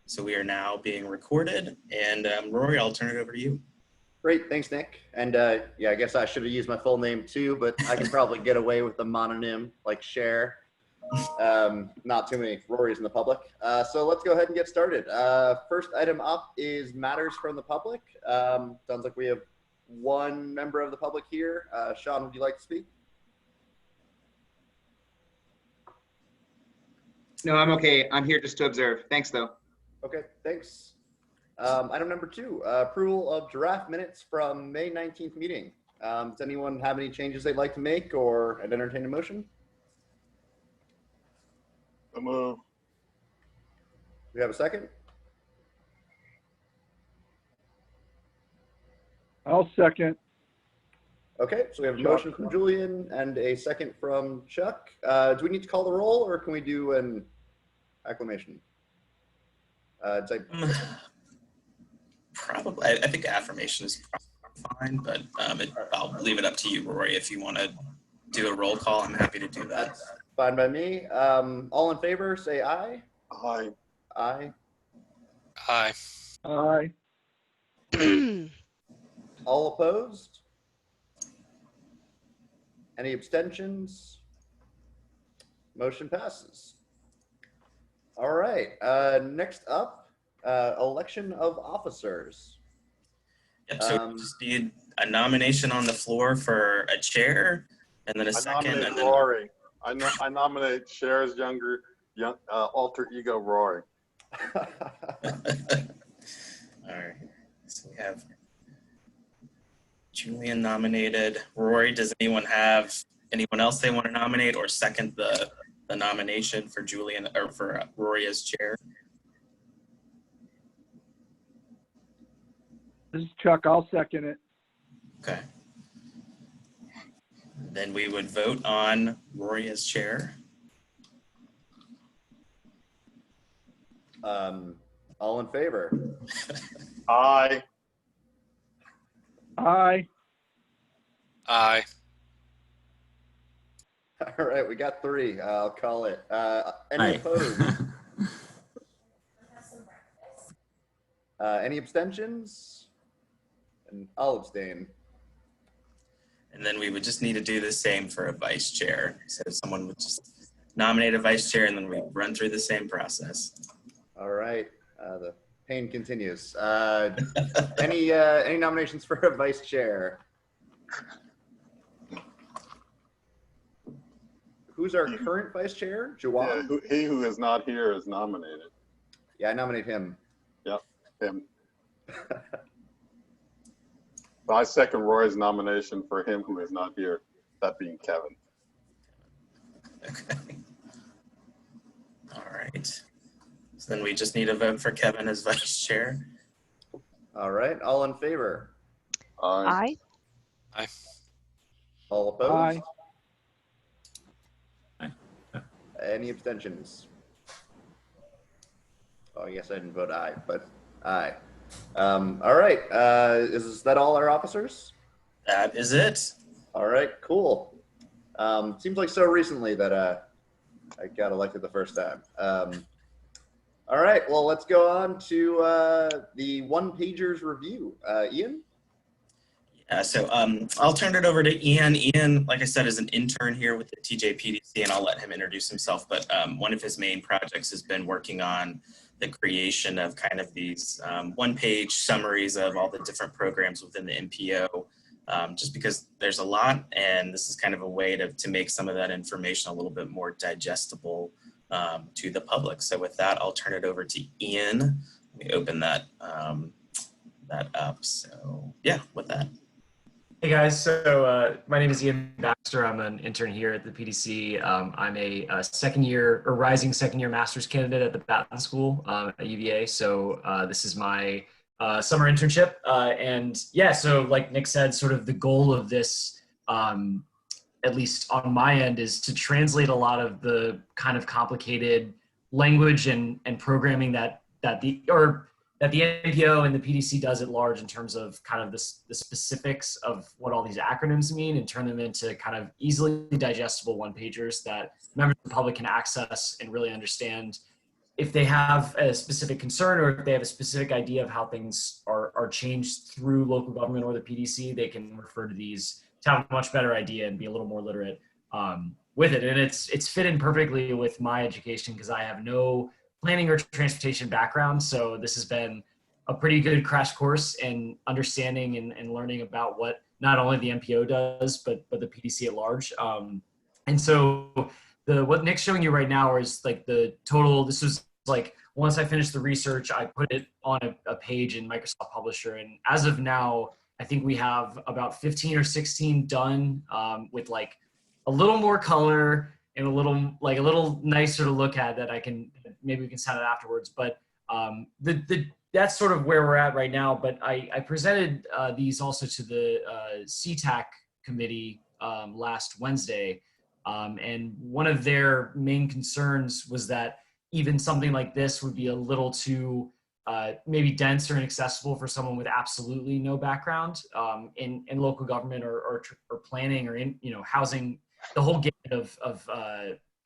So we are now being recorded, and Rory, I'll turn it over to you. Great, thanks, Nick. And yeah, I guess I should have used my full name too, but I can probably get away with the mononym like Cher. Not too many Rorys in the public. So let's go ahead and get started. First item up is matters from the public. Sounds like we have one member of the public here. Sean, would you like to speak? No, I'm okay. I'm here just to observe. Thanks, though. Okay, thanks. Item number 2, approval of draft minutes from May 19th meeting. Does anyone have any changes they'd like to make, or I'd entertain a motion? A move. Do we have a second? I'll second. Okay, so we have a motion from Julian and a second from Chuck. Do we need to call the roll, or can we do an acclamation? Probably, I think affirmation is fine, but I'll leave it up to you, Rory. If you want to do a roll call, I'm happy to do that. That's fine by me. All in favor, say aye. Aye. Aye. Aye. Aye. All opposed? Any abstentions? Motion passes. All right, next up, election of officers. Yep, so we just need a nomination on the floor for a chair, and then a second. Nominate and then Rory. I nominate Cher's young alter ego, Rory. All right, so we have Julian nominated. Rory, does anyone have anyone else they want to nominate or second the nomination for Julian or for Rory as chair? This is Chuck. I'll second it. Okay. Then we would vote on Rory as chair. All in favor? Aye. Aye. Aye. All right, we got 3. I'll call it. Any opposed? Any abstentions? And I'll abstain. And then we would just need to do the same for a vice chair. So if someone would just nominate a vice chair, and then we run through the same process. All right, the pain continues. Any nominations for a vice chair? Who's our current vice chair? Jawan? Yeah, he who is not here is nominated. Yeah, I nominate him. Yep, him. I second Roy's nomination for him who is not here, that being Kevin. Okay. All right. So then we just need a vote for Kevin as vice chair. All right, all in favor? Aye. Aye. All opposed? Aye. Any abstentions? Oh, I guess I didn't vote aye, but aye. All right, is that all our officers? That is it. All right, cool. Seems like so recently that I got elected the first time. All right, well, let's go on to the one-pagers review. Ian? Yeah, so I'll turn it over to Ian. Ian, like I said, is an intern here with the TJPDC, and I'll let him introduce himself. But one of his main projects has been working on the creation of kind of these one-page summaries of all the different programs within the MPO, just because there's a lot, and this is kind of a way to make some of that information a little bit more digestible to the public. So with that, I'll turn it over to Ian. Let me open that up. So yeah, with that. Hey guys, so my name is Ian Baxter. I'm an intern here at the PDC. I'm a second year or rising second year master's candidate at the Batten School at UVA. So this is my summer internship. And yeah, so like Nick said, sort of the goal of this, at least on my end, is to translate a lot of the kind of complicated language and programming that the MPO and the PDC does at large in terms of kind of the specifics of what all these acronyms mean, and turn them into kind of easily digestible one-pagers that members of the public can access and really understand if they have a specific concern or if they have a specific idea of how things are changed through local government or the PDC, they can refer to these to have a much better idea and be a little more literate with it. And it's fit in perfectly with my education because I have no planning or transportation background. So this has been a pretty good crash course in understanding and learning about what not only the MPO does, but the PDC at large. And so what Nick's showing you right now is like the total, this was like, once I finished the research, I put it on a page in Microsoft Publisher. And as of now, I think we have about 15 or 16 done with like a little more color and a little nicer to look at that maybe we can sound it afterwards. But that's sort of where we're at right now. But I presented these also to the CTAC committee last Wednesday. And one of their main concerns was that even something like this would be a little too maybe dense or inaccessible for someone with absolutely no background in local government or planning or in housing, the whole gamut of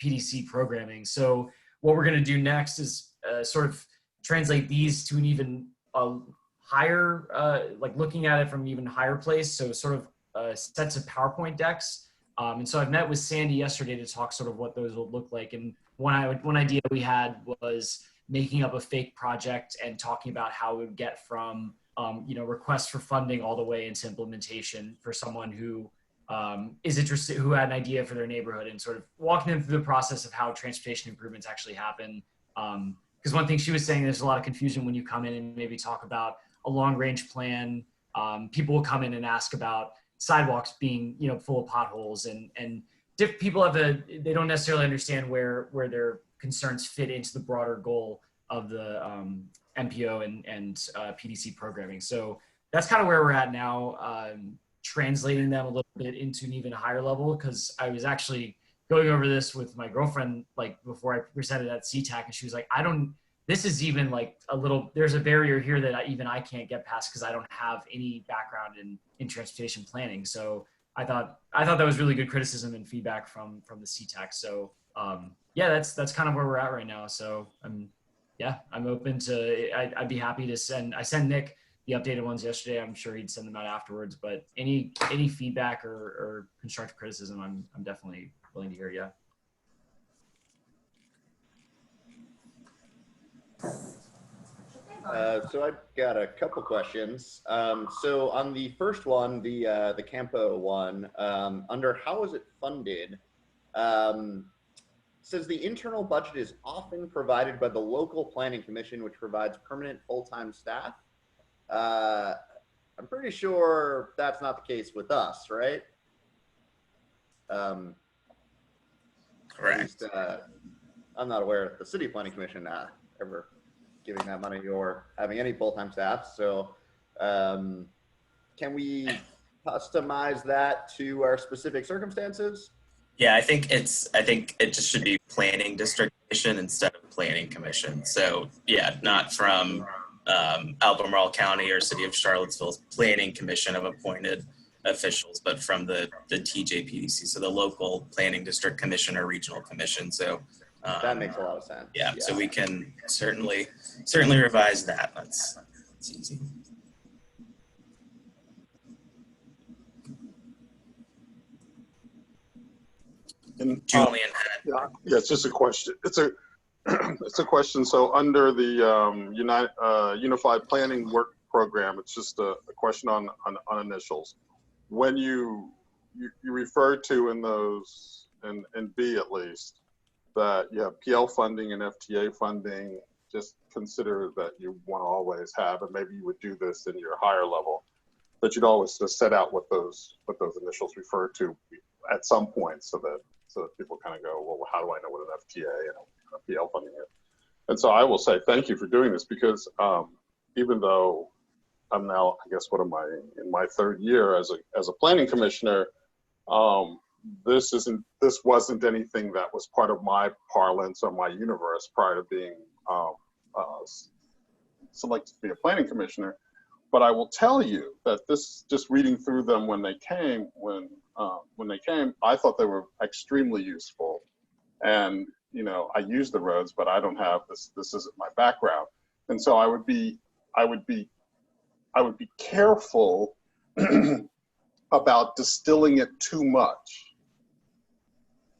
PDC programming. So what we're going to do next is sort of translate these to an even higher, like looking at it from an even higher place. So sort of sets of PowerPoint decks. And so I met with Sandy yesterday to talk sort of what those will look like. And one idea we had was making up a fake project and talking about how we would get from requests for funding all the way into implementation for someone who is interested, who had an idea for their neighborhood, and sort of walking them through the process of how transportation improvements actually happen. Because one thing she was saying, there's a lot of confusion when you come in and maybe talk about a long range plan. People will come in and ask about sidewalks being full of potholes, and people they don't necessarily understand where their concerns fit into the broader goal of the MPO and PDC programming. So that's kind of where we're at now, translating them a little bit into an even higher level, because I was actually going over this with my girlfriend like before I presented at CTAC, and she was like, this is even like there's a barrier here that I can't get past because I don't have any background in transportation planning. So I thought that was really good criticism and feedback from the CTAC. So yeah, that's kind of where we're at right now. So I'm open to, I'd be happy to I sent Nick the updated ones yesterday. I'm sure he'd send them out afterwards, but any feedback or constructive criticism, I'm definitely willing to hear. Yeah. So I've got a couple questions. So on the first one, the Campo one, under how is it funded? Says the internal budget is often provided by the local planning commission, which provides permanent full-time staff. I'm pretty sure that's not the case with us, right? Correct. At least, I'm not aware of the city planning commission ever giving that money or having any full-time staff. So can we customize that to our specific circumstances? Yeah, I think it just should be planning district commission instead of planning commission. So yeah, not from Albemarle County or City of Charlottesville's planning commission of appointed officials, but from the TJPDC, so the local planning district commission or regional commission. So That makes a lot of sense. yeah, so we can certainly revise that. That's easy. And, Julian yeah, it's just a question. It's a question. So under the Unified Planning Work Program, it's just a question on initials. When you referred to in those, in B at least, that you have PL funding and FTA funding, just consider that you want to always have, and maybe you would do this in your higher level, but you'd always just set out what those initials refer to at some point, so that people kind of go, well, how do I know what an FTA and a PL funding is? And so I will say thank you for doing this, because even though I'm now, I guess, in my third year as a planning commissioner, this wasn't anything that was part of my parlance or my universe prior to being selected to be a planning commissioner. But I will tell you that this, just reading through them when they came, I thought they were extremely useful. And you know, I use the roads, but I don't have this. This isn't my background, and so I would be careful about distilling it too much.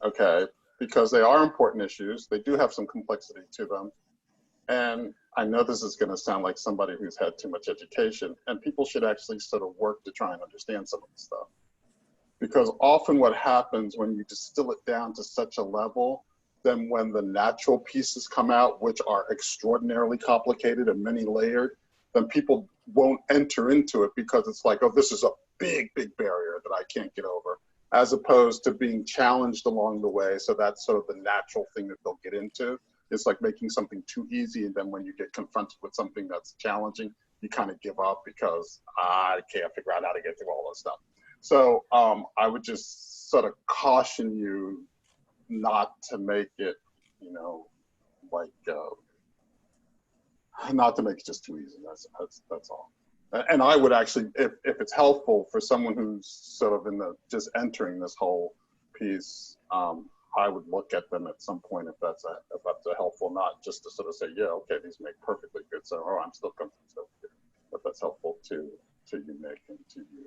Okay, because they are important issues. They do have some complexity to them, and I know this is going to sound like somebody who's had too much education, and people should actually sort of work to try and understand some of the stuff. Because often what happens when you distill it down to such a level, then when the natural pieces come out, which are extraordinarily complicated and many layered, then people won't enter into it because it's like, oh, this is a big, big barrier that I can't get over, as opposed to being challenged along the way. So that's sort of the natural thing that they'll get into. It's like making something too easy, and then when you get confronted with something that's challenging, you kind of give up because I can't figure out how to get through all this stuff. So I would just sort of caution you not to make it, you know, like not to make it just too easy. That's all. And I would actually, if it's helpful for someone who's sort of in the just entering this whole piece, I would look at them at some point if that's a helpful, not just to sort of say, yeah, okay, these make perfectly good. So, oh, I'm still confused over here. But that's helpful to you, Nick, and to you.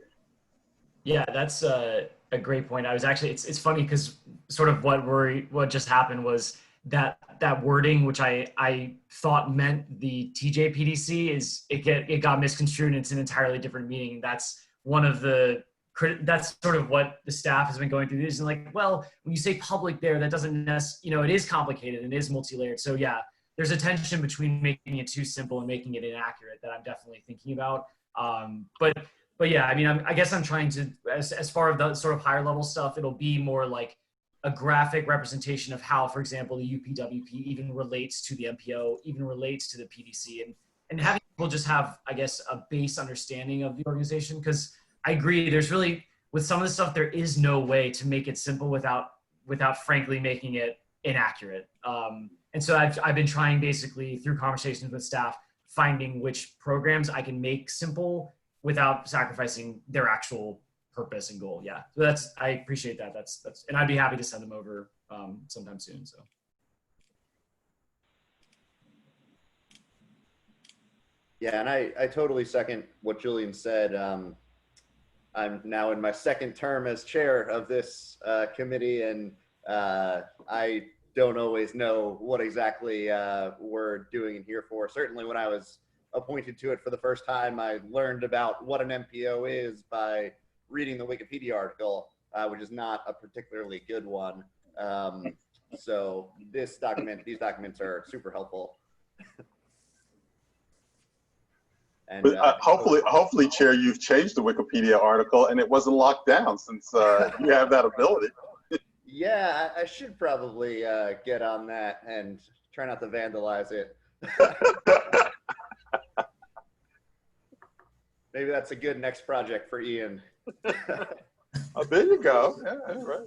Yeah, that's a great point. I was actually, it's funny because sort of what just happened was that wording, which I thought meant the TJPDC, is it got misconstrued and it's an entirely different meaning. That's that's sort of what the staff has been going through. Is like, well, when you say public there, that doesn't necessarily, it is complicated and it is multi-layered. So yeah, there's a tension between making it too simple and making it inaccurate that I'm definitely thinking about. But yeah, I mean, I guess I'm trying to, as far as the sort of higher level stuff, it'll be more like a graphic representation of how, for example, the UPWP even relates to the MPO, even relates to the PDC, and having people just have, I guess, a base understanding of the organization. Because I agree, there's really, with some of the stuff, there is no way to make it simple without frankly making it inaccurate. And so I've been trying basically through conversations with staff, finding which programs I can make simple without sacrificing their actual purpose and goal. Yeah, so I appreciate that. That's, and I'd be happy to send them over sometime soon. So. Yeah, and I totally second what Julian said. I'm now in my second term as chair of this committee, and I don't always know what exactly we're doing and here for. Certainly when I was appointed to it for the first time, I learned about what an MPO is by reading the Wikipedia article, which is not a particularly good one. So these documents are super helpful. And but hopefully, Chair, you've changed the Wikipedia article and it wasn't locked down, since you have that ability. Yeah, I should probably get on that and try not to vandalize it. Maybe that's a good next project for Ian. Oh, there you go. Yeah, right.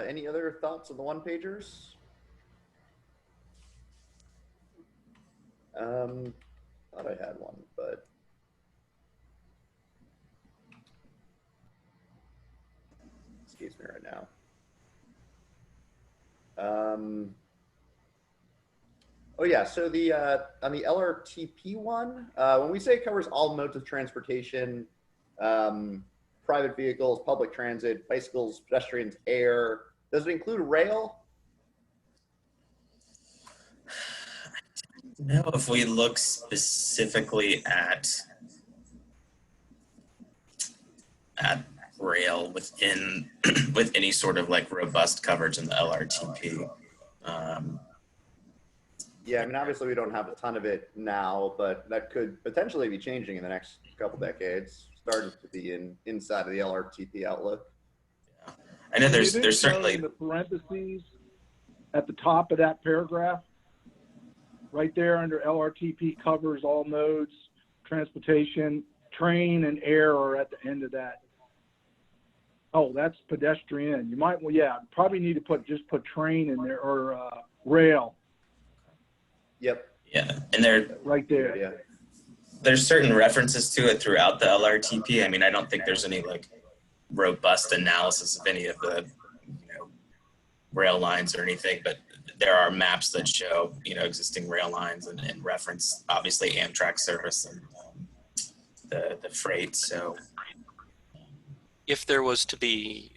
Any other thoughts on the one-pagers? Thought I had one, but excuse me right now. Oh yeah, so the on the LRTP one, when we say it covers all modes of transportation, private vehicles, public transit, bicycles, pedestrians, air, does it include rail? No, if we look specifically at rail within with any sort of like robust coverage in the LRTP. Yeah, I mean, obviously we don't have a ton of it now, but that could potentially be changing in the next couple decades, starting to be inside of the LRTP outlook. Yeah. I know there's It is certainly in the parentheses at the top of that paragraph, right there under LRTP covers all modes, transportation, train and air are at the end of that. Oh, that's pedestrian. You might, well, yeah, probably need to just put train in there or rail Yep. Yeah, and right there. Yeah. there's certain references to it throughout the LRTP. I mean, I don't think there's any like robust analysis of any of the, rail lines or anything, but there are maps that show, existing rail lines and reference obviously Amtrak service and the freight. So If there was to be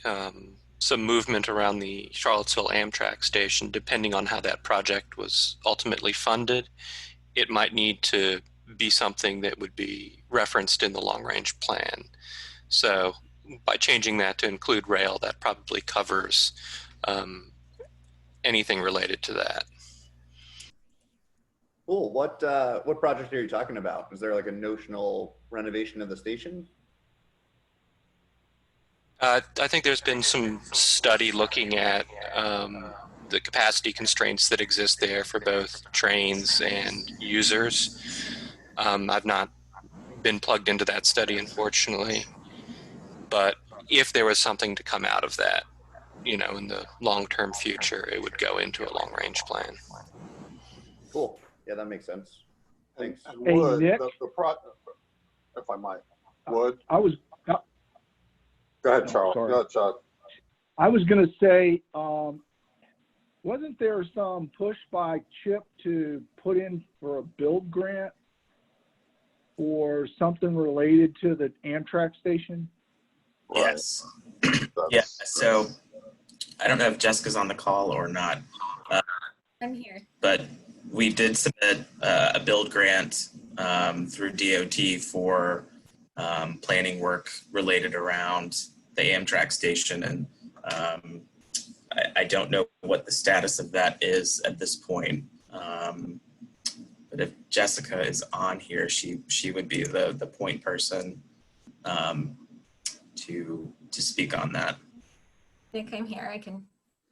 some movement around the Charlottesville Amtrak station, depending on how that project was ultimately funded, it might need to be something that would be referenced in the long-range plan. So by changing that to include rail, that probably covers anything related to that. Cool. What project are you talking about? Is there like a notional renovation of the station? I think there's been some study looking at the capacity constraints that exist there for both trains and users. I've not been plugged into that study, unfortunately, but if there was something to come out of that, in the long-term future, it would go into a long-range plan. Cool. Yeah, that makes sense. Thanks. And Hey, Wood, Nick? if I might, Wood. I was, Go ahead, No, Charles. sorry. Go ahead, Chuck. I was going to say, wasn't there some push by Chip to put in for a build grant or something related to the Amtrak station? Right. yes, yeah. So I don't know if Jessica's on the call or not. I'm here. But we did submit a build grant through DOT for planning work related around the Amtrak station. And I don't know what the status of that is at this point. But if Jessica is on here, she would be the point person to speak on that. Nick, I'm here. I can.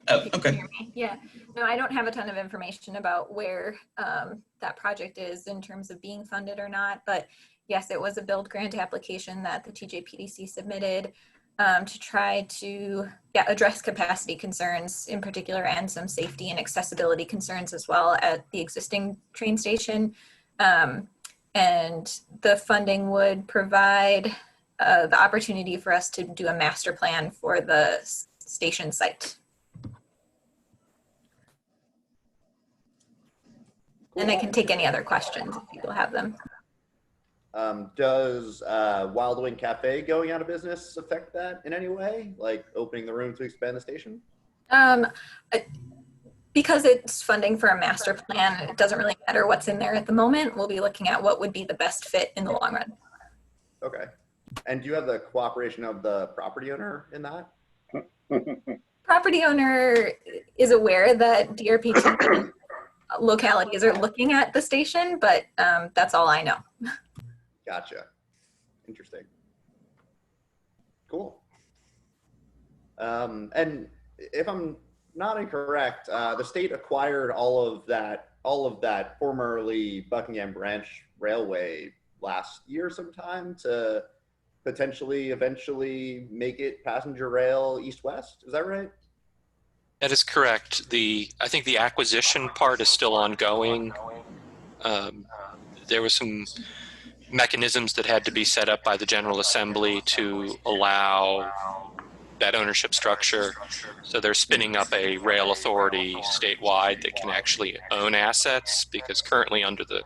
Oh, You can okay. hear me? Yeah. No, I don't have a ton of information about where that project is in terms of being funded or not. But yes, it was a build grant application that the TJPDC submitted to try to address capacity concerns in particular and some safety and accessibility concerns as well at the existing train station. And the funding would provide the opportunity for us to do a master plan for the station site. And I can take any other questions if people have them. Does Wild Wing Cafe going out of business affect that in any way? Like opening the room to expand the station? Because it's funding for a master plan, it doesn't really matter what's in there at the moment. We'll be looking at what would be the best fit in the long run. Okay. And do you have the cooperation of the property owner in that? Property owner is aware that DRPT localities are looking at the station, but that's all I know. Gotcha. Interesting. Cool. And if I'm not incorrect, the state acquired all of that formerly Buckingham Branch Railway last year sometime to potentially eventually make it passenger rail east-west. Is that right? That is correct. I think the acquisition part is still ongoing. There were some mechanisms that had to be set up by the General Assembly to allow that ownership structure. So they're spinning up a rail authority statewide that can actually own assets, because currently under the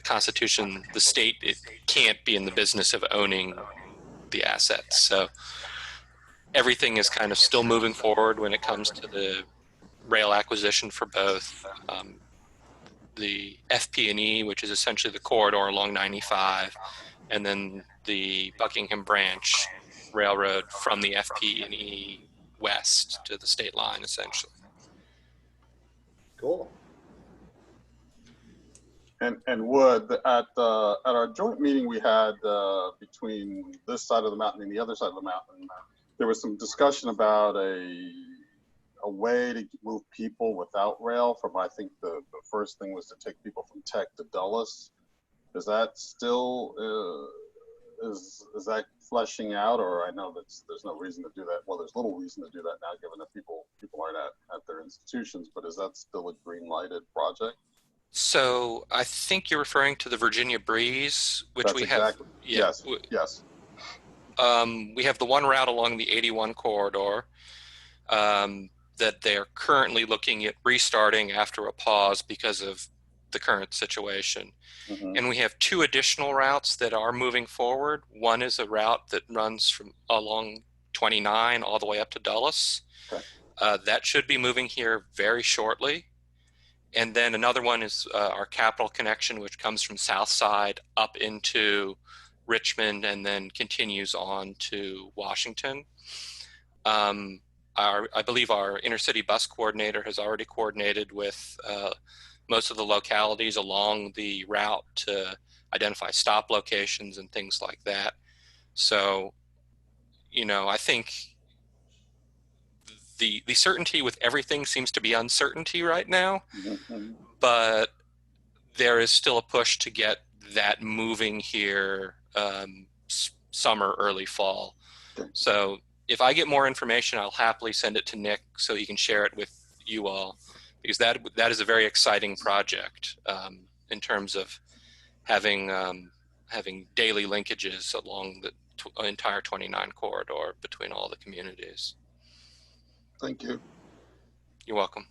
Constitution, the state, it can't be in the business of owning the assets. So everything is kind of still moving forward when it comes to the rail acquisition for both the FP&E, which is essentially the corridor along 95, and then the Buckingham Branch Railroad from the FP&E west to the state line, essentially. Cool. And Wood, at our joint meeting we had between this side of the mountain and the other side of the mountain, there was some discussion about a way to move people without rail. From, I think the first thing was to take people from Tech to Dulles. Is that still is that fleshing out, or I know that there's no reason to do that. Well, there's little reason to do that now, given that people aren't at their institutions. But is that still a green lighted project? So I think you're referring to the Virginia Breeze, which That's we have. exactly. Yeah, Yes. Yes. we have the one route along the 81 corridor that they're currently looking at restarting after a pause because of the current situation. Mm-hmm. And we have two additional routes that are moving forward. One is a route that runs from along 29 all the way up to Dulles. Okay. That should be moving here very shortly. And then another one is our Capital Connection, which comes from Southside up into Richmond and then continues on to Washington. I believe our intercity bus coordinator has already coordinated with most of the localities along the route to identify stop locations and things like that. So, you know, I think the certainty with everything seems to be uncertainty right now, Mm-hmm. but there is still a push to get that moving here summer, early fall. So if I get more information, I'll happily send it to Nick so he can share it with you all, because that is a very exciting project in terms of having daily linkages along the entire 29 corridor between all the communities. Thank you. You're welcome.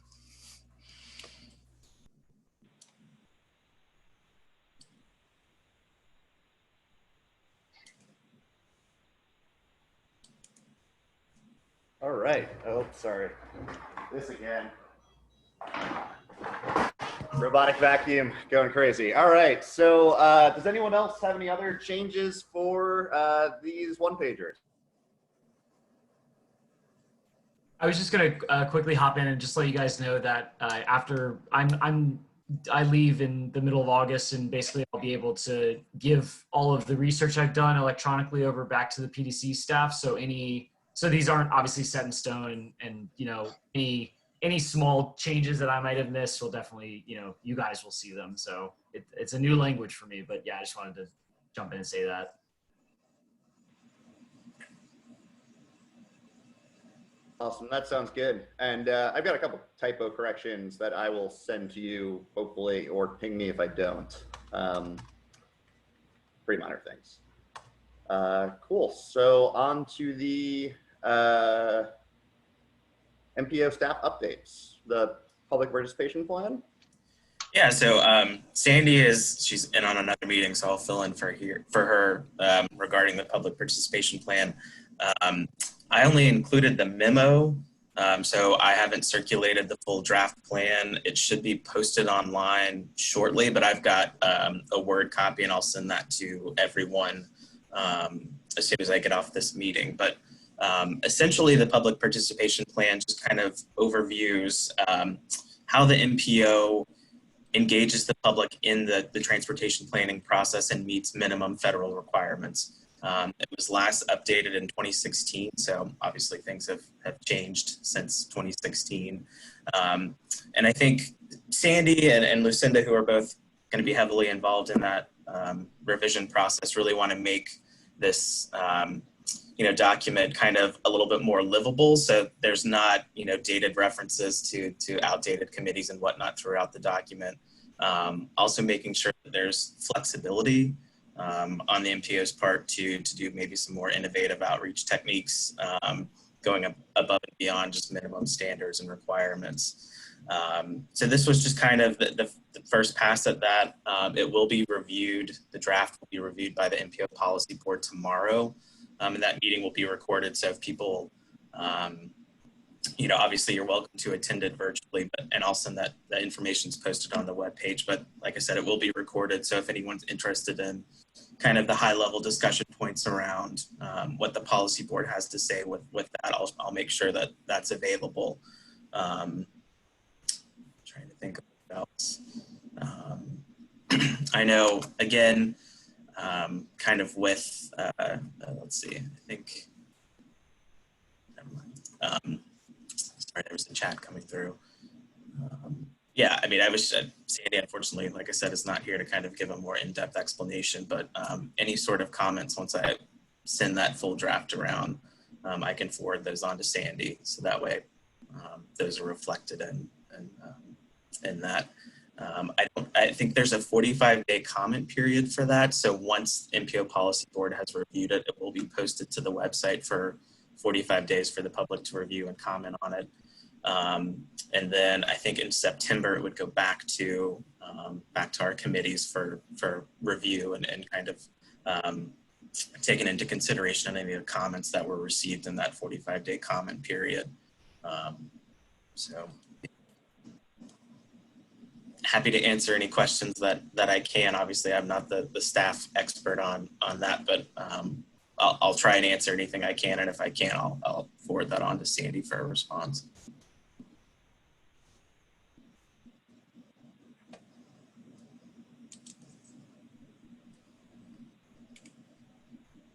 All right. Oh, sorry. This again. Robotic vacuum going crazy. All right. So does anyone else have any other changes for these one-pagers? I was just gonna quickly hop in and just let you guys know that after I leave in the middle of August, and basically I'll be able to give all of the research I've done electronically over back to the PDC staff. So these aren't obviously set in stone, and you know, any small changes that I might have missed will definitely, you know, you guys will see them. So it's a new language for me, but yeah, I just wanted to jump in and say that. Awesome. That sounds good. And I've got a couple typo corrections that I will send to you, hopefully, or ping me if I don't. Pretty minor things. Cool. So on to the MPO staff updates. The public participation plan. Yeah, so Sandy she's in on another meeting, so I'll fill in for her regarding the public participation plan. I only included the memo, so I haven't circulated the full draft plan. It should be posted online shortly, but I've got a Word copy, and I'll send that to everyone as soon as I get off this meeting. But essentially, the public participation plan just kind of overviews how the MPO engages the public in the transportation planning process and meets minimum federal requirements. It was last updated in 2016, so obviously things have changed since 2016. And I think Sandy and Lucinda, who are both going to be heavily involved in that revision process, really want to make this document kind of a little bit more livable, so there's not dated references to outdated committees and whatnot throughout the document. Also making sure that there's flexibility on the MPO's part to do maybe some more innovative outreach techniques, going above and beyond just minimum standards and requirements. So this was just kind of the first pass at that. It will be reviewed, the draft will be reviewed by the MPO Policy Board tomorrow, and that meeting will be recorded. So if people, obviously you're welcome to attend it virtually, and I'll send that information is posted on the webpage. But like I said, it will be recorded. So if anyone's interested in kind of the high level discussion points around what the policy board has to say with that, I'll make sure that that's available. Trying to think of what else. I know, again, kind of with, let's see, I think, never mind. Sorry, there was a chat coming through. Yeah, I mean, I wish Sandy, unfortunately, like I said, is not here to kind of give a more in-depth explanation, but any sort of comments once I send that full draft around, I can forward those on to Sandy. So that way those are reflected in that. I think there's a 45-day comment period for that. So once MPO Policy Board has reviewed it, it will be posted to the website for 45 days for the public to review and comment on it. And then I think in September it would go back to our committees for review and kind of taken into consideration any of the comments that were received in that 45-day comment period. So happy to answer any questions that I can. Obviously, I'm not the staff expert on that, but I'll try and answer anything I can, and if I can, I'll forward that on to Sandy for a response.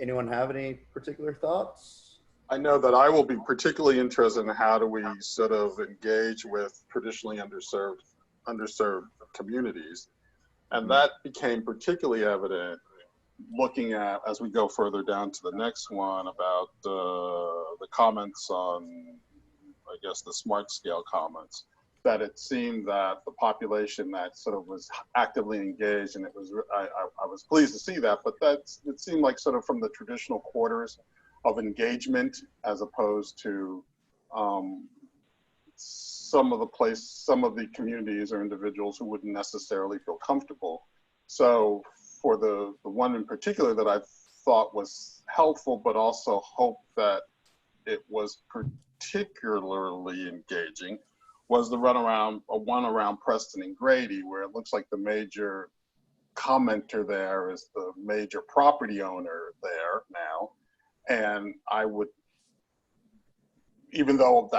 Anyone have any particular thoughts? I know that I will be particularly interested in how do we sort of engage with traditionally underserved communities. And that became particularly evident looking at, as we go further down to the next one, about the comments on, I guess, the smart scale comments, that it seemed that the population that sort of was actively engaged, and it was, I was pleased to see that, but it seemed like sort of from the traditional quarters of engagement, as opposed to some of the communities or individuals who wouldn't necessarily feel comfortable. So for the one in particular that I thought was helpful, but also hope that it was particularly engaging, was the one around Preston and Grady, where it looks like the major commenter there is the major property owner there now. And I would, even though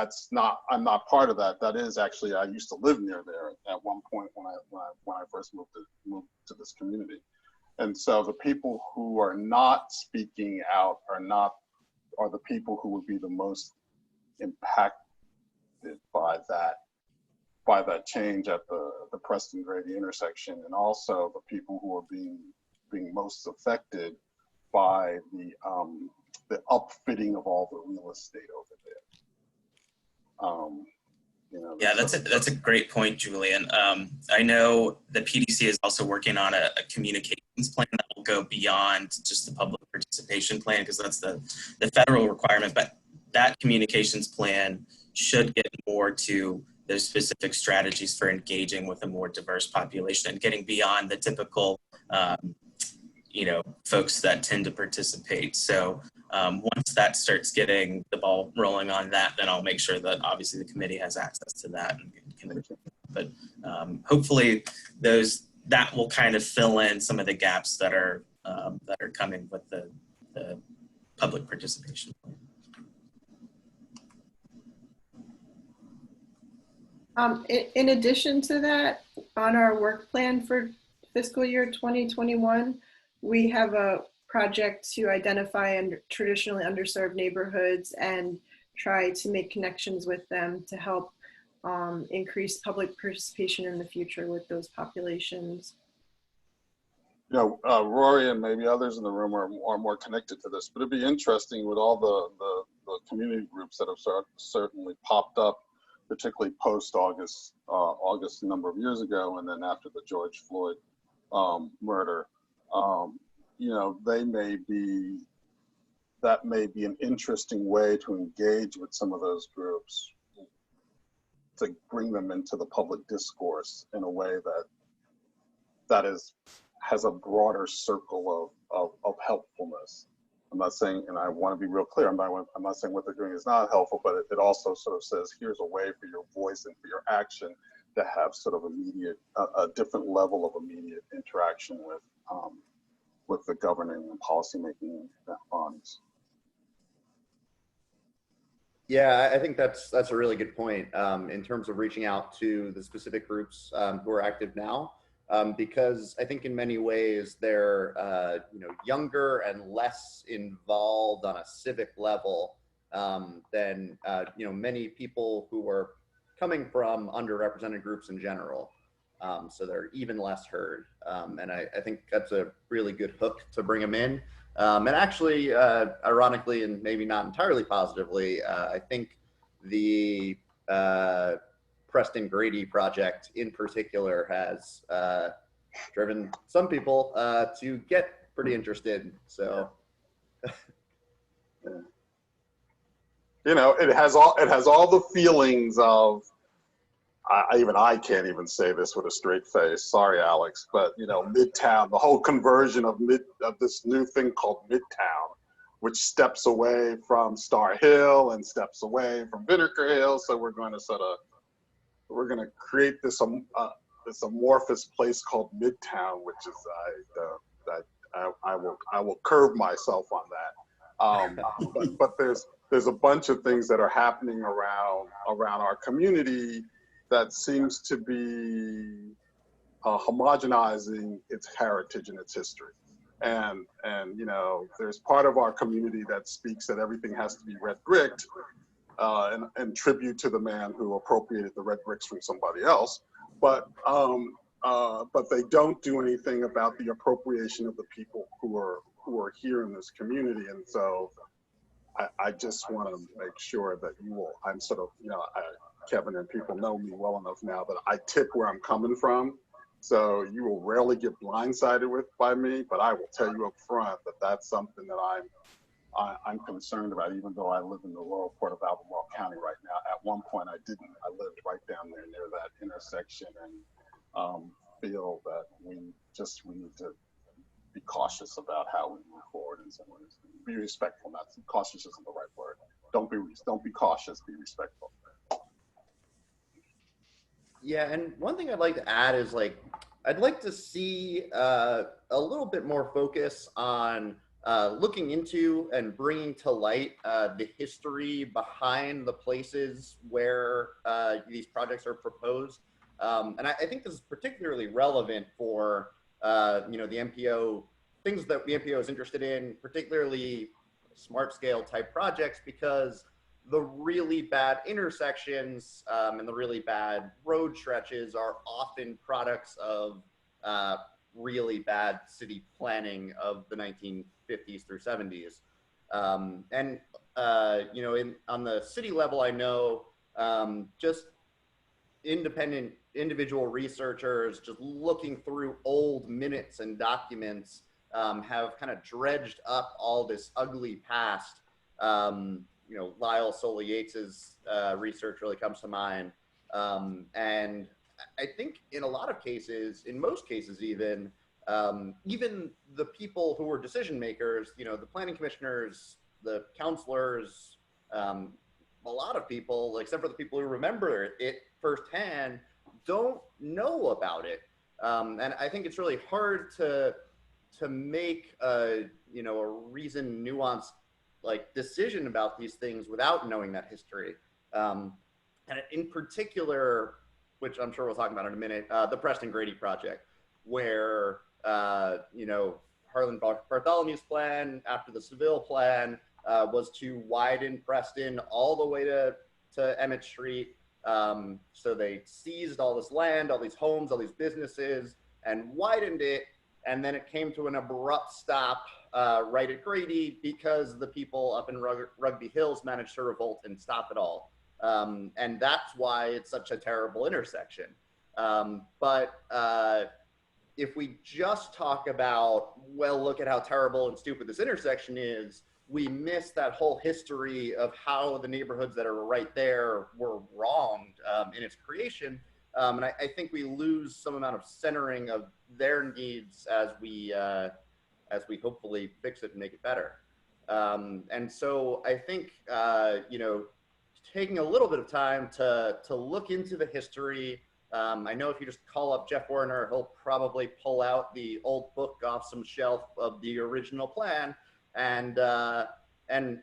I'm not part of that, that is actually, I used to live near there at one point when I first moved to this community. And so the people who are not speaking out are the people who would be the most impacted by that change at the Preston Grady intersection, and also the people who are being most affected by the upfitting of all the real estate over there. Yeah, that's a great point, Julian. I know the PDC is also working on a communications plan that will go beyond just the public participation plan, because that's the federal requirement, but that communications plan should get more to those specific strategies for engaging with a more diverse population and getting beyond the typical, folks that tend to participate. So once that starts getting the ball rolling on that, then I'll make sure that obviously the committee has access to that. But hopefully that will kind of fill in some of the gaps that are coming with the public participation. In addition to that, on our work plan for fiscal year 2021, we have a project to identify traditionally underserved neighborhoods and try to make connections with them to help increase public participation in the future with those populations. Rory and maybe others in the room are more connected to this, but it'd be interesting with all the community groups that have certainly popped up, particularly post-August a number of years ago, and then after the George Floyd murder. That may be an interesting way to engage with some of those groups, to bring them into the public discourse in a way that has a broader circle of helpfulness. I'm not saying, and I want to be real clear, I'm not saying what they're doing is not helpful, but it also sort of says, here's a way for your voice and for your action to have sort of a different level of immediate interaction with the governing and policymaking bodies. Yeah, I think that's a really good point in terms of reaching out to the specific groups who are active now, because I think in many ways they're younger and less involved on a civic level than many people who are coming from underrepresented groups in general. So they're even less heard. And I think that's a really good hook to bring them in. And actually, ironically, and maybe not entirely positively, I think the Preston Grady project in particular has driven some people to get pretty interested. So, You know, it has all the feelings of, I can't even say this with a straight face. Sorry, Alex, but you know, Midtown, the whole conversion of this new thing called Midtown, which steps away from Star Hill and steps away from Vinegar Hill. So we're going to create this this amorphous place called Midtown, which is I will curb myself on that. But there's a bunch of things that are happening around our community that seems to be homogenizing its heritage and its history. And you know, there's part of our community that speaks that everything has to be red bricked, and tribute to the man who appropriated the red bricks from somebody else. But they don't do anything about the appropriation of the people who are here in this community. And so I just want to make sure that I'm sort of, you know, Kevin and people know me well enough now that I tip where I'm coming from. So you will rarely get blindsided by me, but I will tell you up front that that's something that I'm concerned about, even though I live in the rural part of Albemarle County right now. At one point I didn't. I lived right down there near that intersection, and feel that we need to be cautious about how we move forward in some ways. Be respectful. Not cautious isn't the right word. Don't be cautious. Be respectful. yeah, and one thing I'd like to add is like, I'd like to see a little bit more focus on looking into and bringing to light the history behind the places where these projects are proposed. And I think this is particularly relevant for you know, the MPO, things that the MPO is interested in, particularly smart scale type projects, because the really bad intersections and the really bad road stretches are often products of really bad city planning of the 1950s through 70s. And you know, on the city level, I know just independent individual researchers just looking through old minutes and documents have kind of dredged up all this ugly past. You know, Lyle Soley Yates's research really comes to mind. And I think in a lot of cases, in most cases even the people who were decision makers, you know, the planning commissioners, the counselors, a lot of people, except for the people who remember it firsthand, don't know about it. And I think it's really hard to make a, you know, a reasoned, nuanced like decision about these things without knowing that history. And in particular, which I'm sure we'll talk about in a minute, the Preston Grady project, where you know, Harlan Bartholomew's plan after the Seville plan was to widen Preston all the way to Emmett Street. So they seized all this land, all these homes, all these businesses, and widened it. And then it came to an abrupt stop right at Grady because the people up in Rugby Hills managed to revolt and stop it all. And that's why it's such a terrible intersection. But if we just talk about, well, look at how terrible and stupid this intersection is, we miss that whole history of how the neighborhoods that are right there were wronged in its creation. And I think we lose some amount of centering of their needs as we hopefully fix it and make it better. And so I think, you know, taking a little bit of time to look into the history. I know if you just call up Jeff Werner, he'll probably pull out the old book off some shelf of the original plan, and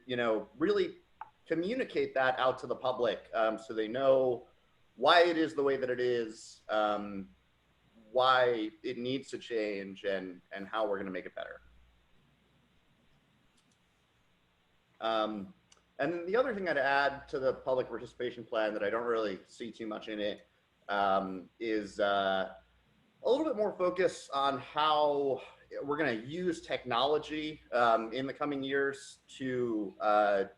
you know, really communicate that out to the public so they know why it is the way that it is, why it needs to change, and how we're going to make it better. And then the other thing I'd add to the public participation plan that I don't really see too much in it is a little bit more focus on how we're going to use technology in the coming years to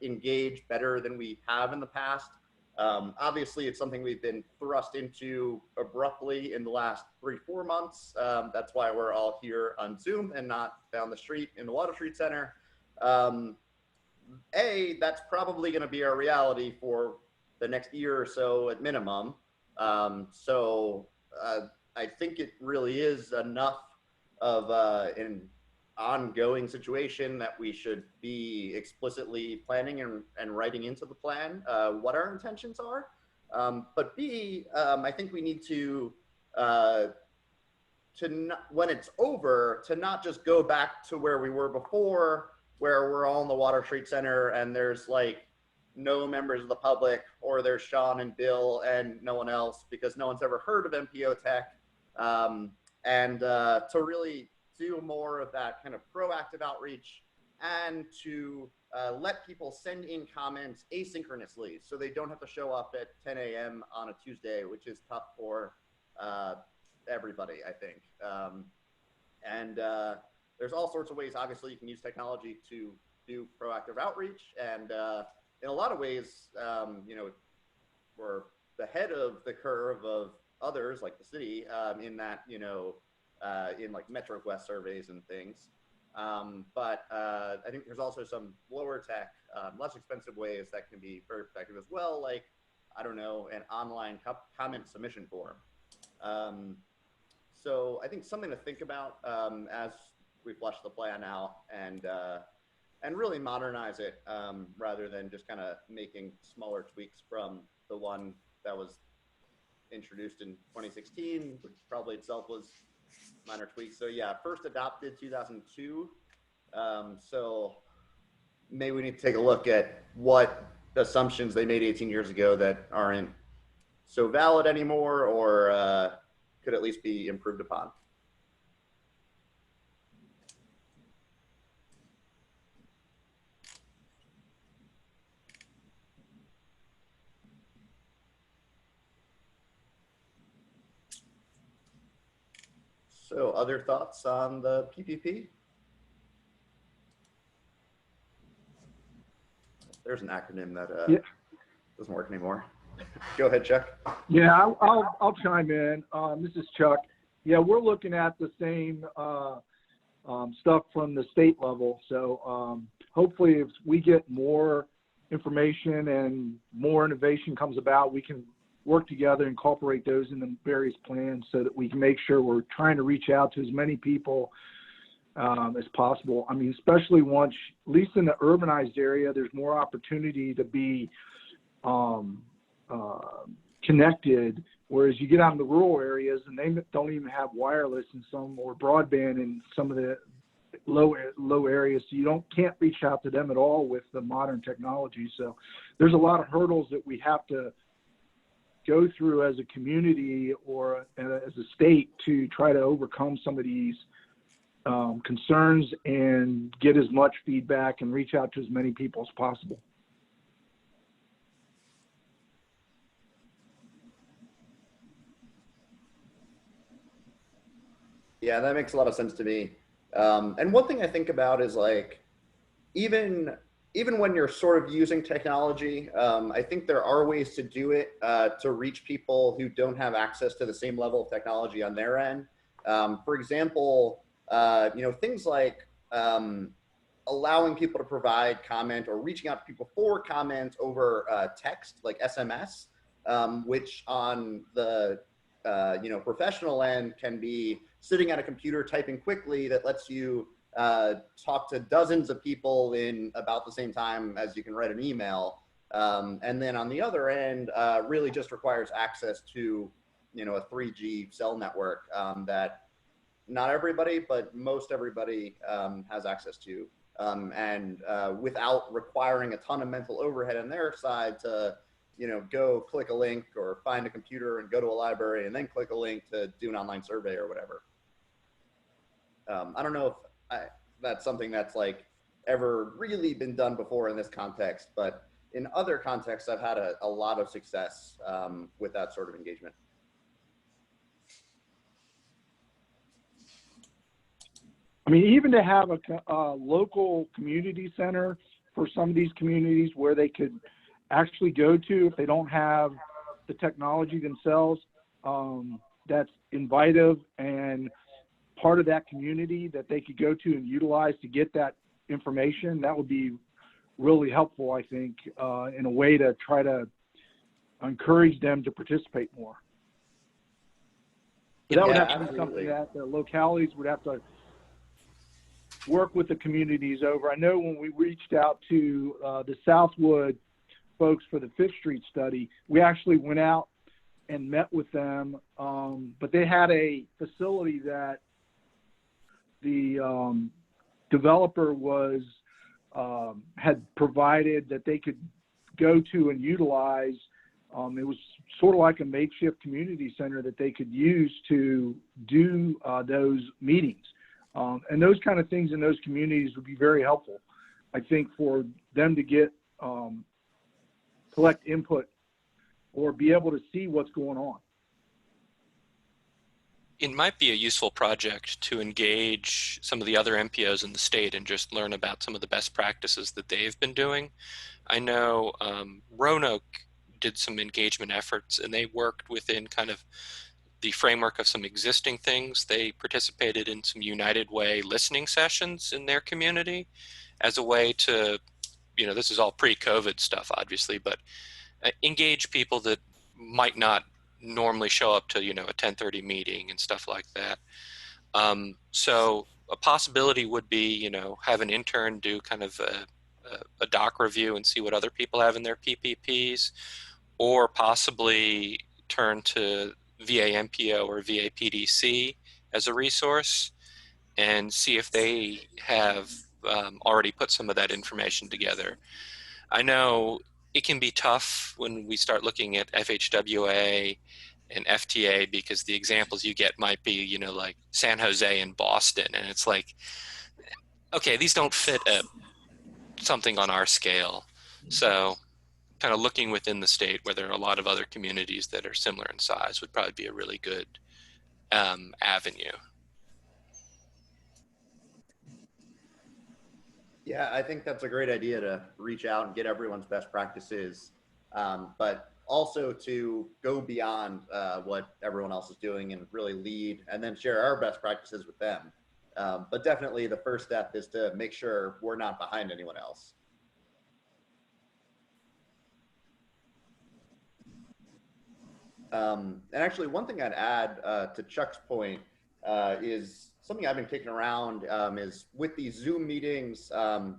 engage better than we have in the past. Obviously, it's something we've been thrust into abruptly in the last 3-4 months. That's why we're all here on Zoom and not down the street in the Water Street Center. That's probably going to be our reality for the next year or so at minimum. I think it really is enough of an ongoing situation that we should be explicitly planning and writing into the plan what our intentions are. But B, I think we need to when it's over, to not just go back to where we were before, where we're all in the Water Street Center and there's like no members of the public, or there's Sean and Bill and no one else because no one's ever heard of MPO tech. To really do more of that kind of proactive outreach and to let people send in comments asynchronously so they don't have to show up at 10 a.m. on a Tuesday, which is tough for everybody, I think. There's all sorts of ways, obviously, you can use technology to do proactive outreach. And in a lot of ways, we're ahead of the curve of others like the city in that, in like MetroQuest surveys and things. But I think there's also some lower tech, less expensive ways that can be very effective as well, like, I don't know, an online comment submission form. So I think something to think about as we flush the plan out and really modernize it rather than just kind of making smaller tweaks from the one that was introduced in 2016, which probably itself was minor tweaks. So yeah, first adopted 2002. So maybe we need to take a look at what assumptions they made 18 years ago that aren't so valid anymore, or could at least be improved upon. So other thoughts on the PPP? There's an acronym that doesn't work anymore. Go ahead, Chuck. Yeah, I'll chime in. This is Chuck. Yeah, we're looking at the same stuff from the state level. So hopefully if we get more information and more innovation comes about, we can work together, incorporate those in the various plans so that we can make sure we're trying to reach out to as many people as possible. I mean, especially once, at least in the urbanized area, there's more opportunity to be connected, whereas you get out in the rural areas and they don't even have wireless in some, or broadband in some of the low areas, so you can't reach out to them at all with the modern technology. So there's a lot of hurdles that we have to go through as a community or as a state to try to overcome some of these concerns and get as much feedback and reach out to as many people as possible. Yeah, that makes a lot of sense to me. And one thing I think about is like, even when you're sort of using technology, I think there are ways to do it to reach people who don't have access to the same level of technology on their end. For example, things like allowing people to provide comment or reaching out to people for comment over text, like SMS, which on the professional end can be sitting at a computer typing quickly that lets you talk to dozens of people in about the same time as you can write an email. And then on the other end, really just requires access to, a 3G cell network that not everybody, but most everybody has access to. And without requiring a ton of mental overhead on their side to, go click a link or find a computer and go to a library and then click a link to do an online survey or whatever. I don't know if that's something that's like ever really been done before in this context, but in other contexts, I've had a lot of success with that sort of engagement. I mean, even to have a local community center for some of these communities where they could actually go to if they don't have the technology themselves, that's invitive and part of that community that they could go to and utilize to get that information, that would be really helpful, I think, in a way to try to encourage them to participate more. But that would have to be something that the localities would have to work with the communities over. I know when we reached out to the Southwood folks for the Fifth Street study, we actually went out and met with them, but they had a facility that the developer was had provided that they could go to and utilize. It was sort of like a makeshift community center that they could use to do those meetings. And those kind of things in those communities would be very helpful, I think, for them to get collect input or be able to see what's going on. It might be a useful project to engage some of the other MPOs in the state and just learn about some of the best practices that they've been doing. I know Roanoke did some engagement efforts, and they worked within kind of the framework of some existing things. They participated in some United Way listening sessions in their community as a way to, you know, this is all pre-COVID stuff, obviously, but engage people that might not normally show up to, you know, a 10:30 meeting and stuff like that. So a possibility would be, you know, have an intern do kind of a doc review and see what other people have in their PPPs, or possibly turn to VA MPO or VA PDC as a resource and see if they have already put some of that information together. I know it can be tough when we start looking at FHWA and FTA because the examples you get might be, you know, like San Jose and Boston, and it's like, okay, these don't fit something on our scale. So kind of looking within the state where there are a lot of other communities that are similar in size would probably be a really good avenue. Yeah, I think that's a great idea to reach out and get everyone's best practices, but also to go beyond what everyone else is doing and really lead and then share our best practices with them. But definitely the first step is to make sure we're not behind anyone else. And actually, one thing I'd add to Chuck's point is something I've been kicking around is with these Zoom meetings,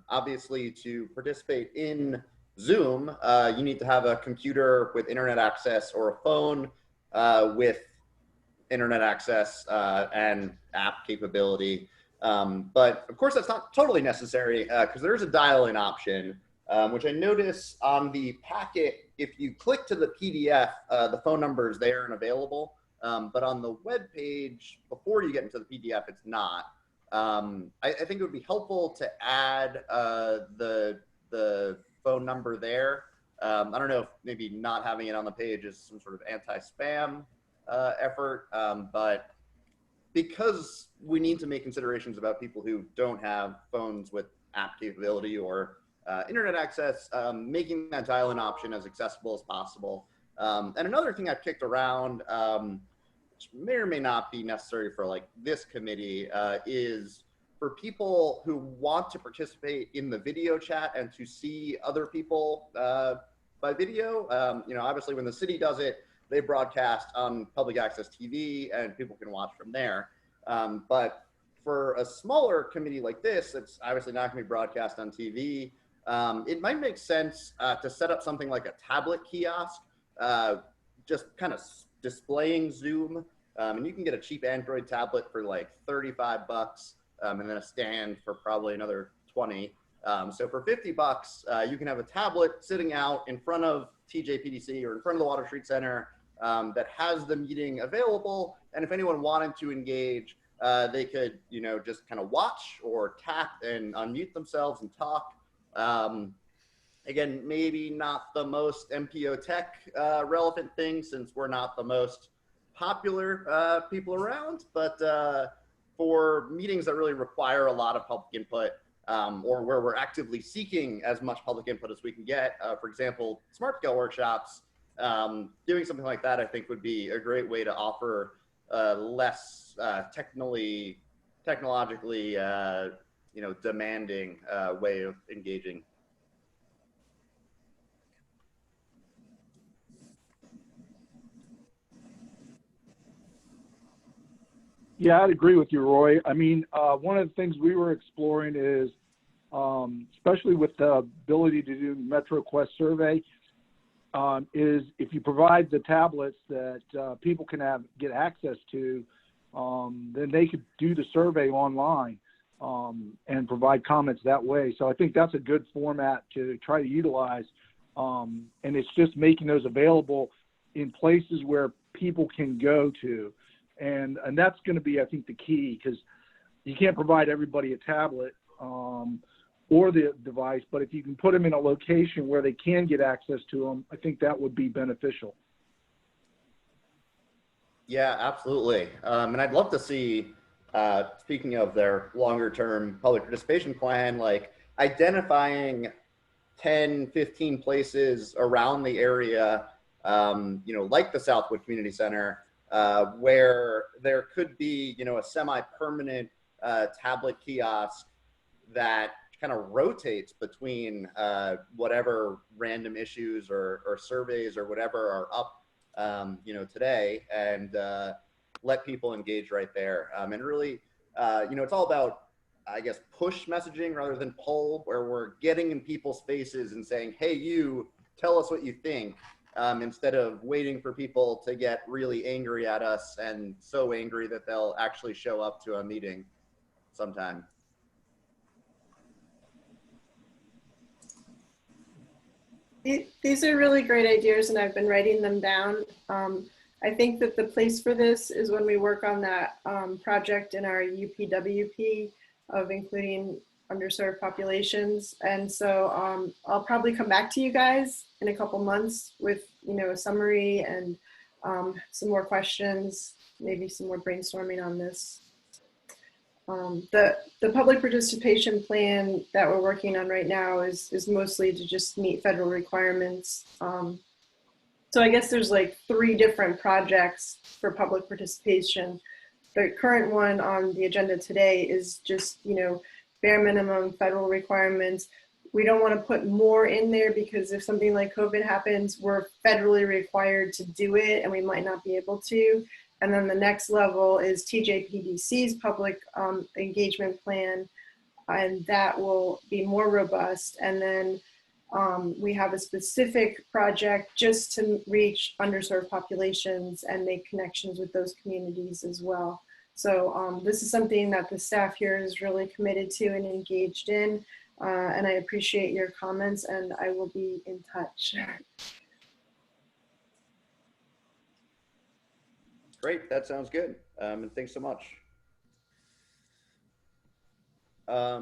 obviously to participate in Zoom, you need to have a computer with internet access or a phone with internet access and app capability. But of course, that's not totally necessary because there is a dial-in option, which I notice on the packet, if you click to the PDF, the phone number is there and available. But on the web page, before you get into the PDF, it's not. I think it would be helpful to add the phone number there. I don't know if maybe not having it on the page is some sort of anti-spam effort, but because we need to make considerations about people who don't have phones with app capability or internet access, making that dial-in option as accessible as possible. And another thing I've kicked around, which may or may not be necessary for like this committee, is for people who want to participate in the video chat and to see other people by video. You know, obviously when the city does it, they broadcast on public access TV and people can watch from there. But for a smaller committee like this, it's obviously not going to be broadcast on TV. It might make sense to set up something like a tablet kiosk, just kind of displaying Zoom. And you can get a cheap Android tablet for like $35, and then a stand for probably another 20. So for $50, you can have a tablet sitting out in front of TJPDC or in front of the Water Street Center that has the meeting available. And if anyone wanted to engage, they could, just kind of watch or tap and unmute themselves and talk. Again, maybe not the most MPO tech relevant thing, since we're not the most popular people around, but for meetings that really require a lot of public input, or where we're actively seeking as much public input as we can get, for example, smart scale workshops, doing something like that, I think, would be a great way to offer less technologically demanding way of engaging. Yeah, I'd agree with you, Roy. I mean, one of the things we were exploring is, especially with the ability to do MetroQuest survey, is if you provide the tablets that people can get access to, then they could do the survey online and provide comments that way. So I think that's a good format to try to utilize. And it's just making those available in places where people can go to. And that's going to be, I think, the key, because you can't provide everybody a tablet or the device, but if you can put them in a location where they can get access to them, I think that would be beneficial. Yeah, absolutely. And I'd love to see, speaking of their longer term public participation plan, like identifying 10, 15 places around the area, like the Southwood Community Center, where there could be, a semi-permanent tablet kiosk that kind of rotates between whatever random issues or surveys or whatever are up, today, and let people engage right there. And really, it's all about, I guess, push messaging rather than pull, where we're getting in people's faces and saying, hey, you, tell us what you think, instead of waiting for people to get really angry at us, and so angry that they'll actually show up to a meeting sometime. These are really great ideas, and I've been writing them down. I think that the place for this is when we work on that project in our UPWP of including underserved populations. And so I'll probably come back to you guys in a couple months with, a summary and some more questions, maybe some more brainstorming on this. The public participation plan that we're working on right now is mostly to just meet federal requirements. So I guess there's like 3 different projects for public participation. The current one on the agenda today is just, bare minimum federal requirements. We don't want to put more in there, because if something like COVID happens, we're federally required to do it and we might not be able to. And then the next level is TJPDC's public engagement plan, and that will be more robust. And then we have a specific project just to reach underserved populations and make connections with those communities as well. So this is something that the staff here is really committed to and engaged in. And I appreciate your comments, and I will be in touch. Great, that sounds good. And thanks so much. All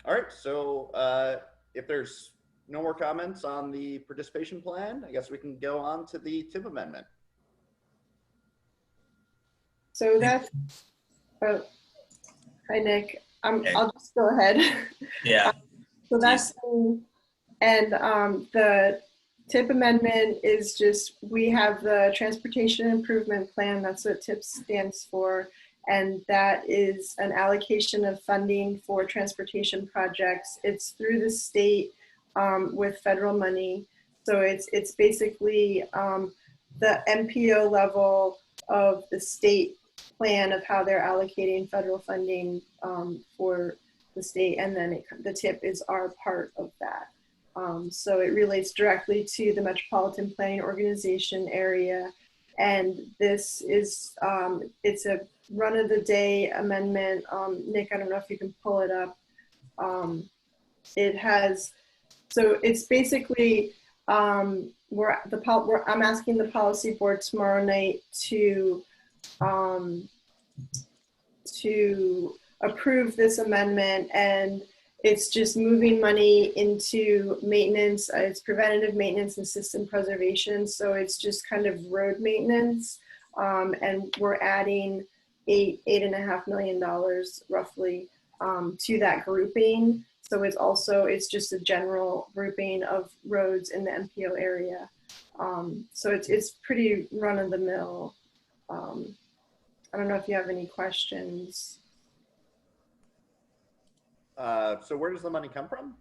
right, so if there's no more comments on the participation plan, I guess we can go on to the TIP amendment. So that's, oh, hi Nick, I'll just go ahead. Yeah. So that's, and the TIP amendment is just, we have the Transportation Improvement Plan, that's what TIP stands for, and that is an allocation of funding for transportation projects. It's through the state with federal money. So it's basically the MPO level of the state plan of how they're allocating federal funding for the state, and then the TIP is our part of that. So it relates directly to the Metropolitan Planning Organization area, and this is it's a run-of-the-day amendment. Nick, I don't know if you can pull it up. It has, so it's basically I'm asking the policy board tomorrow night to to approve this amendment, and it's just moving money into maintenance. It's preventative maintenance and system preservation. So it's just kind of road maintenance. And we're adding $8.5 million roughly to that grouping. So it's just a general grouping of roads in the MPO area. So it's pretty run of the mill. I don't know if you have any questions. So where does the money come from?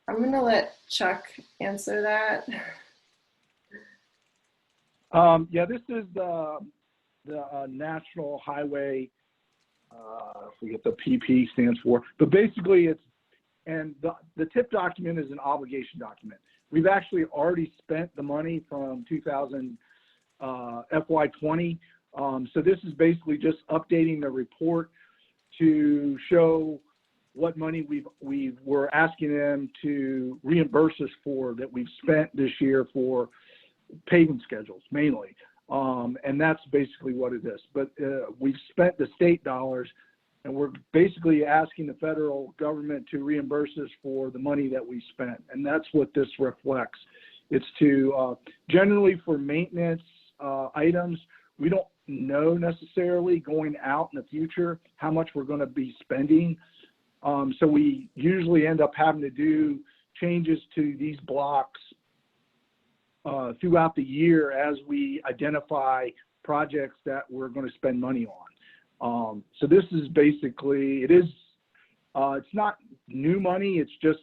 I'm gonna let Chuck answer that. Yeah, this is the National Highway, I forget the PP stands for, but basically and the TIP document is an obligation document. We've actually already spent the money from FY20. So this is basically just updating the report to show what money we're asking them to reimburse us for that we've spent this year for paving schedules mainly. And that's basically what it is. But we've spent the state dollars, and we're basically asking the federal government to reimburse us for the money that we spent. And that's what this reflects. It's to generally for maintenance items, we don't know necessarily going out in the future how much we're going to be spending. So we usually end up having to do changes to these blocks throughout the year as we identify projects that we're going to spend money on. So this is basically, it's not new money, it's just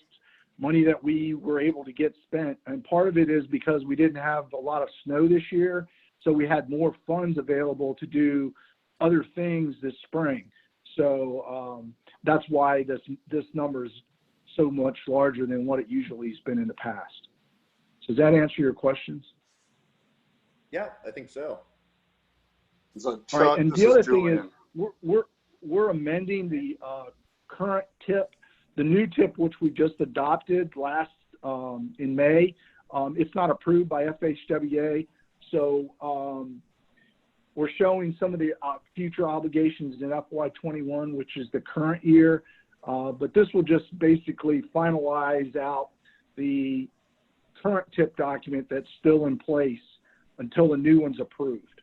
money that we were able to get spent. And part of it is because we didn't have a lot of snow this year, so we had more funds available to do other things this spring. So that's why this number is so much larger than what it usually has been in the past. Does that answer your questions? Yeah, I think so. So, All right, and the other thing is we're amending the current TIP, the new TIP, which we just adopted last in May. It's not approved by FHWA, so we're showing some of the future obligations in FY21, which is the current year, but this will just basically finalize out the current TIP document that's still in place until the new one's approved.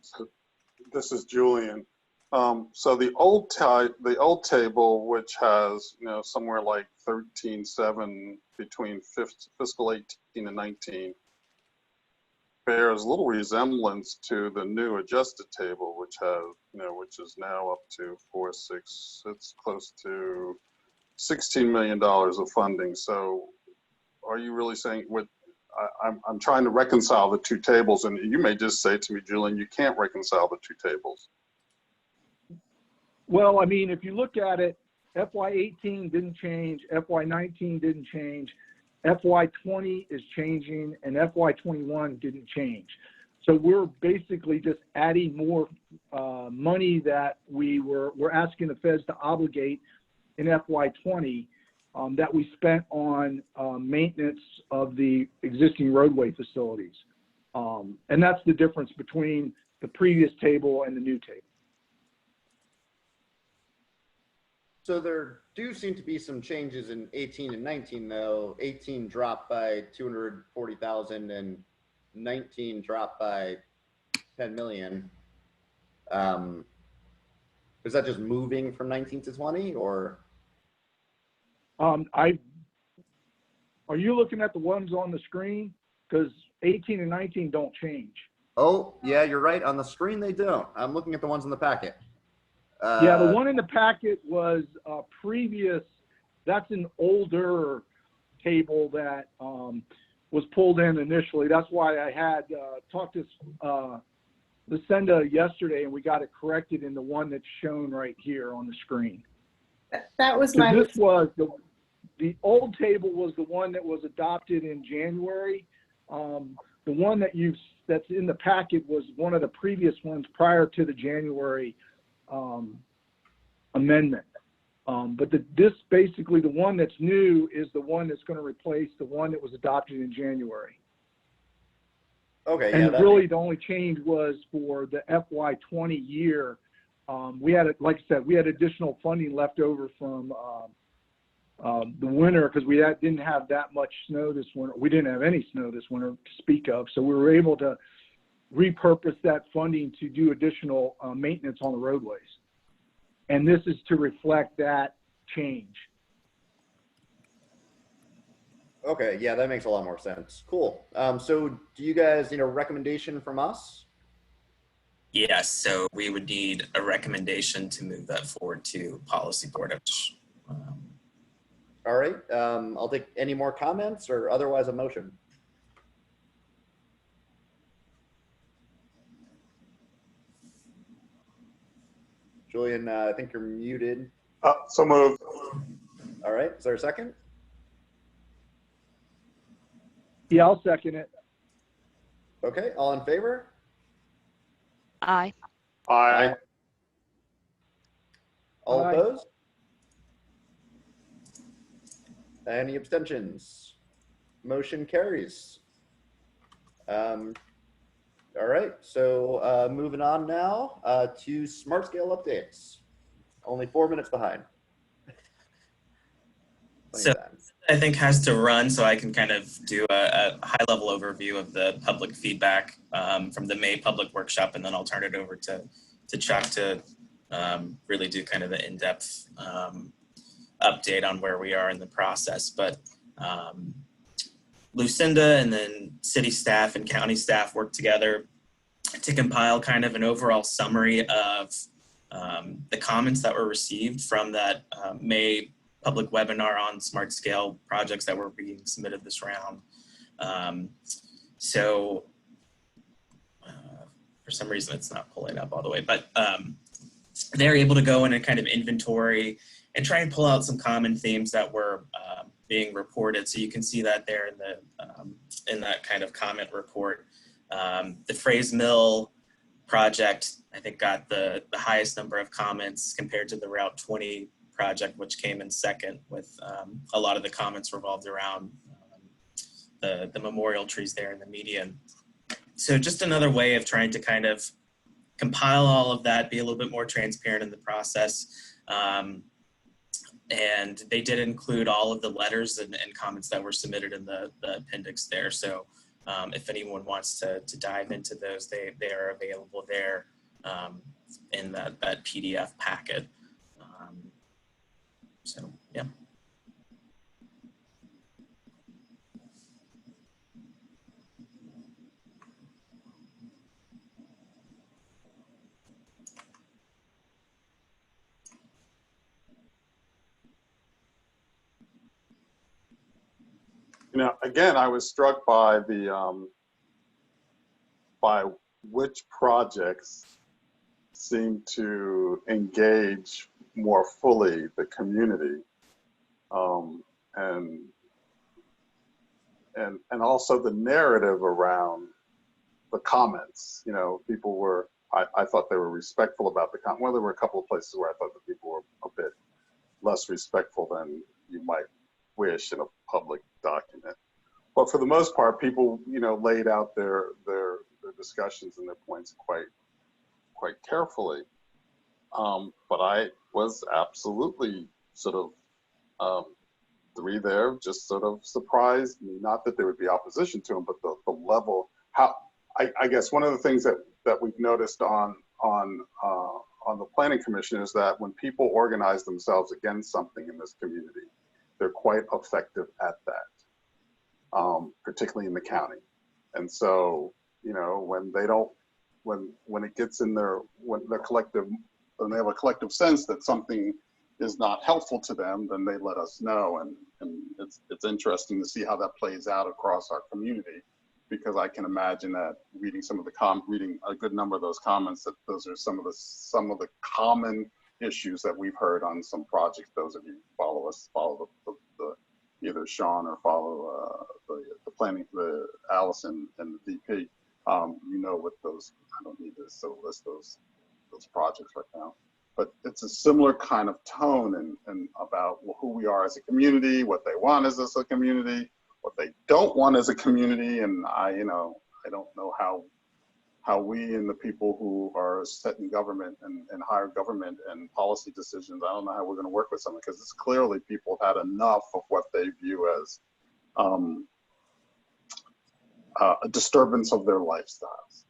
So this is Julian. So the old table, which has somewhere like 13.7 between fiscal 18 and 19, bears little resemblance to the new adjusted table, which has which is now up to 4.6. It's close to $16 million of funding. So are you really saying I'm trying to reconcile the two tables, and you may just say to me, Julian, you can't reconcile the two tables. Well, I mean, if you look at it, FY18 didn't change, FY19 didn't change, FY20 is changing, and FY21 didn't change. So we're basically just adding more money that we're asking the feds to obligate in FY20 that we spent on maintenance of the existing roadway facilities. And that's the difference between the previous table and the new table. So there do seem to be some changes in 18 and 19, though. 18 dropped by 240,000 and 19 dropped by 10 million. Is that just moving from 19 to 20, or? Are you looking at the ones on the screen? Because 18 and 19 don't change. Oh, yeah, you're right. On the screen, they don't. I'm looking at the ones in the packet. Yeah, the one in the packet was previous. That's an older table that was pulled in initially. That's why I had talked to Lucinda yesterday, and we got it corrected in the one that's shown right here on the screen. That was my. This was the old table was the one that was adopted in January. The one that's in the packet was one of the previous ones prior to the January amendment. But this basically, the one that's new is the one that's going to replace the one that was adopted in January. Okay, yeah. And really, the only change was for the FY20 year. We had, like I said, we had additional funding left over from the winter because we didn't have that much snow this winter. We didn't have any snow this winter to speak of. So we were able to repurpose that funding to do additional maintenance on the roadways. And this is to reflect that change. Okay, yeah, that makes a lot more sense. Cool. So do you guys, recommendation from us? Yes, so we would need a recommendation to move that forward to policy board. All right, I'll take any more comments or otherwise a motion. Julian, I think you're muted. So moved. All right, is there a second? Yeah, I'll second it. Okay, all in favor? Aye. Aye. All Aye. opposed? Any abstentions? Motion carries. All right, so moving on now to smart scale updates. Only 4 minutes behind. So I think has to run so I can kind of do a high level overview of the public feedback from the May public workshop, and then I'll turn it over to Chuck to really do kind of the in-depth update on where we are in the process. But Lucinda and then city staff and county staff worked together to compile kind of an overall summary of the comments that were received from that May public webinar on smart scale projects that were being submitted this round. So for some reason it's not pulling up all the way, but they're able to go in and kind of inventory and try and pull out some common themes that were being reported. So you can see that there in that kind of comment report. The Phrase Mill project, I think, got the highest number of comments compared to the Route 20 project, which came in second, with a lot of the comments revolved around the memorial trees there in the median. So just another way of trying to kind of compile all of that, be a little bit more transparent in the process. And they did include all of the letters and comments that were submitted in the appendix there. So if anyone wants to dive into those, they are available there in that PDF packet. So, yeah. Again, I was struck by by which projects seem to engage more fully the community, and also the narrative around the comments. People were, I thought they were respectful about the comment. Well, there were a couple of places where I thought that people were a bit less respectful than you might wish in a public document. But for the most part, people, laid out their discussions and their points quite carefully. But I was absolutely sort of three there just sort of surprised me. Not that there would be opposition to them, but the level. How I guess one of the things that we've noticed on the Planning Commission is that when people organize themselves against something in this community, they're quite effective at that, particularly in the county. And so, when they don't, when it gets in when they have a collective sense that something is not helpful to them, then they let us know. And it's interesting to see how that plays out across our community, because I can imagine that reading reading a good number of those comments, that those are some of the common issues that we've heard on some projects. Those of you who follow the either Sean or follow the planning, the Allison and the DP, what those. I don't need to list those projects right now, but it's a similar kind of tone and about who we are as a community, what they want as a community, what they don't want as a community, and I don't know how we and the people who are set in government and higher government and policy decisions, I don't know how we're going to work with someone, because it's clearly people have had enough of what they view as a disturbance of their lifestyles.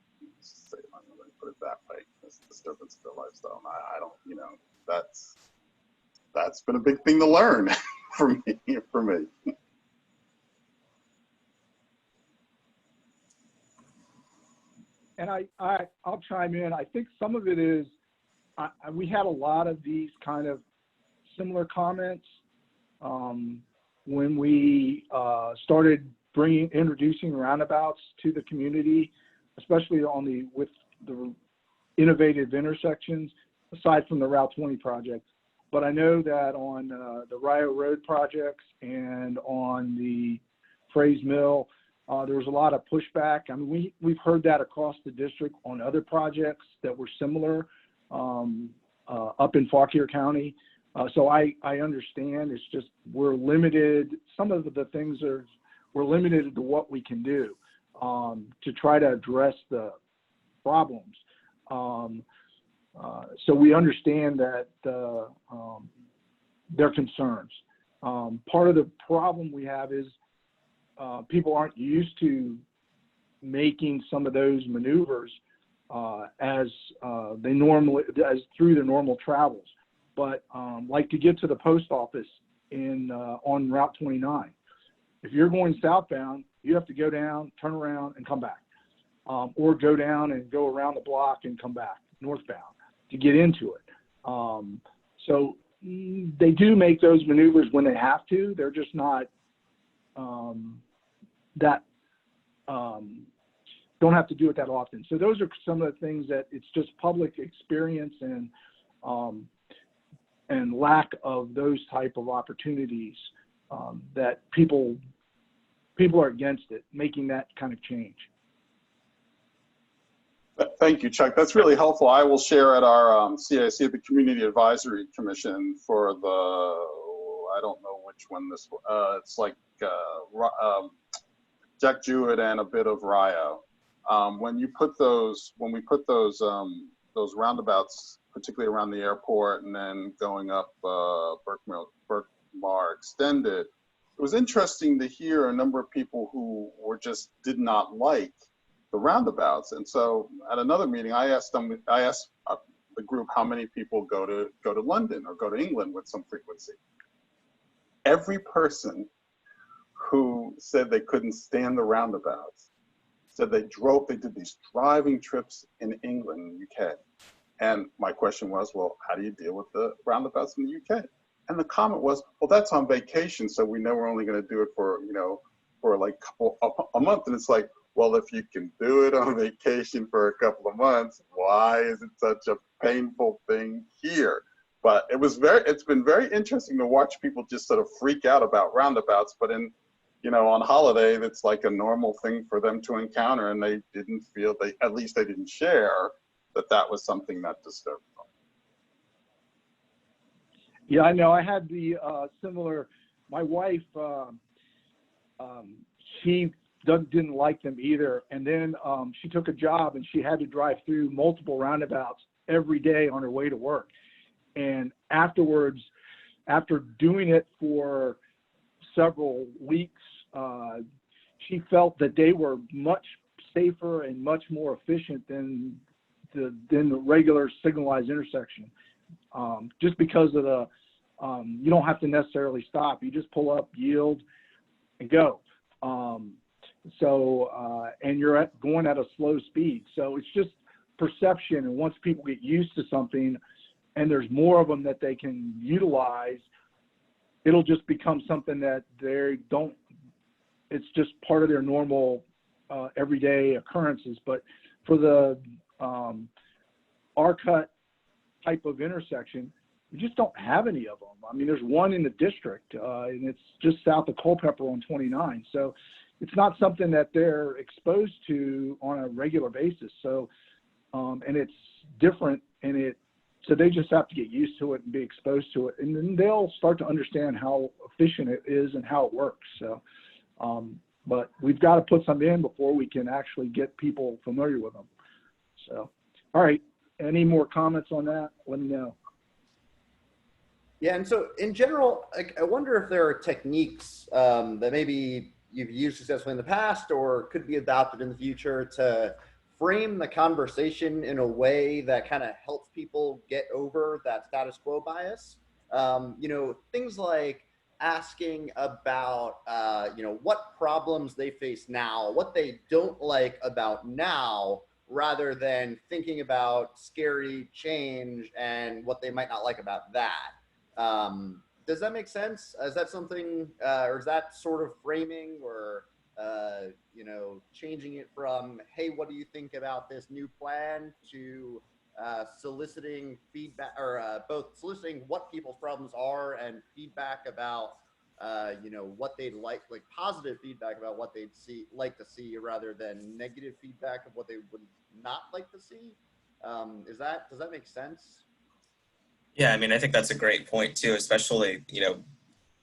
Let me put it that way. It's a disturbance of their lifestyle. And I don't, that's been a big thing to learn for me. And I'll chime in. I think some of it is, we had a lot of these kind of similar comments when we started introducing roundabouts to the community, especially with the innovative intersections, aside from the Route 20 project. But I know that on the Rio Road projects and on the Fraze Mill, there was a lot of pushback. I mean, we've heard that across the district on other projects that were similar up in Fauquier County. So I understand. It's just we're limited. Some of the things we're limited to what we can do to try to address the problems. So we understand that their concerns. Part of the problem we have is people aren't used to making some of those maneuvers as through their normal travels. But like to get to the post office on Route 29, if you're going southbound, you have to go down, turn around, and come back, or go down and go around the block and come back northbound to get into it. So they do make those maneuvers when they have to. They're just not don't have to do it that often. So those are some of the things that it's just public experience and lack of those type of opportunities that people are against it, making that kind of change. Thank you, Chuck. That's really helpful. I will share at our CIC, the Community Advisory Commission, for the, I don't know which one this, it's like Jack Jewett and a bit of Rio. When we put those roundabouts, particularly around the airport and then going up Berkmar Extended, it was interesting to hear a number of people who did not like the roundabouts. And so at another meeting, I asked the group how many people go to London or go to England with some frequency. Every person who said they couldn't stand the roundabouts said they did these driving trips in England and UK. And my question was, well, how do you deal with the roundabouts in the UK? And the comment was, well, that's on vacation, so we know we're only going to do it for like a month. And it's like, well, if you can do it on vacation for a couple of months, why is it such a painful thing here? But it's been very interesting to watch people just sort of freak out about roundabouts, but on holiday, that's like a normal thing for them to encounter, and they didn't feel, at least they didn't share that was something that disturbed them. Yeah, I know. I had the similar, my wife, she didn't like them either. And then she took a job and she had to drive through multiple roundabouts every day on her way to work. And afterwards, after doing it for several weeks, she felt that they were much safer and much more efficient than the regular signalized intersection. Just because of the, you don't have to necessarily stop. You just pull up, yield, and go. And you're going at a slow speed. So it's just perception. And once people get used to something and there's more of them that they can utilize, it'll just become something that they don't, it's just part of their normal everyday occurrences. But for the R-cut type of intersection, we just don't have any of them. I mean, there's one in the district, and it's just south of Culpeper on 29. So it's not something that they're exposed to on a regular basis. So, and it's different, so they just have to get used to it and be exposed to it, and then they'll start to understand how efficient it is and how it works. So but we've got to put some in before we can actually get people familiar with them. So, all right. Any more comments on that? Let me know. Yeah, and so in general, I wonder if there are techniques that maybe you've used successfully in the past or could be adopted in the future to frame the conversation in a way that kind of helps people get over that status quo bias. You know, things like asking about, you know, what problems they face now, what they don't like about now, rather than thinking about scary change and what they might not like about that. Does that make sense? Is that something, or is that sort of framing or, you know, changing it from, hey, what do you think about this new plan, to soliciting feedback, or both soliciting what people's problems are and feedback about, you know, what they'd like positive feedback about what they'd like to see, rather than negative feedback of what they would not like to see? Does that make sense? Yeah, I mean, I think that's a great point too, especially, you know,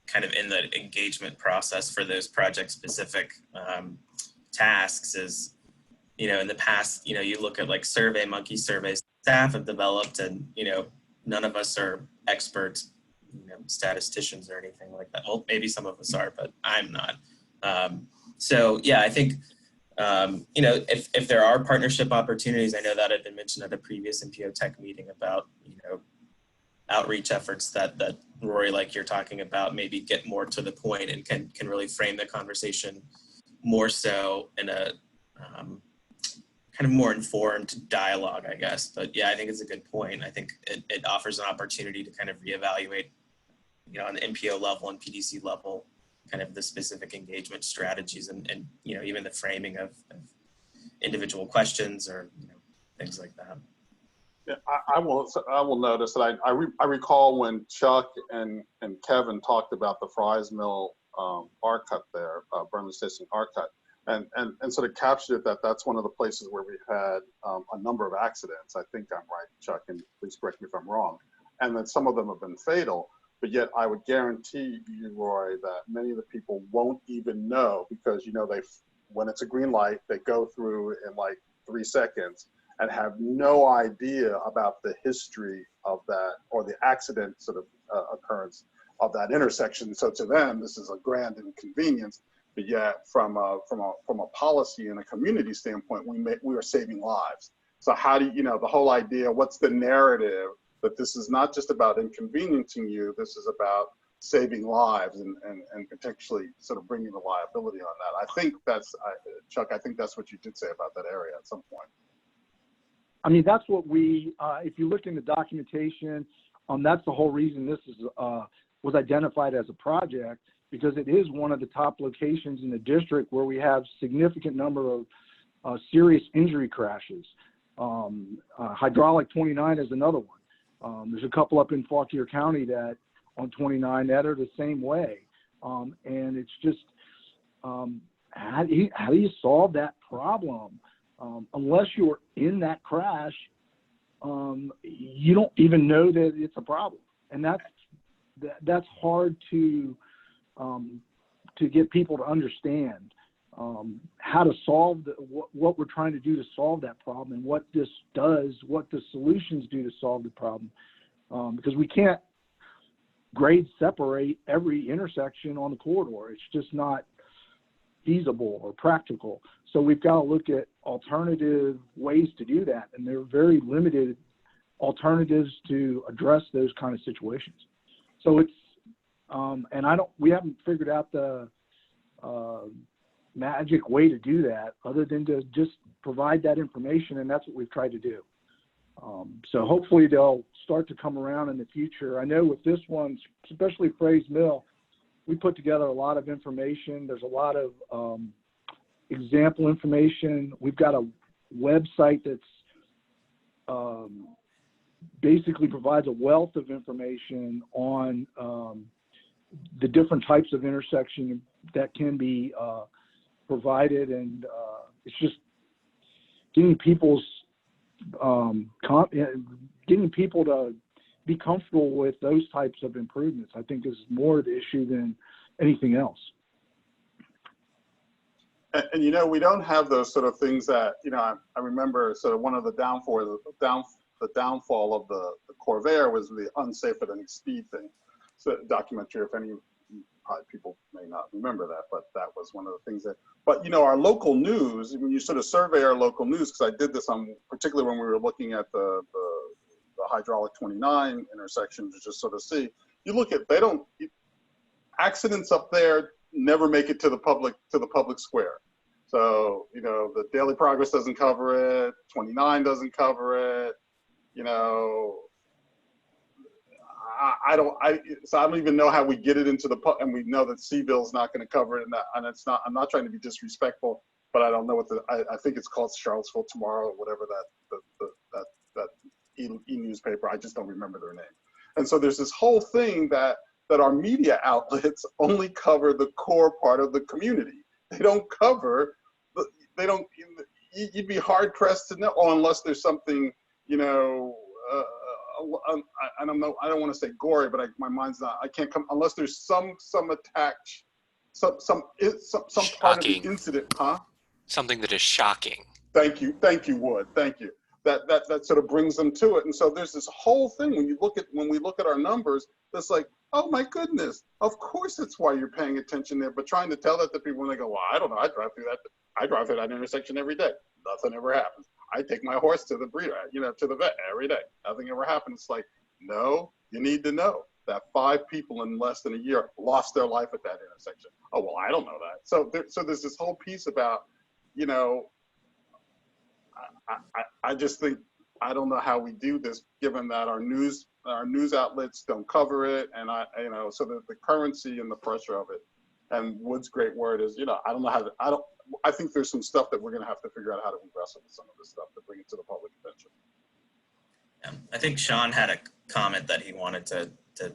kind of in the engagement process for those project specific tasks is, you know, in the past, you know, you look at like Survey Monkey surveys staff have developed, and, you know, none of us are experts, you know, statisticians or anything like that. Well, maybe some of us are, but I'm not. So yeah, I think, you know, if there are partnership opportunities, I know that had been mentioned at a previous MPO Tech meeting about, you know, outreach efforts that Rory, like you're talking about, maybe get more to the point and can really frame the conversation more so in a kind of more informed dialogue, I guess. But yeah, I think it's a good point. I think it offers an opportunity to kind of reevaluate, you know, on the MPO level and PDC level, kind of the specific engagement strategies and you know, even the framing of individual questions or, you know, things like that. Yeah, I will notice that I recall when Chuck and Kevin talked about the Fries Mill R cut there, Burnley Station R cut, and sort of captured it that's one of the places where we've had a number of accidents. I think I'm right, Chuck, and please correct me if I'm wrong. And then some of them have been fatal, but yet I would guarantee you, Roy, that many of the people won't even know, because, you know, when it's a green light, they go through in like 3 seconds and have no idea about the history of that or the accident sort of occurrence of that intersection. So to them, this is a grand inconvenience, but yet from a policy and a community standpoint, we are saving lives. So how do you know, the whole idea, what's the narrative that this is not just about inconveniencing you, this is about saving lives and potentially sort of bringing the liability on that. I think that's, Chuck, I think that's what you did say about that area at some point. I mean, that's what we, if you look in the documentation, that's the whole reason this is, was identified as a project, because it is one of the top locations in the district where we have significant number of serious injury crashes. Hydraulic 29 is another one. There's a couple up in Fauquier County that on 29 that are the same way. And it's just, how do you solve that problem? Unless you're in that crash, you don't even know that it's a problem, and that's hard to get people to understand how to solve what we're trying to do to solve that problem, and what this does, what the solutions do to solve the problem, because we can't grade separate every intersection on the corridor. It's just not feasible or practical. So we've got to look at alternative ways to do that, and there are very limited alternatives to address those kind of situations. So it's and we haven't figured out the magic way to do that other than to just provide that information, and that's what we've tried to do. So hopefully they'll start to come around in the future. I know with this one, especially Fries Mill, we put together a lot of information. There's a lot of example information. We've got a website that's basically provides a wealth of information on the different types of intersection that can be provided, and it's just getting people's getting people to be comfortable with those types of improvements, I think, is more the issue than anything else. And you know, we don't have those sort of things that, you know, I remember sort of one of the downfall of the Corvair was the unsafe at any speed thing. So documentary, if any, probably people may not remember that, but that was one of the things that, but you know, our local news, when you sort of survey our local news, because I did this on, particularly when we were looking at the hydraulic 29 intersection to just sort of see, you look at, accidents up there never make it to the public square. So, you know, the Daily Progress doesn't cover it, 29 doesn't cover it, you know, I don't even know how we get it into the and we know that Seville's not going to cover it, and it's not. I'm not trying to be disrespectful, but I don't know what I think it's called Charlottesville Tomorrow, or whatever that e-newspaper. I just don't remember their name. And so there's this whole thing that our media outlets only cover the core part of the community. They don't cover. You'd be hard pressed to know, unless there's something, you know. I don't know. I don't want to say gory, but my mind's not. I can't come unless there's some attached, some part of the incident, huh? Something that is shocking. Thank you, Wood. Thank you. That sort of brings them to it. And so there's this whole thing when we look at our numbers, that's like, oh my goodness, of course that's why you're paying attention there. But trying to tell that to people when they go, well, I don't know, I drive through that intersection every day. Nothing ever happens. I take my horse to the breeder, you know, to the vet every day. Nothing ever happens. It's like, no, you need to know that 5 people in less than a year lost their life at that intersection. Oh, well, I don't know that. So there's this whole piece about, you know, I just think, I don't know how we do this, given that our news outlets don't cover it, and you know, so the currency and the pressure of it. And Wood's great word is, you know, I don't know how to, I think there's some stuff that we're going to have to figure out how to wrestle with some of this stuff to bring it to the public attention. Yeah, I think Sean had a comment that he wanted to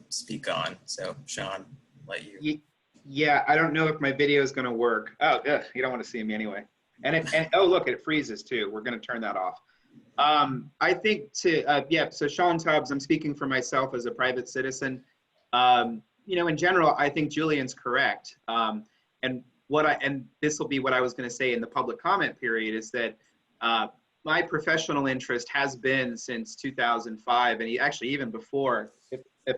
speak on. So Sean, let you. Yeah, I don't know if my video is going to work. Oh, ugh, you don't want to see me anyway. And oh, look, it freezes too. We're going to turn that off. I think so Sean Tubbs, I'm speaking for myself as a private citizen. You know, in general, I think Julian's correct. And this will be what I was going to say in the public comment period, is that my professional interest has been since 2005, and actually even before. If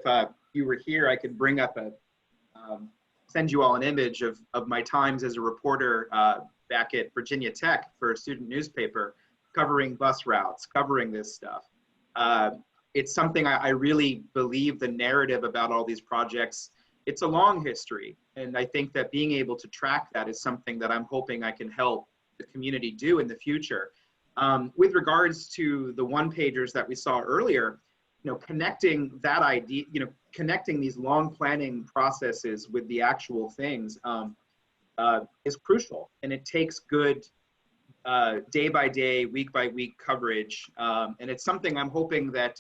you were here, I could bring up send you all an image of my times as a reporter back at Virginia Tech for a student newspaper, covering bus routes, covering this stuff. It's something I really believe, the narrative about all these projects. It's a long history, and I think that being able to track that is something that I'm hoping I can help the community do in the future. With regards to the one-pagers that we saw earlier, you know, connecting that idea, you know, connecting these long planning processes with the actual things is crucial, and it takes good day by day, week by week coverage. And it's something I'm hoping that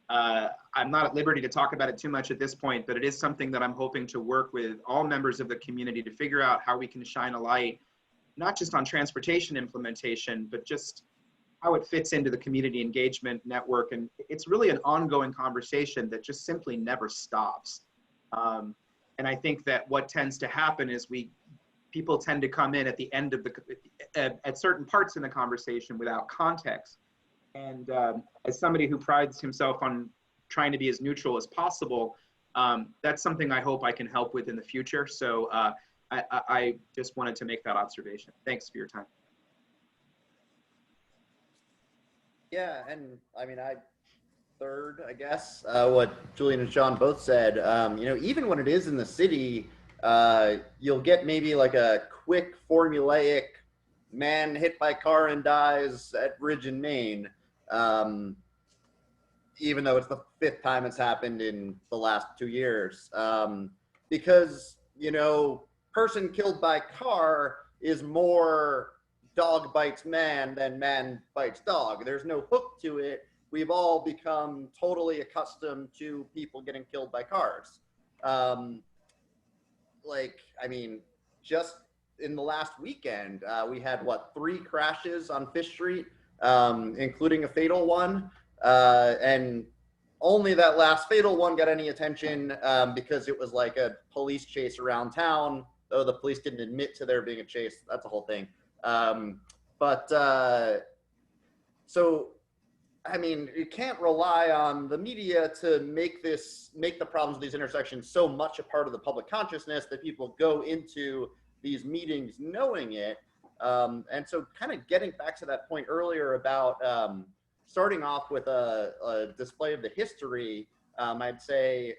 I'm not at liberty to talk about it too much at this point, but it is something that I'm hoping to work with all members of the community to figure out how we can shine a light, not just on transportation implementation, but just how it fits into the community engagement network. And it's really an ongoing conversation that just simply never stops. And I think that what tends to happen is people tend to come in at the end of at certain parts in the conversation without context. And as somebody who prides himself on trying to be as neutral as possible, that's something I hope I can help with in the future. So I just wanted to make that observation. Thanks for your time. Yeah, and I mean, third, I guess, what Julian and Sean both said. You know, even when it is in the city, you'll get maybe like a quick formulaic man hit by car and dies at Bridge in Maine, even though it's the 5th time it's happened in the last 2 years. Because, you know, person killed by car is more dog bites man than man bites dog. There's no hook to it. We've all become totally accustomed to people getting killed by cars. Like, I mean, just in the last weekend, we had, 3 crashes on Fish Street, including a fatal one. And only that last fatal one got any attention because it was like a police chase around town oh, the police didn't admit to there being a chase. That's a whole thing. So, I mean, you can't rely on the media to make the problems of these intersections so much a part of the public consciousness that people go into these meetings knowing it. And so kind of getting back to that point earlier about starting off with a display of the history, I'd say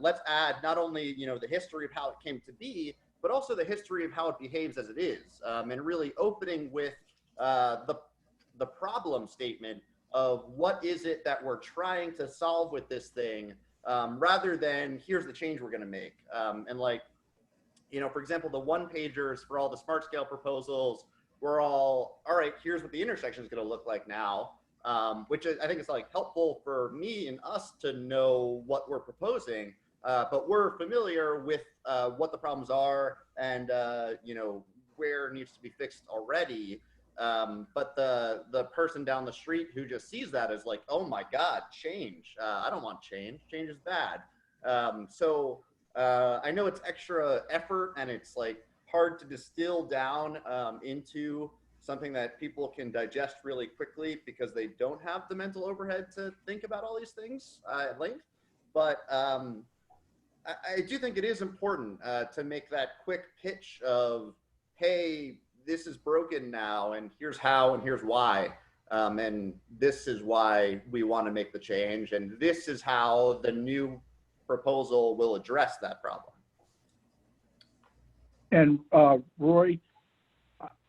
let's add not only, the history of how it came to be, but also the history of how it behaves as it is, and really opening with the problem statement of what is it that we're trying to solve with this thing, rather than here's the change we're going to make. And like, for example, the one pagers for all the smart scale proposals were all right, here's what the intersection is going to look like now, which I think is like helpful for me and us to know what we're proposing, but we're familiar with what the problems are and where it needs to be fixed already. But the person down the street who just sees that is like, oh my God, change. I don't want change. Change is bad. So I know it's extra effort and it's like hard to distill down into something that people can digest really quickly because they don't have the mental overhead to think about all these things at length. But I do think it is important to make that quick pitch of, hey, this is broken now, and here's how, and here's why. And this is why we want to make the change, and this is how the new proposal will address that problem. And Roy,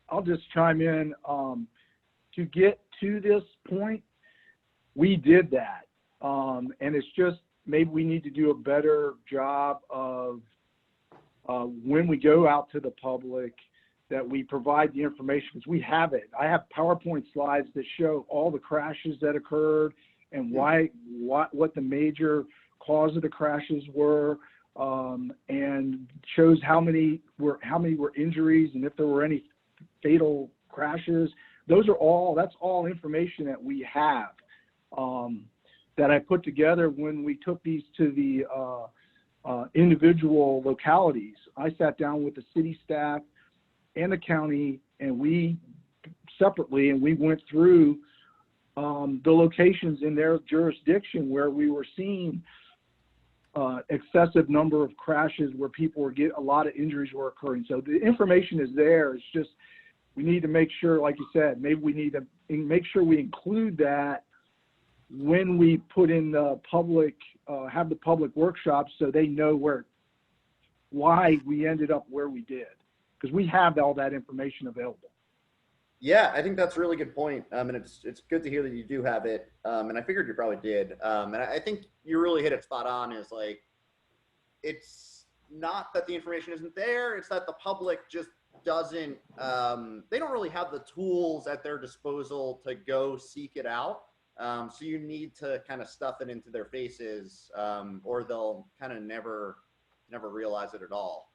I'll just chime in. To get to this point, we did that. And it's just, maybe we need to do a better job of when we go out to the public, that we provide the information, because we have it. I have PowerPoint slides that show all the crashes that occurred and what the major cause of the crashes were, and shows how many were injuries and if there were any fatal crashes. That's all information that we have, that I put together when we took these to the individual localities. I sat down with the city staff and the county, and we separately, and we went through the locations in their jurisdiction where we were seeing excessive number of crashes, where people were getting a lot of injuries were occurring. So the information is there. It's just, we need to make sure, like you said, maybe we need to make sure we include that when we put in the public, have the public workshops, so they know why we ended up where we did, because we have all that information available. Yeah, I think that's a really good point. And it's good to hear that you do have it. And I figured you probably did. And I think you really hit it spot on, is like, it's not that the information isn't there, it's that the public just doesn't, they don't really have the tools at their disposal to go seek it out. So you need to kind of stuff it into their faces, or they'll kind of never realize it at all.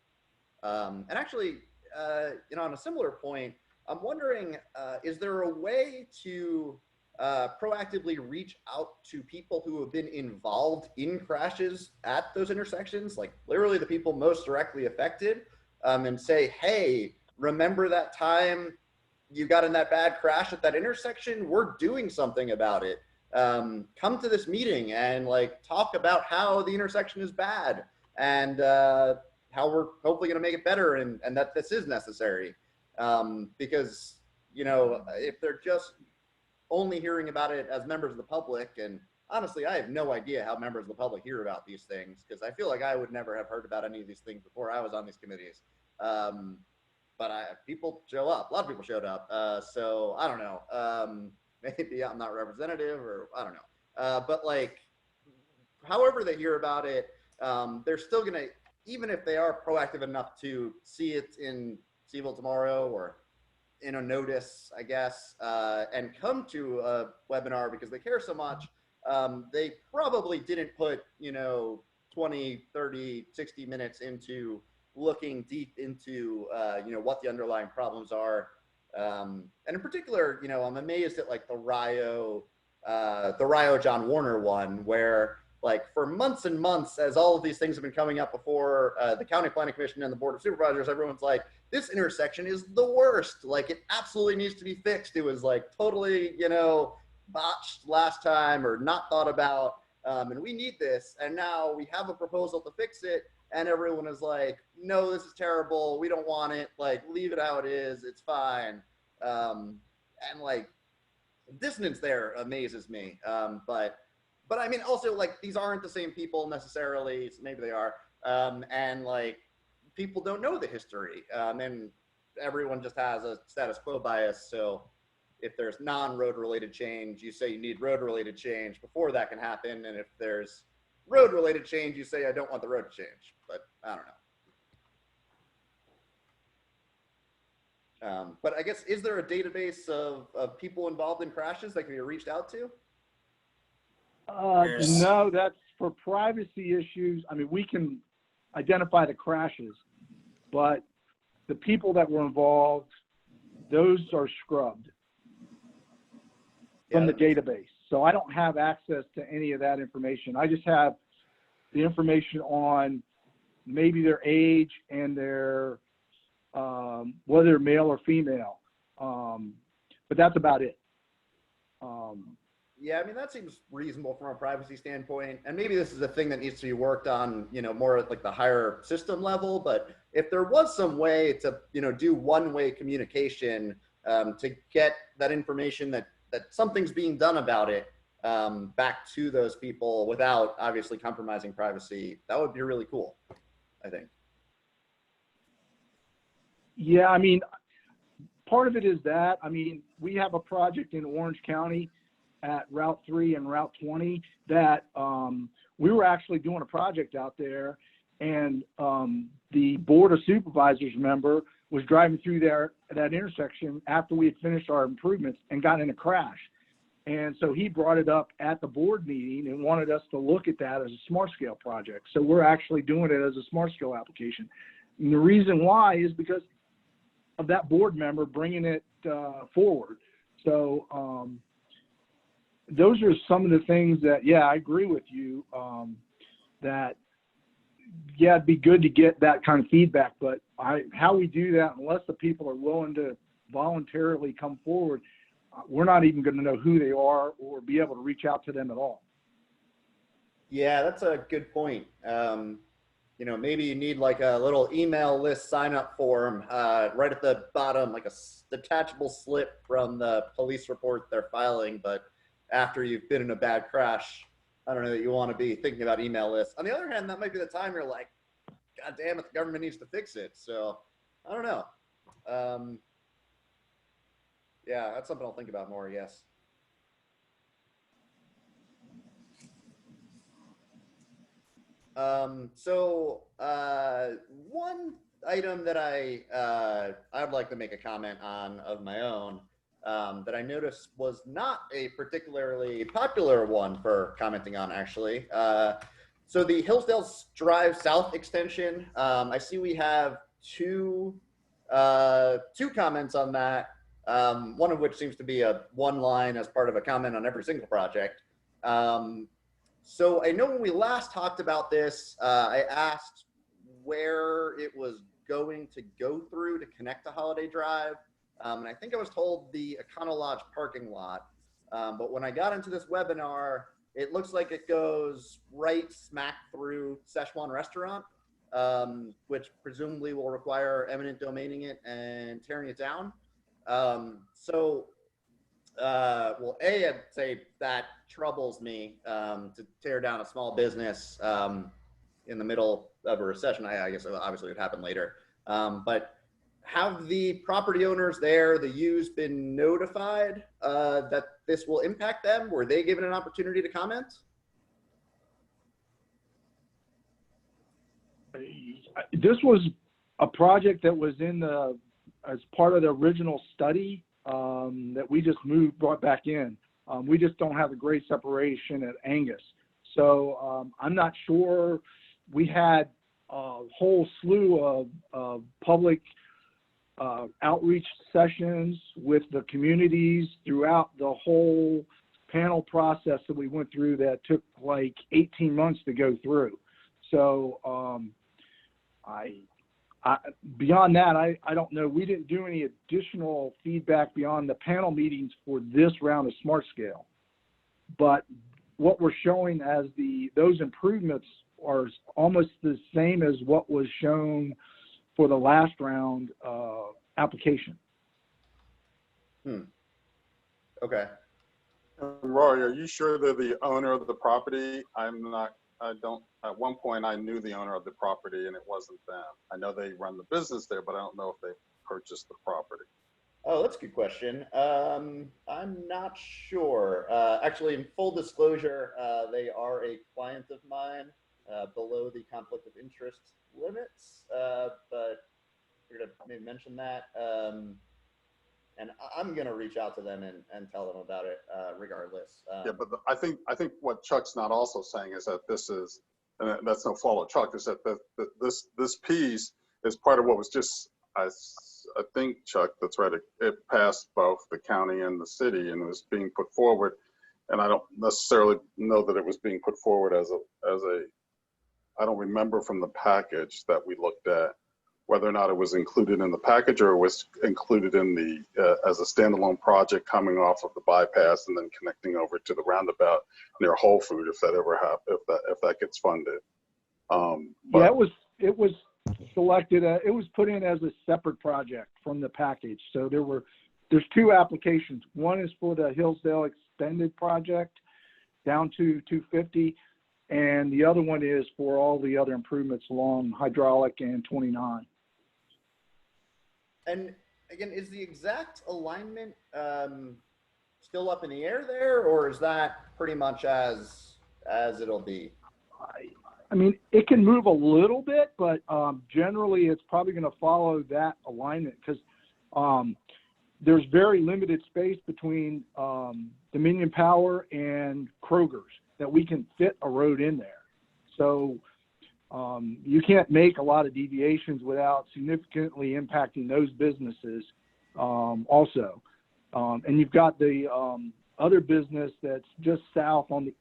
And actually, on a similar point, I'm wondering, is there a way to proactively reach out to people who have been involved in crashes at those intersections, like literally the people most directly affected, and say, hey, remember that time you got in that bad crash at that intersection? We're doing something about it. Come to this meeting and like talk about how the intersection is bad, and how we're hopefully going to make it better, and that this is necessary. Because, if they're just only hearing about it as members of the public, and honestly, I have no idea how members of the public hear about these things, because I feel like I would never have heard about any of these things before I was on these committees. But people show up. A lot of people showed up. So I don't know. Maybe I'm not representative, or I don't know. But like, however they hear about it, they're still going to, even if they are proactive enough to see it in Seville tomorrow or in a notice, I guess, and come to a webinar because they care so much, they probably didn't put, 20, 30, 60 minutes into looking deep into, what the underlying problems are. And in particular, I'm amazed at like the Rio John Warner one, where like for months and months, as all of these things have been coming up before the County Planning Commission and the Board of Supervisors, everyone's like, this intersection is the worst. Like, it absolutely needs to be fixed. It was like totally, you know, botched last time or not thought about. And we need this. And now we have a proposal to fix it. And everyone is like, no, this is terrible. We don't want it. Like, leave it how it is. It's fine. And like, dissonance there amazes me. But I mean, also, like, these aren't the same people necessarily. Maybe they are. And like, people don't know the history. And everyone just has a status quo bias. So if there's non-road related change, you say you need road related change before that can happen. And if there's road related change, you say, I don't want the road to change. But I don't know. But I guess, is there a database of people involved in crashes that can be reached out to? No, that's for privacy issues. I mean, we can identify the crashes, but the people that were involved, those are scrubbed from the database. So I don't have access to any of that information. I just have the information on maybe their age and their whether they're male or female. But that's about it. Yeah, I mean, that seems reasonable from a privacy standpoint. And maybe this is a thing that needs to be worked on, you know, more at like the higher system level. But if there was some way to, you know, do one-way communication to get that information that something's being done about it back to those people without obviously compromising privacy, that would be really cool, I think. Yeah, I mean, part of it is that. I mean, we have a project in Orange County at Route 3 and Route 20 that we were actually doing a project out there, and the Board of Supervisors member was driving through that intersection after we had finished our improvements and got in a crash. And so he brought it up at the board meeting and wanted us to look at that as a smart scale project. So we're actually doing it as a smart scale application. And the reason why is because of that board member bringing it forward. So those are some of the things that, yeah, I agree with you that, yeah, it'd be good to get that kind of feedback, but how we do that, unless the people are willing to voluntarily come forward, we're not even going to know who they are or be able to reach out to them at all. Yeah, that's a good point. You know, maybe you need like a little email list sign up form right at the bottom, like a detachable slip from the police report they're filing. But after you've been in a bad crash, I don't know that you want to be thinking about email lists. On the other hand, that might be the time you're like, God damn it, the government needs to fix it. So I don't know. Yeah, that's something I'll think about more, yes. One item that I'd like to make a comment on of my own that I noticed was not a particularly popular one for commenting on, actually. So the Hillsdale Drive South extension, I see we have two comments on that. One of which seems to be a one line as part of a comment on every single project. So I know when we last talked about this, I asked where it was going to go through to connect to Holiday Drive. And I think I was told the Econo Lodge parking lot. But when I got into this webinar, it looks like it goes right smack through Szechuan Restaurant, which presumably will require eminent domaining it and tearing it down. Well, I'd say that troubles me to tear down a small business in the middle of a recession. I guess obviously it would happen later. But have the property owners there, the U's, been notified that this will impact them? Were they given an opportunity to comment? This was a project that was as part of the original study that we just brought back in. We just don't have a grade separation at Angus. So I'm not sure. We had a whole slew of public outreach sessions with the communities throughout the whole panel process that we went through that took like 18 months to go through. So beyond that, I don't know. We didn't do any additional feedback beyond the panel meetings for this round of Smart Scale. But what we're showing as those improvements are almost the same as what was shown for the last round application. Okay. Rory, are you sure they're the owner of the property? I don't, at one point I knew the owner of the property and it wasn't them. I know they run the business there, but I don't know if they purchased the property. Oh, that's a good question. I'm not sure. Actually, in full disclosure, they are a client of mine below the conflict of interest limits, but we're going to maybe mention that. And I'm going to reach out to them and tell them about it regardless. Yeah, but I think what Chuck's not also saying is that this is, and that's no fault of Chuck, is that this piece is part of what was just, I think, Chuck, that's right, it passed both the county and the city and was being put forward. And I don't necessarily know that it was being put forward as a, I don't remember from the package that we looked at whether or not it was included in the package or it was included in the as a standalone project coming off of the bypass and then connecting over to the roundabout near Whole Food if that ever happens, if that gets funded. Yeah, it was selected. It was put in as a separate project from the package. So there's two applications. One is for the Hillsdale extended project down to 250, and the other one is for all the other improvements along hydraulic and 29. And again, is the exact alignment still up in the air there, or is that pretty much as it'll be? I mean, it can move a little bit, but generally it's probably going to follow that alignment because there's very limited space between Dominion Power and Kroger's that we can fit a road in there. So you can't make a lot of deviations without significantly impacting those businesses also. And you've got the other business that's just south on the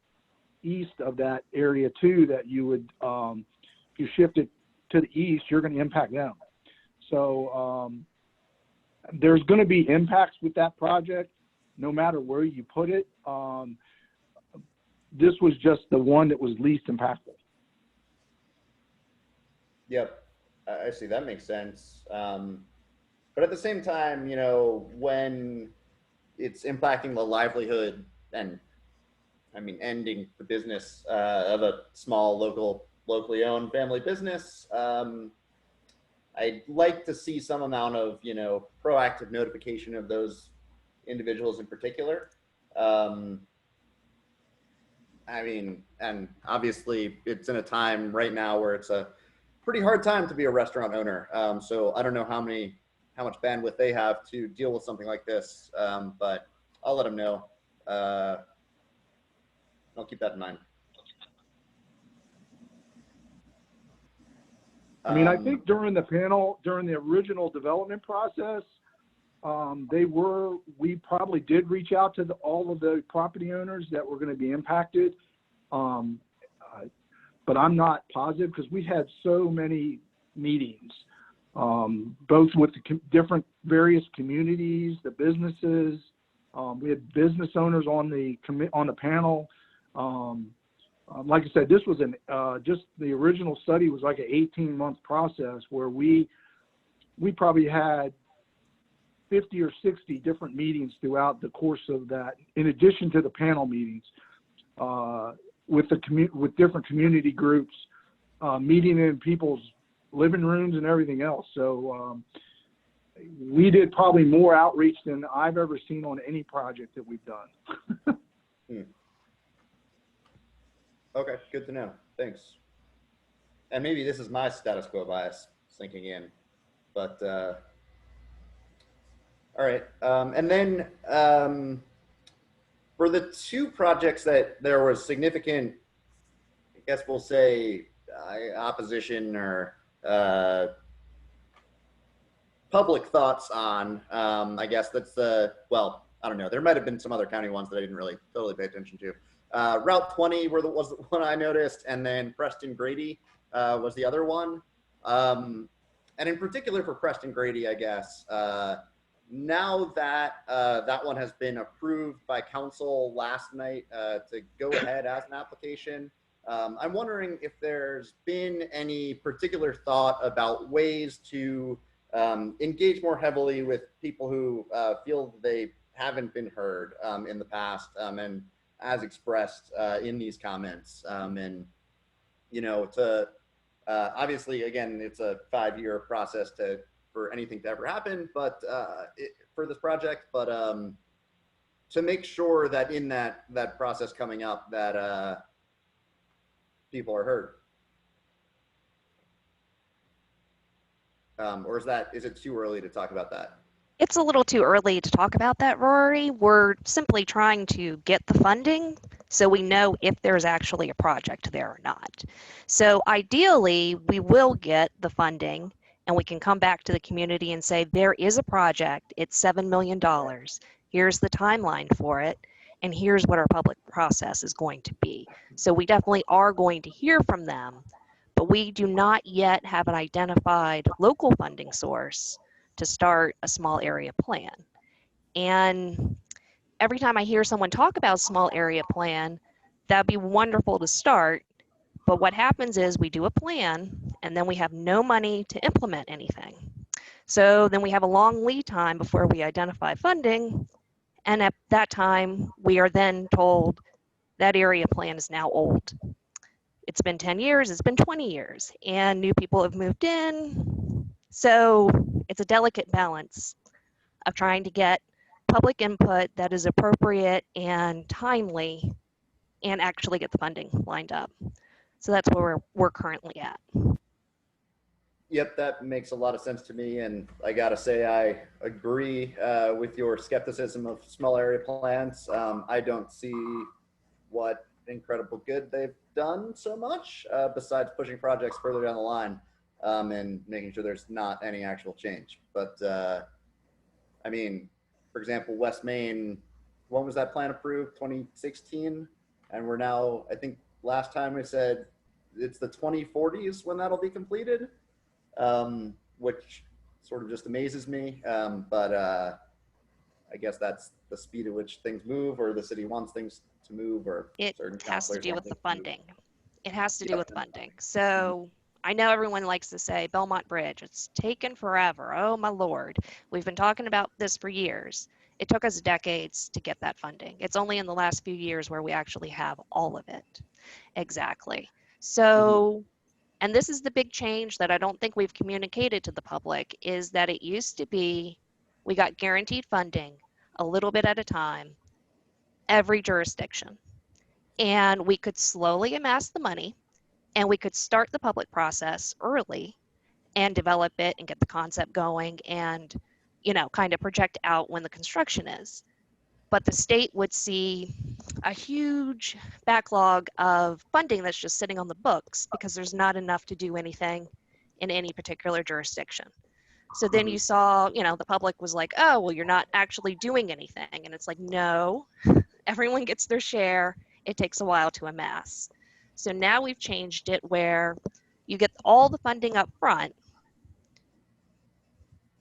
east of that area too, that you would, if you shift it to the east, you're going to impact them. So there's going to be impacts with that project, no matter where you put it. This was just the one that was least impactful. Yep, I see. That makes sense. But at the same time, you know, when it's impacting the livelihood and, I mean, ending the business of a small locally owned family business, I'd like to see some amount of, you know, proactive notification of those individuals in particular. I mean, and obviously it's in a time right now where it's a pretty hard time to be a restaurant owner. So I don't know how much bandwidth they have to deal with something like this, but I'll let them know. I'll keep that in mind. I mean, I think during the original development process, we probably did reach out to all of the property owners that were going to be impacted. But I'm not positive because we had so many meetings, both with the various communities, the businesses. We had business owners on the panel. Like I said, this was just the original study was like an 18-month process where we probably had 50 or 60 different meetings throughout the course of that, in addition to the panel meetings, with different community groups, meeting in people's living rooms and everything else. So we did probably more outreach than I've ever seen on any project that we've done. Okay, good to know. Thanks. And maybe this is my status quo bias sinking in, but all right. And then for the two projects that there was significant, I guess we'll say, opposition or public thoughts on, I guess that's the, well, I don't know. There might have been some other county ones that I didn't really totally pay attention to. Route 20 was the one I noticed, and then Preston Grady was the other one. And in particular for Preston Grady, I guess, now that that one has been approved by council last night to go ahead as an application, I'm wondering if there's been any particular thought about ways to engage more heavily with people who feel they haven't been heard in the past, and as expressed in these comments. And, you know, to obviously, again, it's a 5-year process for anything to ever happen, but for this project, but to make sure that in that process coming up that people are heard. Or is it too early to talk about that? It's a little too early to talk about that, Rory. We're simply trying to get the funding so we know if there's actually a project there or not. So ideally, we will get the funding and we can come back to the community and say, there is a project, it's $7 million. Here's the timeline for it, and here's what our public process is going to be. So we definitely are going to hear from them, but we do not yet have an identified local funding source to start a small area plan. And every time I hear someone talk about a small area plan, that'd be wonderful to start. But what happens is we do a plan and then we have no money to implement anything. So then we have a long lead time before we identify funding. And at that time, we are then told that area plan is now old. It's been 10 years, it's been 20 years, and new people have moved in. So it's a delicate balance of trying to get public input that is appropriate and timely and actually get the funding lined up. So that's where we're currently at. Yep, that makes a lot of sense to me, and I gotta say I agree with your skepticism of small area plans. I don't see what incredible good they've done so much besides pushing projects further down the line and making sure there's not any actual change. But I mean, for example, West Main, when was that plan approved? 2016, and we're now, I think last time we said it's the 2040s when that'll be completed. Which sort of just amazes me. But I guess that's the speed at which things move, or the city wants things to move, or It certain has to counselors do want with the things to move. funding. It has to do Yep. with funding. So I know everyone likes to say Belmont Bridge, it's taken forever. Oh my Lord. We've been talking about this for years. It took us decades to get that funding. It's only in the last few years where we actually have all of it. Exactly. So, and this is the big change that I don't think we've communicated to the public, is that it used to be we got guaranteed funding a little bit at a time, every jurisdiction. And we could slowly amass the money and we could start the public process early and develop it and get the concept going and, you know, kind of project out when the construction is. But the state would see a huge backlog of funding that's just sitting on the books because there's not enough to do anything in any particular jurisdiction. So then you saw, you know, the public was like, oh, well, you're not actually doing anything. And it's like, no, everyone gets their share. It takes a while to amass. So now we've changed it where you get all the funding up front,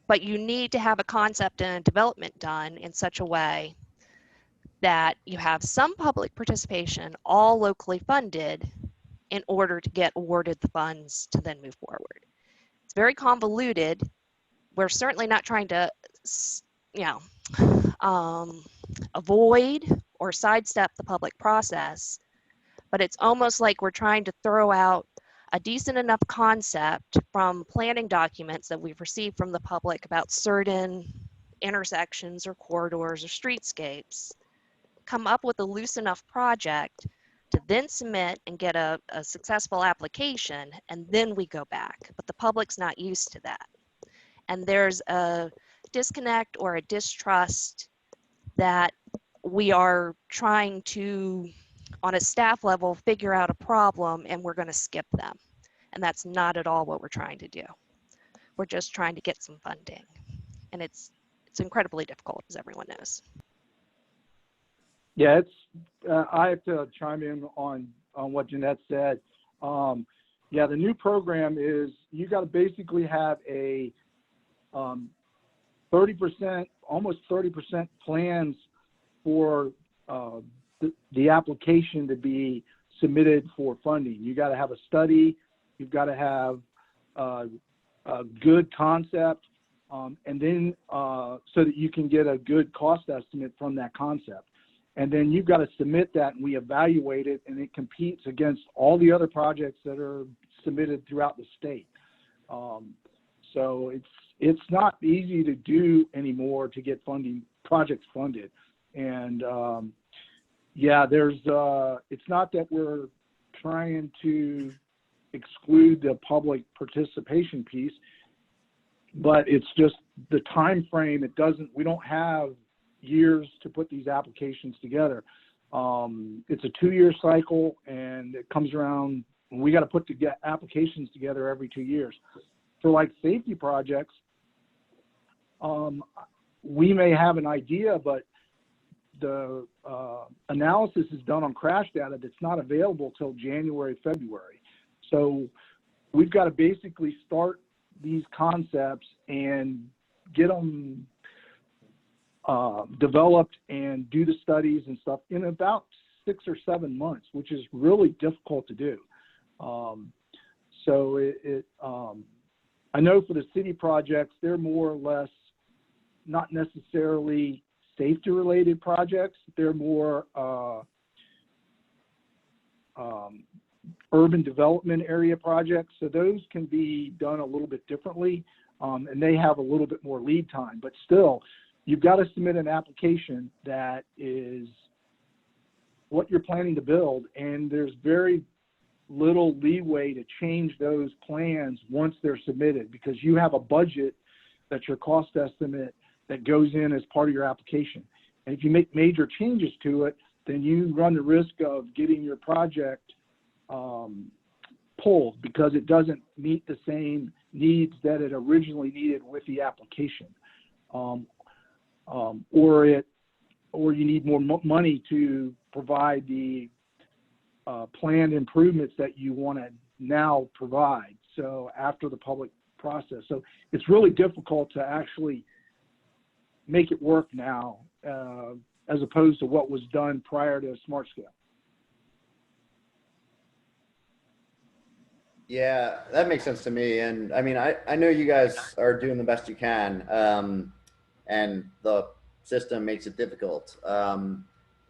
but you need to have a concept and development done in such a way that you have some public participation, all locally funded, in order to get awarded the funds to then move forward. It's very convoluted. We're certainly not trying to, you know, avoid or sidestep the public process, but it's almost like we're trying to throw out a decent enough concept from planning documents that we've received from the public about certain intersections or corridors or streetscapes, come up with a loose enough project to then submit and get a successful application, and then we go back. But the public's not used to that. And there's a disconnect or a distrust that we are trying to, on a staff level, figure out a problem and we're going to skip them. And that's not at all what we're trying to do. We're just trying to get some funding. And it's incredibly difficult, as everyone knows. Yeah, I have to chime in on what Jeanette said. Yeah, the new program is you got to basically have a 30%, almost 30% plans for the application to be submitted for funding. You got to have a study, you've got to have a good concept, and then so that you can get a good cost estimate from that concept. And then you've got to submit that, and we evaluate it, and it competes against all the other projects that are submitted throughout the state. So it's not easy to do anymore to get projects funded. And yeah, it's not that we're trying to exclude the public participation piece, but it's just the time frame. We don't have years to put these applications together. It's a 2-year cycle, and it comes around. We got to put applications together every 2 years. For like safety projects, we may have an idea, but the analysis is done on crash data that's not available till January, February. So we've got to basically start these concepts and get them developed and do the studies and stuff in about 6 or 7 months, which is really difficult to do. So I know for the city projects, they're more or less not necessarily safety related projects. They're more urban development area projects. So those can be done a little bit differently, and they have a little bit more lead time, but still you've got to submit an application that is what you're planning to build, and there's very little leeway to change those plans once they're submitted, because you have a budget that's your cost estimate that goes in as part of your application. And if you make major changes to it, then you run the risk of getting your project pulled because it doesn't meet the same needs that it originally needed with the application. Or you need more money to provide the planned improvements that you want to now provide. So after the public process, so it's really difficult to actually make it work now, as opposed to what was done prior to Smart Scale. Yeah, that makes sense to me. And I mean, I know you guys are doing the best you can, and the system makes it difficult.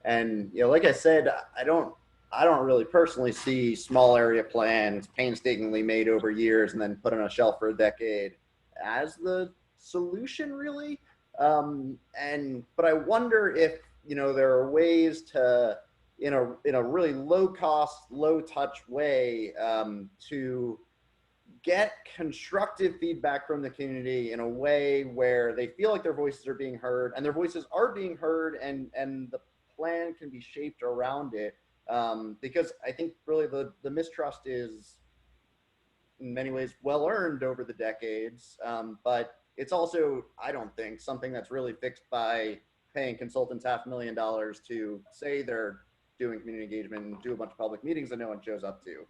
And you know, like I said, I don't really personally see small area plans painstakingly made over years and then put on a shelf for a decade as the solution, really. But I wonder if, you know, there are ways to, in a really low cost, low touch way, to get constructive feedback from the community in a way where they feel like their voices are being heard, and their voices are being heard, and the plan can be shaped around it. Because I think really the mistrust is in many ways well earned over the decades, but it's also, I don't think, something that's really fixed by paying consultants $500,000 to say they're doing community engagement and do a bunch of public meetings that no one shows up to.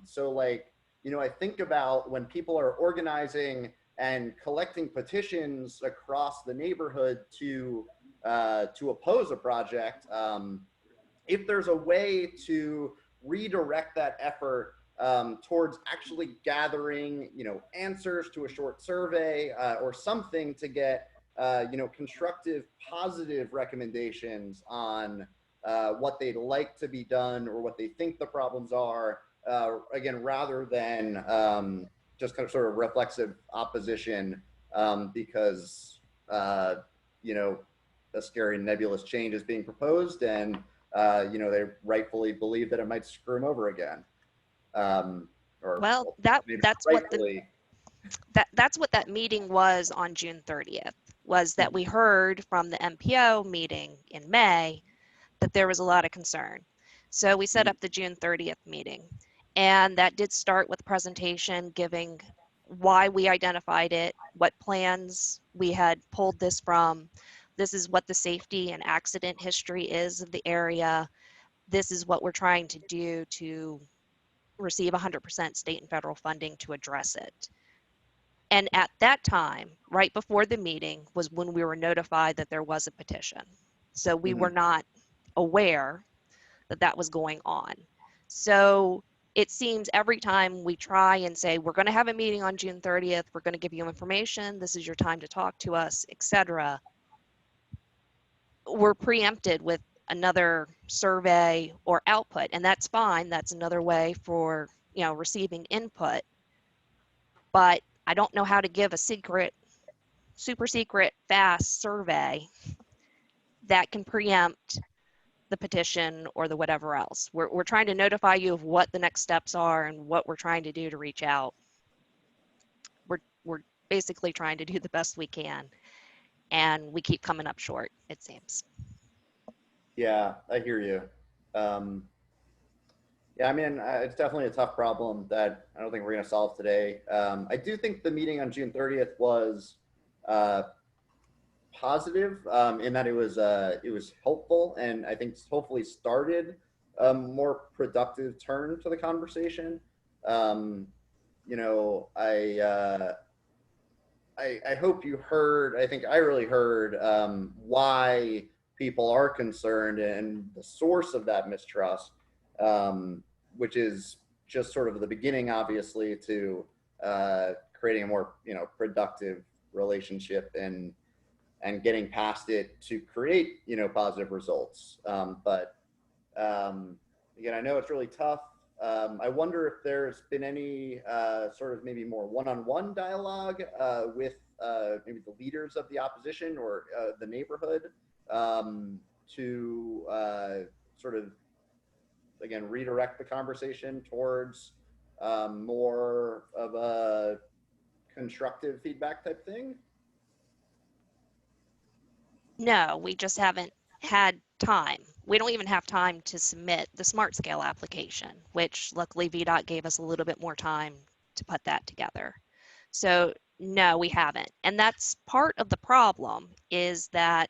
So like, you know, I think about when people are organizing and collecting petitions across the neighborhood to oppose a project, if there's a way to redirect that effort towards actually gathering, you know, answers to a short survey or something to get, you know, constructive, positive recommendations on what they'd like to be done or what they think the problems are, again, rather than just kind of sort of reflexive opposition because, you know, a scary nebulous change is being proposed, and you know, they rightfully believe that it might screw them over again. Well, that's what that meeting was on June 30th, was that we heard from the MPO meeting in May that there was a lot of concern. So we set up the June 30th meeting, and that did start with a presentation giving why we identified it, what plans we had pulled this from, This is what the safety and accident history is of the area. This is what we're trying to do to receive 100% state and federal funding to address it. And at that time, right before the meeting, was when we were notified that there was a petition. So we were not aware that that was going on. So it seems every time we try and say, we're going to have a meeting on June 30th, we're going to give you information, this is your time to talk to us, etc., we're preempted with another survey or output. And that's fine. That's another way for, receiving input. But I don't know how to give a super secret, fast survey that can preempt the petition or the whatever else. We're trying to notify you of what the next steps are and what we're trying to do to reach out. We're basically trying to do the best we can, and we keep coming up short, it seems. Yeah, I hear you. Yeah, I mean, it's definitely a tough problem that I don't think we're going to solve today. I do think the meeting on June 30th was positive in that it was helpful, and I think hopefully started a more productive turn to the conversation. I hope you heard. I think I really heard why people are concerned and the source of that mistrust, which is just sort of the beginning, obviously, to creating a more productive relationship and getting past it to create positive results. But again, I know it's really tough. I wonder if there's been any sort of maybe more one-on-one dialogue with maybe the leaders of the opposition or the neighborhood to sort of, again, redirect the conversation towards more of a constructive feedback type thing. No, we just haven't had time. We don't even have time to submit the Smart Scale application, which luckily VDOT gave us a little bit more time to put that together. So no, we haven't. And that's part of the problem, is that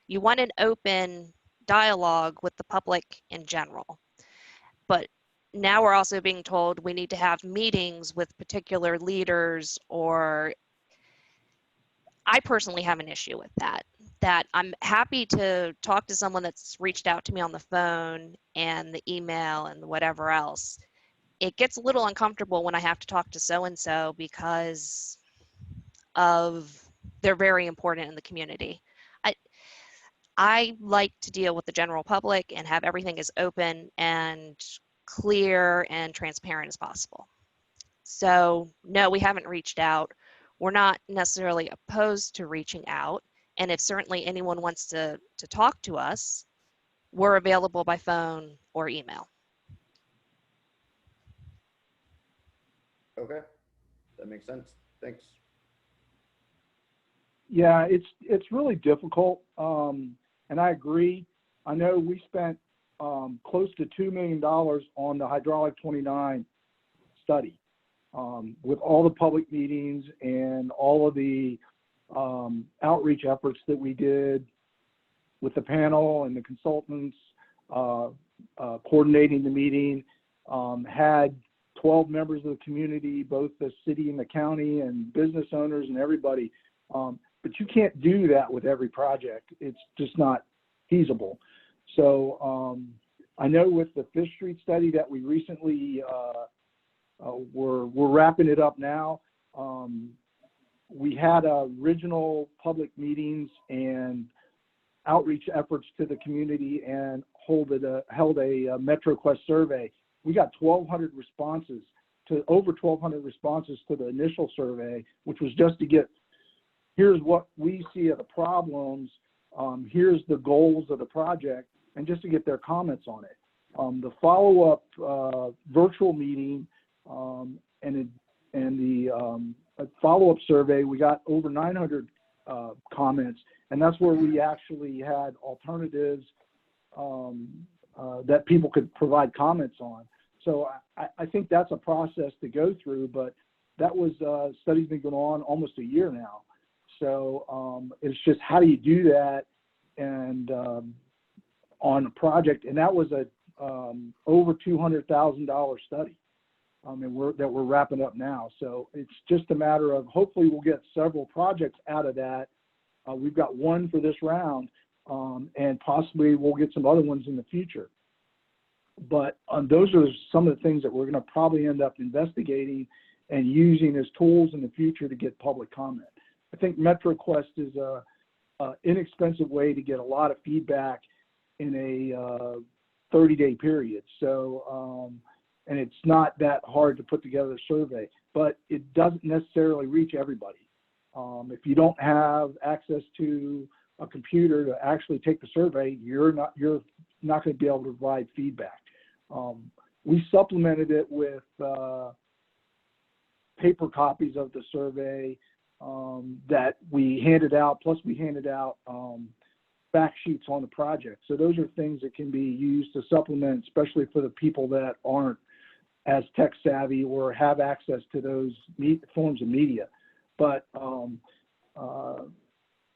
you want an open dialogue with the public in general. But now we're also being told we need to have meetings with particular leaders, or I personally have an issue with that I'm happy to talk to someone that's reached out to me on the phone and the email and whatever else. It gets a little uncomfortable when I have to talk to so-and-so because they're very important in the community. I like to deal with the general public and have everything as open and clear and transparent as possible. So no, we haven't reached out. We're not necessarily opposed to reaching out. And if certainly anyone wants to talk to us, we're available by phone or email. Okay, that makes sense. Thanks. Yeah, it's really difficult, and I agree. I know we spent close to $2 million on the Hydraulic 29 study, with all the public meetings and all of the outreach efforts that we did with the panel and the consultants coordinating the meeting. Had 12 members of the community, both the city and the county and business owners and everybody. But you can't do that with every project. It's just not feasible. So I know with the Fish Street study that we recently, we're wrapping it up now. We had original public meetings and outreach efforts to the community and held a MetroQuest survey. We got 1,200 responses to over 1,200 responses to the initial survey, which was just to get, here's what we see are the problems, here's the goals of the project, and just to get their comments on it. The follow-up virtual meeting and the follow-up survey, we got over 900 comments, and that's where we actually had alternatives that people could provide comments on. So I think that's a process to go through, but that was study's been going on almost a year now. So it's just how do you do that and on a project, and that was a over $200,000 study. And we're wrapping up now. So it's just a matter of hopefully we'll get several projects out of that. We've got one for this round, and possibly we'll get some other ones in the future. But those are some of the things that we're going to probably end up investigating and using as tools in the future to get public comment. I think MetroQuest is a inexpensive way to get a lot of feedback in a 30-day period. So, and it's not that hard to put together a survey, but it doesn't necessarily reach everybody. If you don't have access to a computer to actually take the survey, you're not going to be able to provide feedback. We supplemented it with paper copies of the survey that we handed out, plus we handed out fact sheets on the project. So those are things that can be used to supplement, especially for the people that aren't as tech savvy or have access to those forms of media. But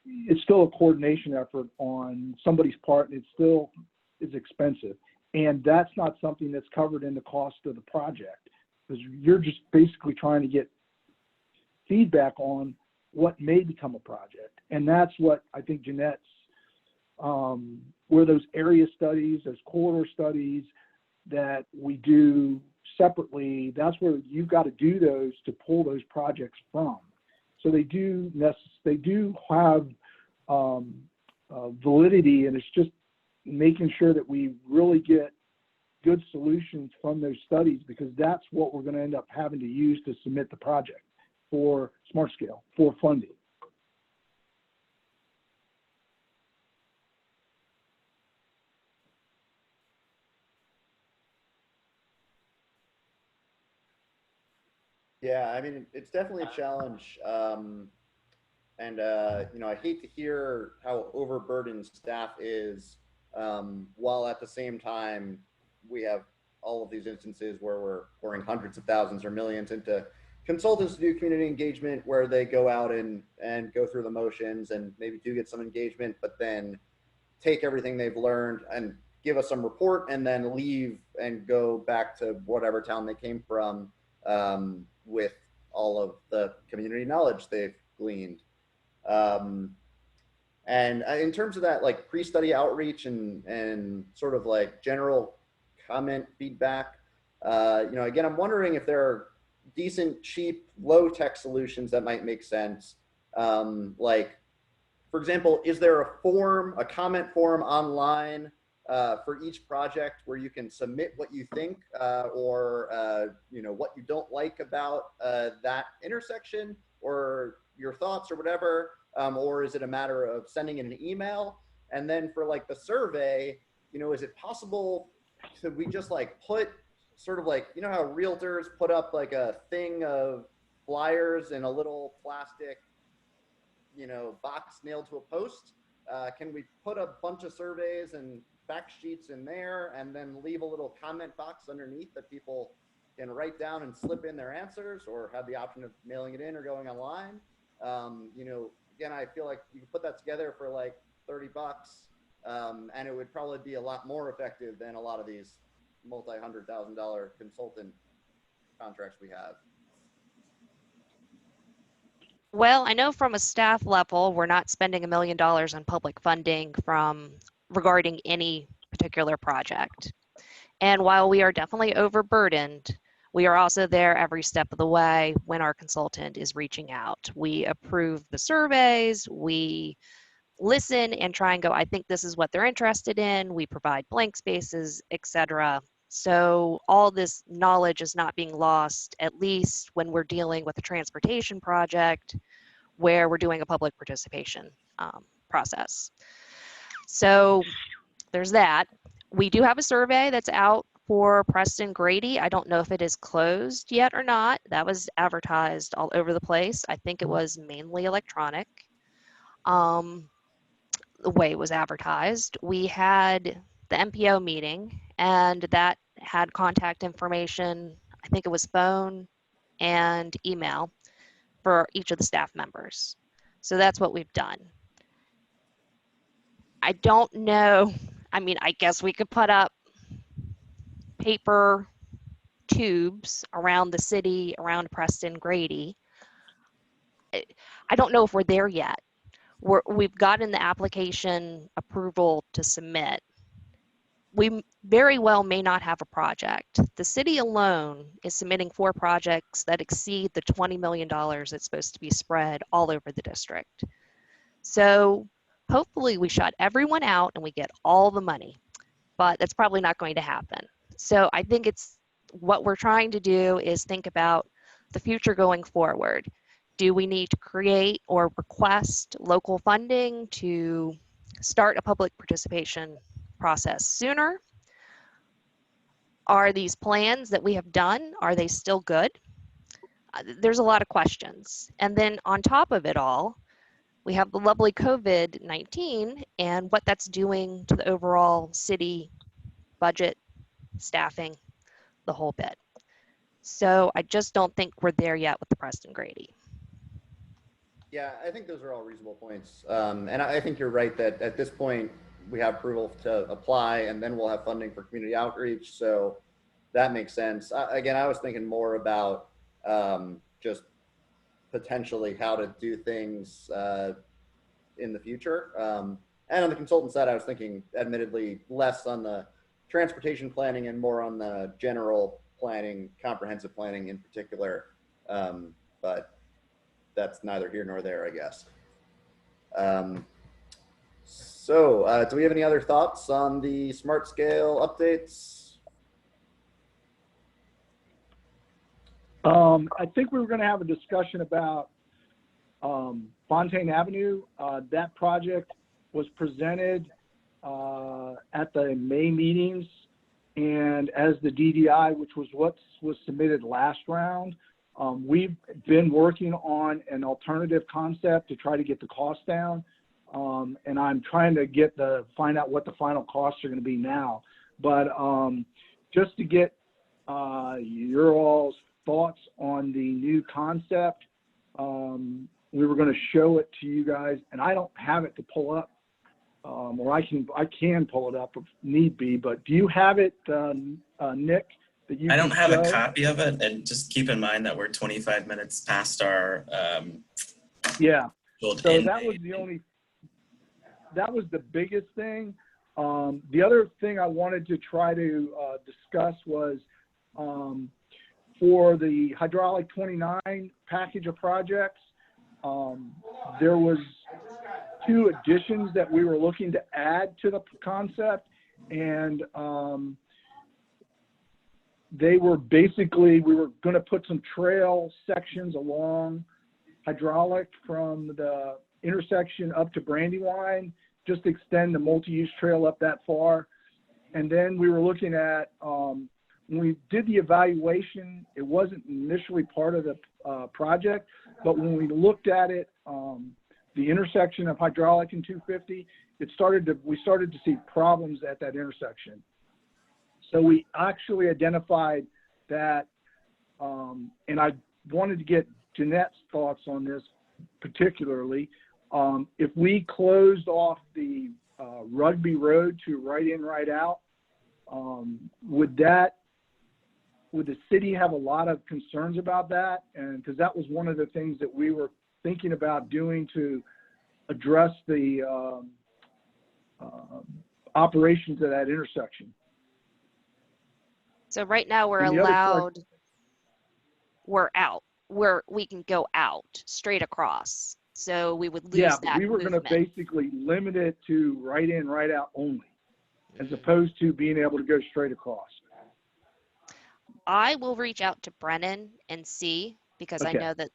it's still a coordination effort on somebody's part, and it still is expensive. And that's not something that's covered in the cost of the project, because you're just basically trying to get feedback on what may become a project. And that's what I think Jeanette's, where those area studies, those corridor studies that we do separately, that's where you've got to do those to pull those projects from. So they do have validity, and it's just making sure that we really get good solutions from those studies, because that's what we're going to end up having to use to submit the project for Smart Scale, for funding. Yeah, I mean, it's definitely a challenge. You know, I hate to hear how overburdened staff is, while at the same time, we have all of these instances where we're pouring hundreds of thousands or millions into consultants to do community engagement, where they go out and go through the motions and maybe do get some engagement, but then take everything they've learned and give us some report and then leave and go back to whatever town they came from, with all of the community knowledge they've gleaned. And in terms of that, like pre-study outreach and sort of like general comment feedback, you know, again, I'm wondering if there are decent, cheap, low-tech solutions that might make sense. Like, for example, is there a comment form online for each project where you can submit what you think or you know, what you don't like about that intersection, or your thoughts or whatever, or is it a matter of sending in an email? And then for like the survey, you know, is it possible, could we just like put sort of like, you know how realtors put up like a thing of flyers in a little plastic, you know, box nailed to a post? Can we put a bunch of surveys and fact sheets in there and then leave a little comment box underneath that people can write down and slip in their answers, or have the option of mailing it in or going online? You know, again, I feel like you could put that together for like $30, and it would probably be a lot more effective than a lot of these multi-$100,000 consultant contracts we have. Well, I know from a staff level, we're not spending $1 million on public funding regarding any particular project. And while we are definitely overburdened, we are also there every step of the way when our consultant is reaching out. We approve the surveys, we listen and try and go, I think this is what they're interested in. We provide blank spaces, etc. So all this knowledge is not being lost, at least when we're dealing with a transportation project where we're doing a public participation process. So there's that. We do have a survey that's out for Preston Grady. I don't know if it is closed yet or not. That was advertised all over the place. I think it was mainly electronic. The way it was advertised. We had the MPO meeting, and that had contact information. I think it was phone and email for each of the staff members. So that's what we've done. I don't know. I mean, I guess we could put up paper tubes around the city, around Preston Grady. I don't know if we're there yet. We've gotten the application approval to submit. We very well may not have a project. The city alone is submitting 4 projects that exceed the $20 million that's supposed to be spread all over the district. So hopefully we shut everyone out and we get all the money, but that's probably not going to happen. So I think what we're trying to do is think about the future going forward. Do we need to create or request local funding to start a public participation process sooner? Are these plans that we have done, are they still good? There's a lot of questions. And then on top of it all, we have the lovely COVID-19 and what that's doing to the overall city budget, staffing, the whole bit. So I just don't think we're there yet with the Preston Grady. Yeah, I think those are all reasonable points. And I think you're right that at this point, we have approval to apply and then we'll have funding for community outreach. So that makes sense. Again, I was thinking more about just potentially how to do things in the future. And on the consultant side, I was thinking admittedly less on the transportation planning and more on the general planning, comprehensive planning in particular. But that's neither here nor there, I guess. So do we have any other thoughts on the smart scale updates? I think we were going to have a discussion about Fontaine Avenue. That project was presented at the May meetings and as the DDI, which was what was submitted last round. We've been working on an alternative concept to try to get the cost down. And I'm trying to find out what the final costs are going to be now. But just to get your all's thoughts on the new concept, we were going to show it to you guys, and I don't have it to pull up, or I can pull it up if need be. But do you have it, Nick? That you I don't can have show? a copy of it, and just keep in mind that we're 25 minutes past our yeah. scheduled So end that was date. that was the biggest thing. The other thing I wanted to try to discuss was for the hydraulic 29 package of projects, there was 2 additions that we were looking to add to the concept, and they were basically, we were going to put some trail sections along hydraulic from the intersection up to Brandywine, just extend the multi-use trail up that far. And then we were looking at, when we did the evaluation, it wasn't initially part of the project, but when we looked at it, the intersection of hydraulic and 250, we started to see problems at that intersection. So we actually identified that, and I wanted to get Jeanette's thoughts on this particularly. If we closed off the Rugby Road to right in, right out, would the city have a lot of concerns about that? And because that was one of the things that we were thinking about doing to address the operations of that intersection. So right now we're And the other allowed, we can go out straight across. So we would lose that we were going to basically limit it to right in, right out only, as opposed to being able to go straight across. I will reach out to Brennan and see, because I know that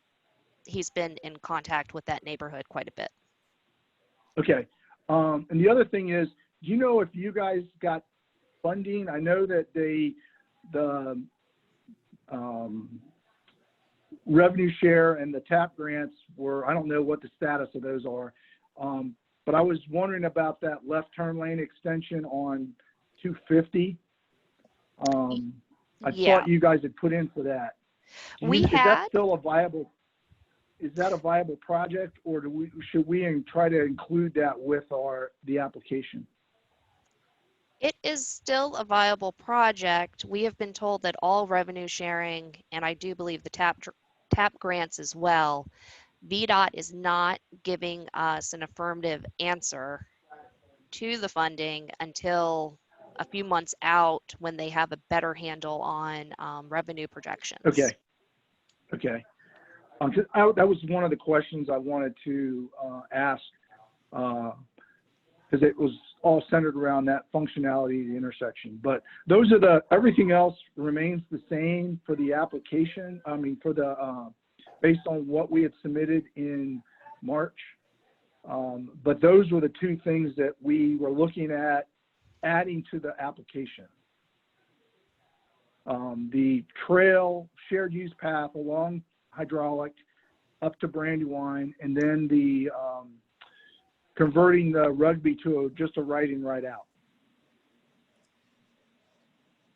he's been in contact with that neighborhood quite a bit. Okay. And the other thing is, do you know if you guys got funding? I know that the revenue share and the TAP grants were, I don't know what the status of those are, but I was wondering about that left turn lane extension on 250. I thought you guys had put in for that. Is that still a viable? is that a viable project, or should we try to include that with the application? It is still a viable project. We have been told that all revenue sharing, and I do believe the TAP grants as well, VDOT is not giving us an affirmative answer to the funding until a few months out when they have a better handle on revenue projections. Okay. That was one of the questions I wanted to ask, because it was all centered around that functionality of the intersection. But those are everything else remains the same for the application. I mean, for the based on what we had submitted in March. But those were the two things that we were looking at adding to the application. The trail shared use path along hydraulic up to Brandywine, and then the converting the Rugby to just a right in, right out.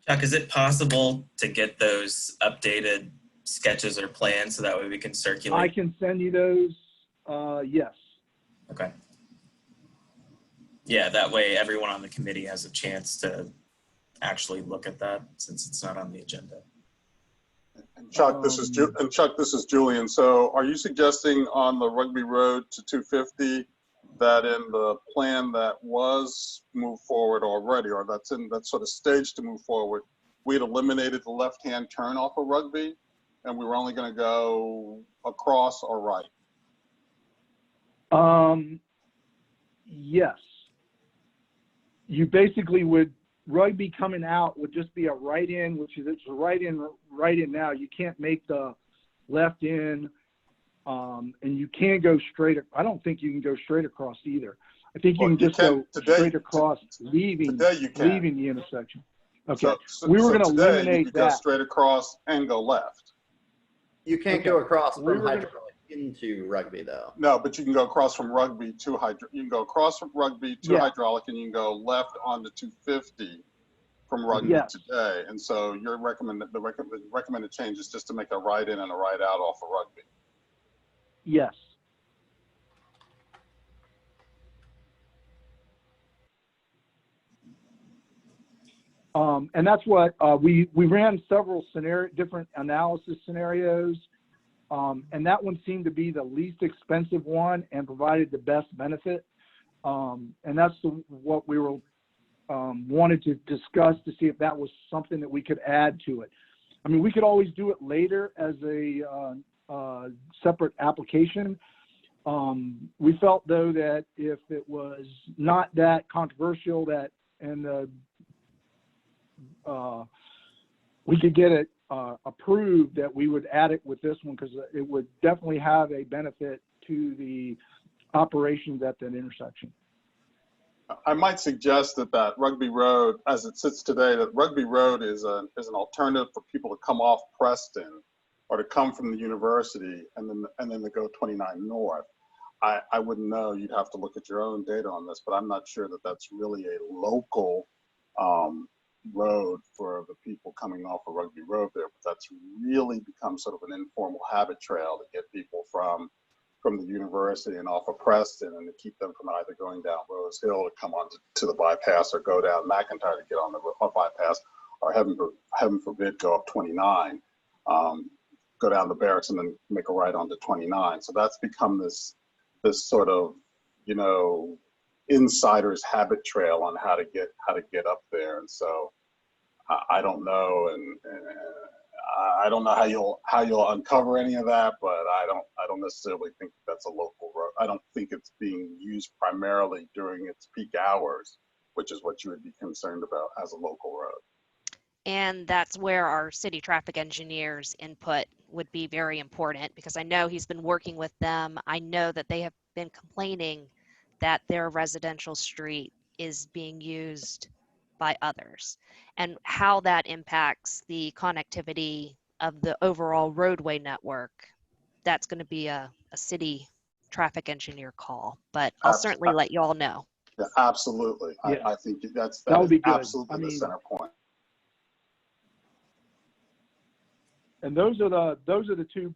Chuck, is it possible to get those updated sketches or plans so that way we can circulate? I can send you those, yes. Okay. Yeah, that way everyone on the committee has a chance to actually look at that since it's not on the agenda. And Chuck, this is Julian. So are you suggesting on the Rugby Road to 250 that in the plan that was moved forward already, or that's in that sort of stage to move forward, we had eliminated the left-hand turn off of Rugby and we were only going to go across or right? Yes. You basically would, Rugby coming out would just be a right in, which is, it's right in now. You can't make the left in, and you can go straight. I don't think you can go straight across either. I think you can just go straight across, leaving the intersection. Okay, so, we were going to today eliminate you could that. go straight across and go left. You can't go across from hydraulic into Rugby though. No, but you can go across from Rugby to you can go across from Rugby to hydraulic, and you can go left onto 250 from Rugby today. And so your recommended change is just to make a right in and a right out off of Rugby. Yes. And that's what we ran several different analysis scenarios, and that one seemed to be the least expensive one and provided the best benefit. And that's what we were wanted to discuss to see if that was something that we could add to it. I mean, we could always do it later as a separate application. We felt though that if it was not that controversial we could get it approved, that we would add it with this one, because it would definitely have a benefit to the operations at that intersection. I might suggest that Rugby Road, as it sits today, that Rugby Road is an alternative for people to come off Preston or to come from the university and then to go 29 north. I wouldn't know. You'd have to look at your own data on this, but I'm not sure that that's really a local road for the people coming off of Rugby Road there. But that's really become sort of an informal habit trail to get people from the university and off of Preston, and to keep them from either going down Rose Hill to come on to the bypass, or go down McIntyre to get on the bypass, or heaven forbid go up 29, go down the barracks and then make a right onto 29. So that's become this sort of, insider's habit trail on how to get up there. And so I don't know, and I don't know how you'll uncover any of that, but I don't necessarily think that's a local road. I don't think it's being used primarily during its peak hours, which is what you would be concerned about as a local road. And that's where our city traffic engineer's input would be very important, because I know he's been working with them. I know that they have been complaining that their residential street is being used by others, and how that impacts the connectivity of the overall roadway network. That's going to be a city traffic engineer call, but I'll certainly let you all know. Yeah, absolutely. Yeah. I think that would be good. Absolutely the center point. And those are the two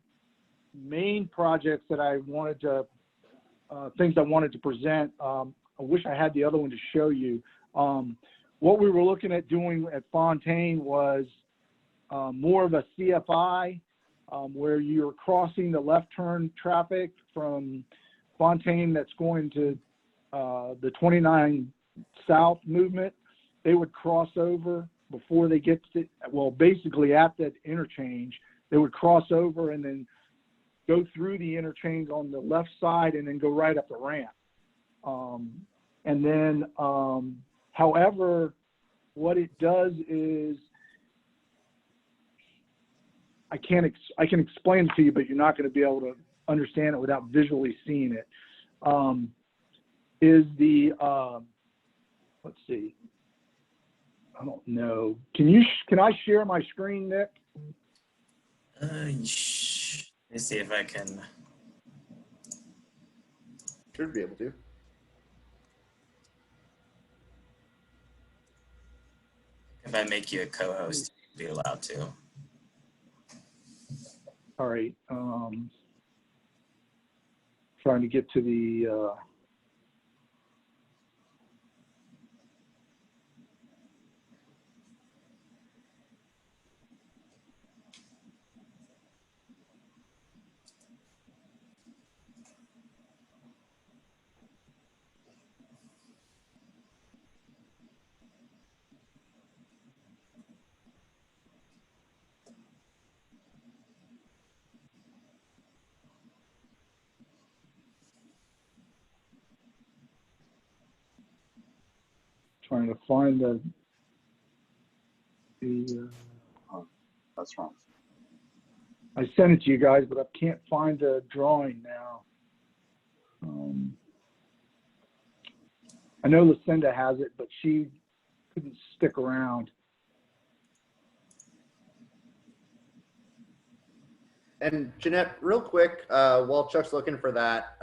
main projects that I wanted to, things I wanted to present. I wish I had the other one to show you. What we were looking at doing at Fontaine was more of a CFI, where you're crossing the left turn traffic from Fontaine that's going to the 29 South movement. They would cross over before they get to, well, basically at that interchange, they would cross over and then go through the interchange on the left side and then go right up the ramp. And then, however, what it does is, I can explain it to you, but you're not going to be able to understand it without visually seeing it. Is the, let's see, I don't know. Can I share my screen, Nick? Let me see if I can. Should be able to. If I make you a co-host, you'd be allowed to. All right. Trying to get to the, trying to find the That's wrong. I sent it to you guys, but I can't find the drawing now. I know Lucinda has it, but she couldn't stick around. And Jeanette, real quick, while Chuck's looking for that,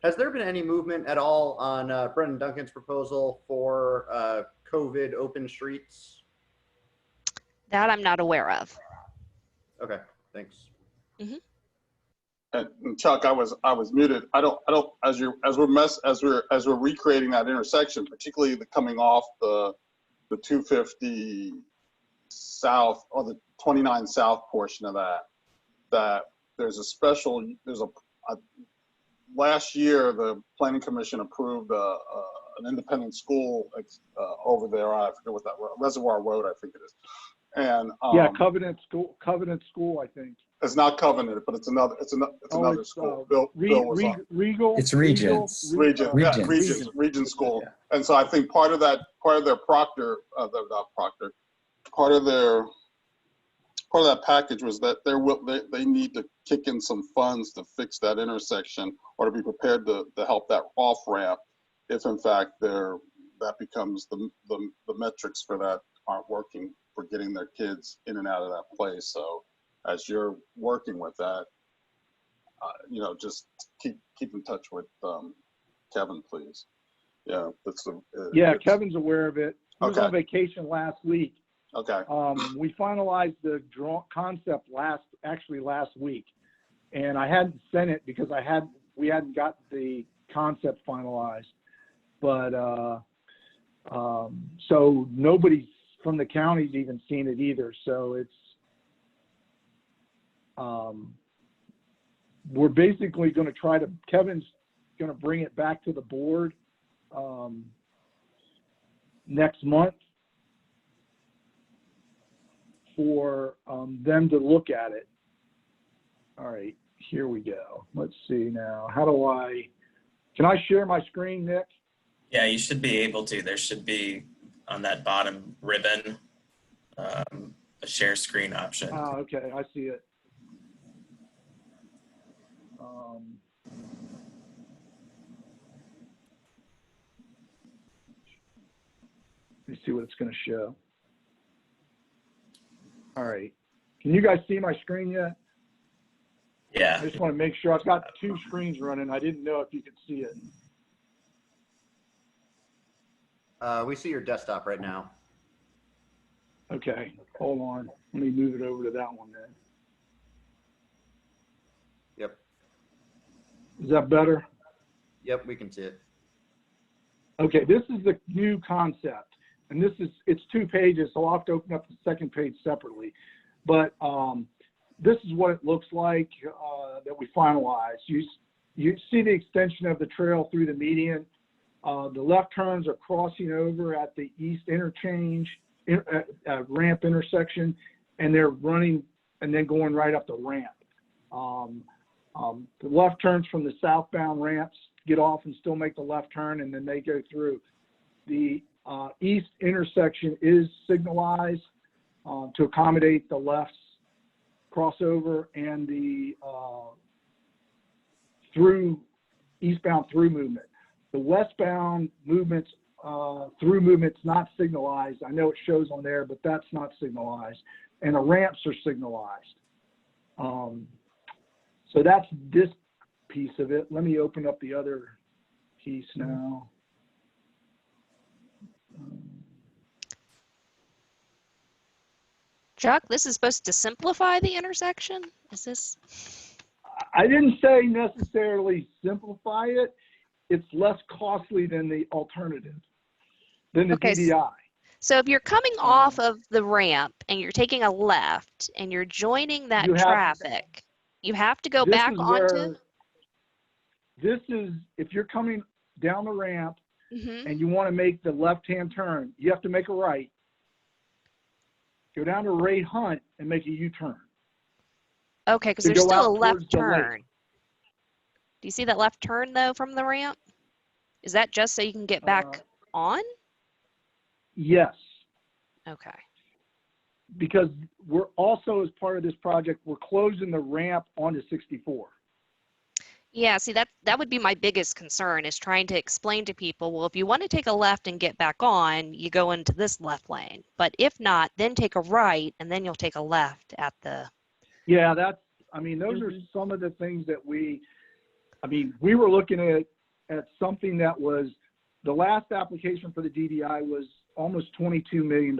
has there been any movement at all on Brendan Duncan's proposal for COVID open streets? That I'm not aware of. Okay, thanks. And Chuck, I was muted. I don't as we're recreating that intersection, particularly the coming off the 250 south or the 29 south portion of that there's a last year the Planning Commission approved an independent school over there. I forget what that Reservoir Road, I think it is. And Yeah, Covenant School, I think. It's not Covenant, but it's another school. Bill was on. Regal. It's Regents. Regent School. Yeah. And so I think part of their that package was that they need to kick in some funds to fix that intersection or to be prepared to help that off ramp if in fact that becomes the metrics for that aren't working for getting their kids in and out of that place. So as you're working with that, just keep in touch with Kevin, please. Yeah, Kevin's aware of it. He was on vacation last week. Okay. We finalized the concept last week, and I hadn't sent it because we hadn't got the concept finalized. But so nobody from the county's even seen it either. So it's we're basically going to Kevin's going to bring it back to the board next month for them to look at it. All right, here we go. Let's see now. Can I share my screen, Nick? Yeah, you should be able to. There should be on that bottom ribbon a share screen option. Oh, okay, I see it. Let me see what it's going to show. All right. Can you guys see my screen yet? Yeah. I just want to make sure. I've got two screens running. I didn't know if you could see it. We see your desktop right now. Okay. Hold on. Let me move it over to that one then. Is that better? Yep, we can see it. Okay, this is the new concept, and it's 2 pages, so I'll have to open up the second page separately. But this is what it looks like that we finalized. You see the extension of the trail through the median. The left turns are crossing over at the east interchange, ramp intersection, and they're running and then going right up the ramp. The left turns from the southbound ramps get off and still make the left turn, and then they go through. The east intersection is signalized to accommodate the left's crossover and the eastbound through movement. The westbound movements through movement's not signalized. I know it shows on there, but that's not signalized. And the ramps are signalized. So that's this piece of it. Let me open up the other piece now. Chuck, this is supposed to simplify the intersection? Is this? I didn't say necessarily simplify it. It's less costly than the alternative, than the DDI. So if you're coming off of the ramp and you're taking a left and you're joining that traffic, you have to go back onto. This is, if you're coming down the ramp Mm-hmm. and you want to make the left-hand turn, you have to make a right. Go down to Ray Hunt and make a U-turn. Okay, because there's still a left turn. Do you see that left turn, though, from the ramp? Is that just so you can get back on? Yes. Okay. Because we're also, as part of this project, we're closing the ramp onto 64. Yeah, see, that would be my biggest concern, is trying to explain to people, well, if you want to take a left and get back on, you go into this left lane. But if not, then take a right, and then you'll take a left at the... Yeah, those are some of the things that we were looking at something that was, the last application for the DDI was almost $22 million.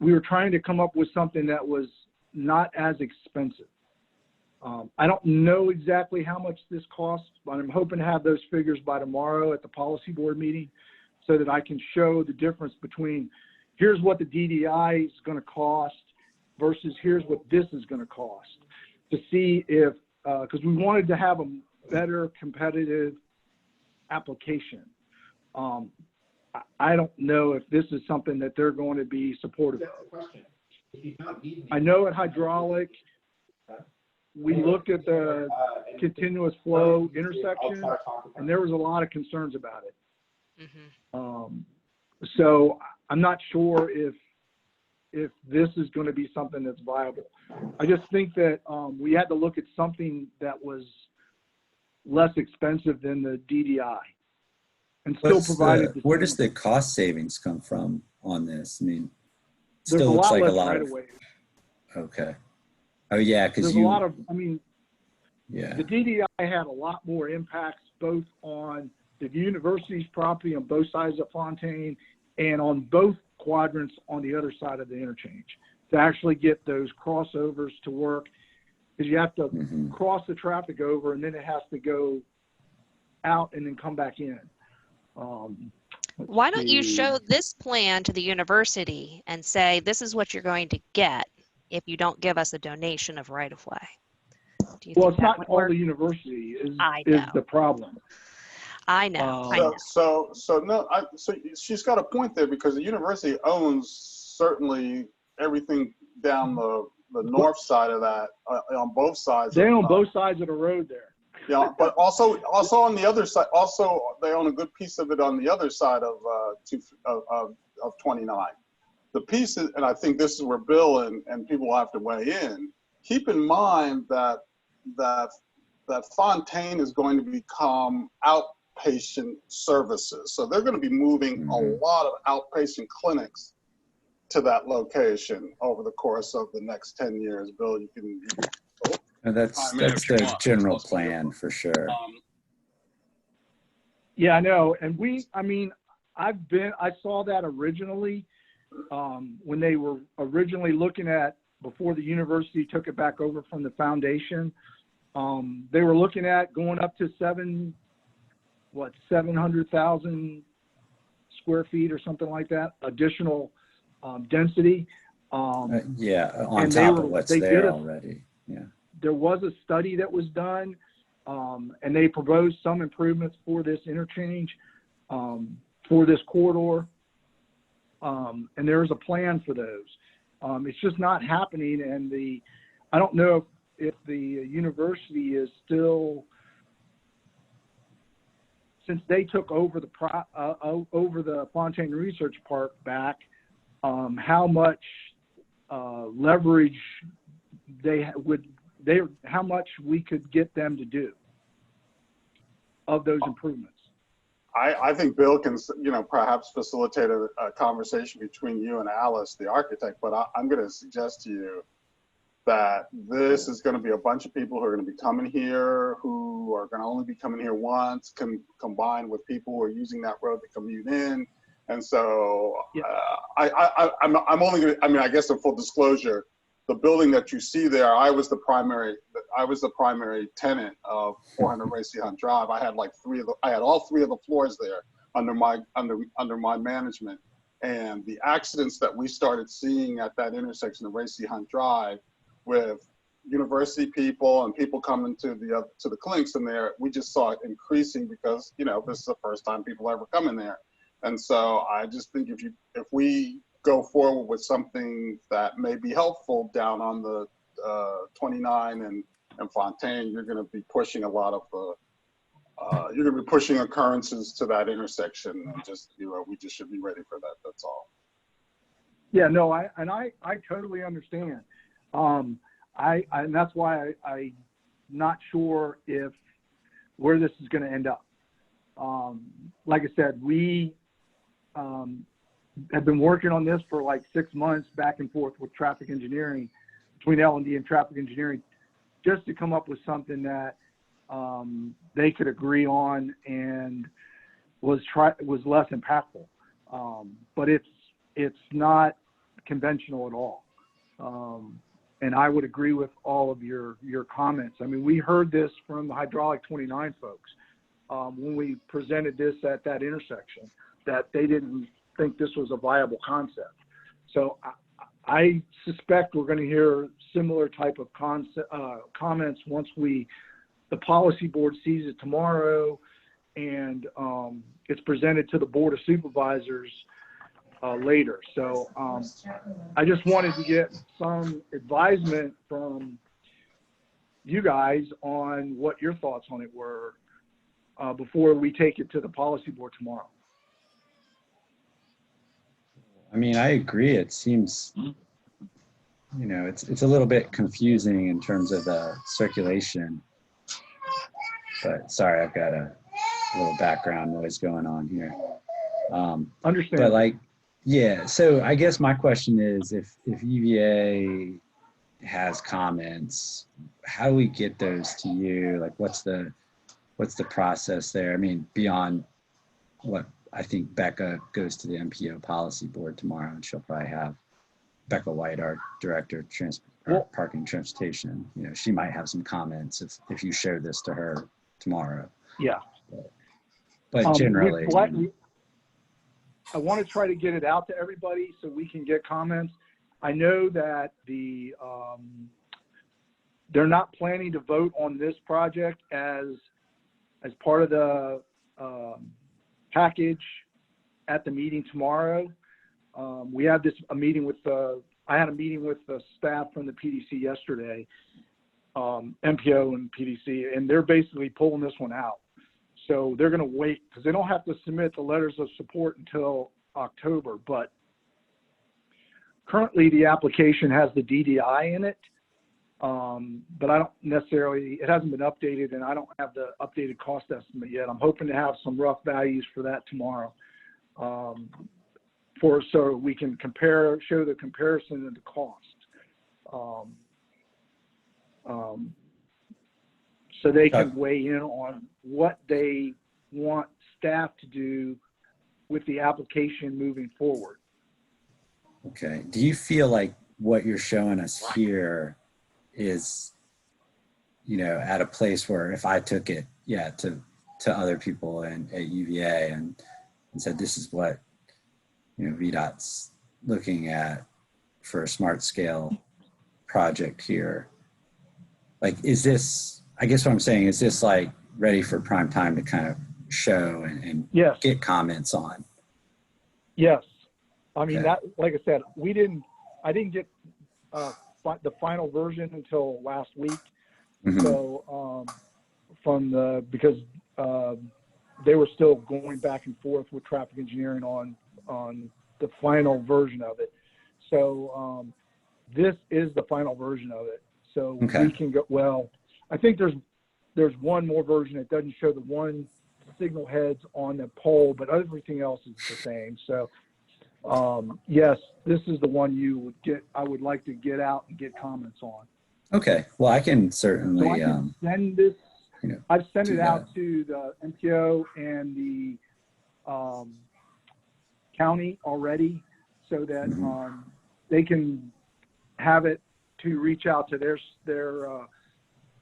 We were trying to come up with something that was not as expensive. I don't know exactly how much this costs, but I'm hoping to have those figures by tomorrow at the policy board meeting so that I can show the difference between here's what the DDI is going to cost versus here's what this is going to cost, to see if, because we wanted to have a better competitive application. I don't know if this is something that they're going to be supportive of. I know at hydraulic, we looked at the continuous flow intersection, and there was a lot of concerns about it. Mm-hmm. So I'm not sure if this is going to be something that's viable. I just think that we had to look at something that was less expensive than the DDI and still provided. Where does the cost savings come from on this? I mean, there's still looks like a lot right of. Away. Okay. Oh yeah, because there's a lot of. Yeah. The DDI had a lot more impacts both on the university's property on both sides of Fontaine and on both quadrants on the other side of the interchange to actually get those crossovers to work, because you have to cross the traffic over and then it has to go out and then come back in. Why don't you show this plan to the university and say, this is what you're going to get if you don't give us a donation of right-of-way? Well, it's not all the university is the problem. I know. So she's got a point there, because the university owns certainly everything down the north side of that, on both sides. They own both sides of the road there. Yeah, but also on the other side, also they own a good piece of it on the other side of 29. The piece is, and I think this is where Bill and people will have to weigh in. Keep in mind that Fontaine is going to become outpatient services. So they're going to be moving a lot of outpatient clinics to that location over the course of the next 10 years. Bill, you can. That's the general plan for sure. Yeah, I know. And I saw that originally when they were originally looking at, before the university took it back over from the foundation. They were looking at going up to 700,000 square feet or something like that, additional density. Yeah, on and top of what's there already. Yeah. There was a study that was done, and they proposed some improvements for this interchange, for this corridor. And there is a plan for those. It's just not happening. And I don't know if the university is still, since they took over the Fontaine Research Park back, how much leverage how much we could get them to do of those improvements. I think Bill can, perhaps facilitate a conversation between you and Alice, the architect, but I'm going to suggest to you that this is going to be a bunch of people who are going to be coming here, who are going to only be coming here once, combined with people who are using that road to commute in. And so I'm only going to, I guess in full disclosure, the building that you see there, I was the primary tenant of 400 Racy Hunt Drive. I had all three of the floors there under my management. And the accidents that we started seeing at that intersection of Racy Hunt Drive with university people and people coming to the clinics in there, we just saw it increasing because, this is the first time people ever come in there. And so I just think if we go forward with something that may be helpful down on the 29 and Fontaine, you're going to be pushing a lot of you're going to be pushing occurrences to that intersection, and just we just should be ready for that. That's all. Yeah, no, I totally understand. And that's why I'm not sure where this is going to end up. Like I said, we have been working on this for like 6 months back and forth with traffic engineering, between L&D and traffic engineering, just to come up with something that they could agree on and was less impactful. But it's not conventional at all. And I would agree with all of your comments. I mean, we heard this from the Hydraulic 29 folks when we presented this at that intersection, that they didn't think this was a viable concept. So I suspect we're going to hear similar type of comments once the policy board sees it tomorrow, and it's presented to the Board of Supervisors later. So I just wanted to get some advisement from you guys on what your thoughts on it were before we take it to the policy board tomorrow. I mean, I agree. It seems, it's a little bit confusing in terms of the circulation. But sorry, I've got a little background noise going on here. Understand. But so I guess my question is, if UVA has comments, how do we get those to you? Like, what's the process there? I mean, beyond what I think Becca goes to the MPO policy board tomorrow, and she'll probably have Becca White, our director of parking and transportation. She might have some comments if you show this to her tomorrow. Yeah. But generally, I want to try to get it out to everybody so we can get comments. I know that they're not planning to vote on this project as part of the package at the meeting tomorrow. We have a meeting with I had a meeting with the staff from the PDC yesterday, MPO and PDC, and they're basically pulling this one out. So they're going to wait because they don't have to submit the letters of support until October. But currently the application has the DDI in it. But I don't necessarily, it hasn't been updated, and I don't have the updated cost estimate yet. I'm hoping to have some rough values for that tomorrow, so we can show the comparison of the cost. So they can weigh in on what they want staff to do with the application moving forward. Okay. Do you feel like what you're showing us here is, at a place where if I took it, to other people and at UVA and said, this is what, VDOT's looking at for a smart scale project here. Like, is this, I guess what I'm saying, is this like ready for prime time to kind of show and Yes. get comments on? Yes. I mean, Okay. that, like I said, I didn't get the final version until last week. Mhm. So, because they were still going back and forth with traffic engineering on the final version of it. So, this is the final version of it. So Okay. we can go, well, I think there's one more version that doesn't show the one signal heads on the pole, but everything else is the same. So, yes, this is the one I would like to get out and get comments on. Okay. Well, I can certainly, So I can send this, I've sent do it out that. to the MPO and the county already so that Mhm. they can have it to reach out to their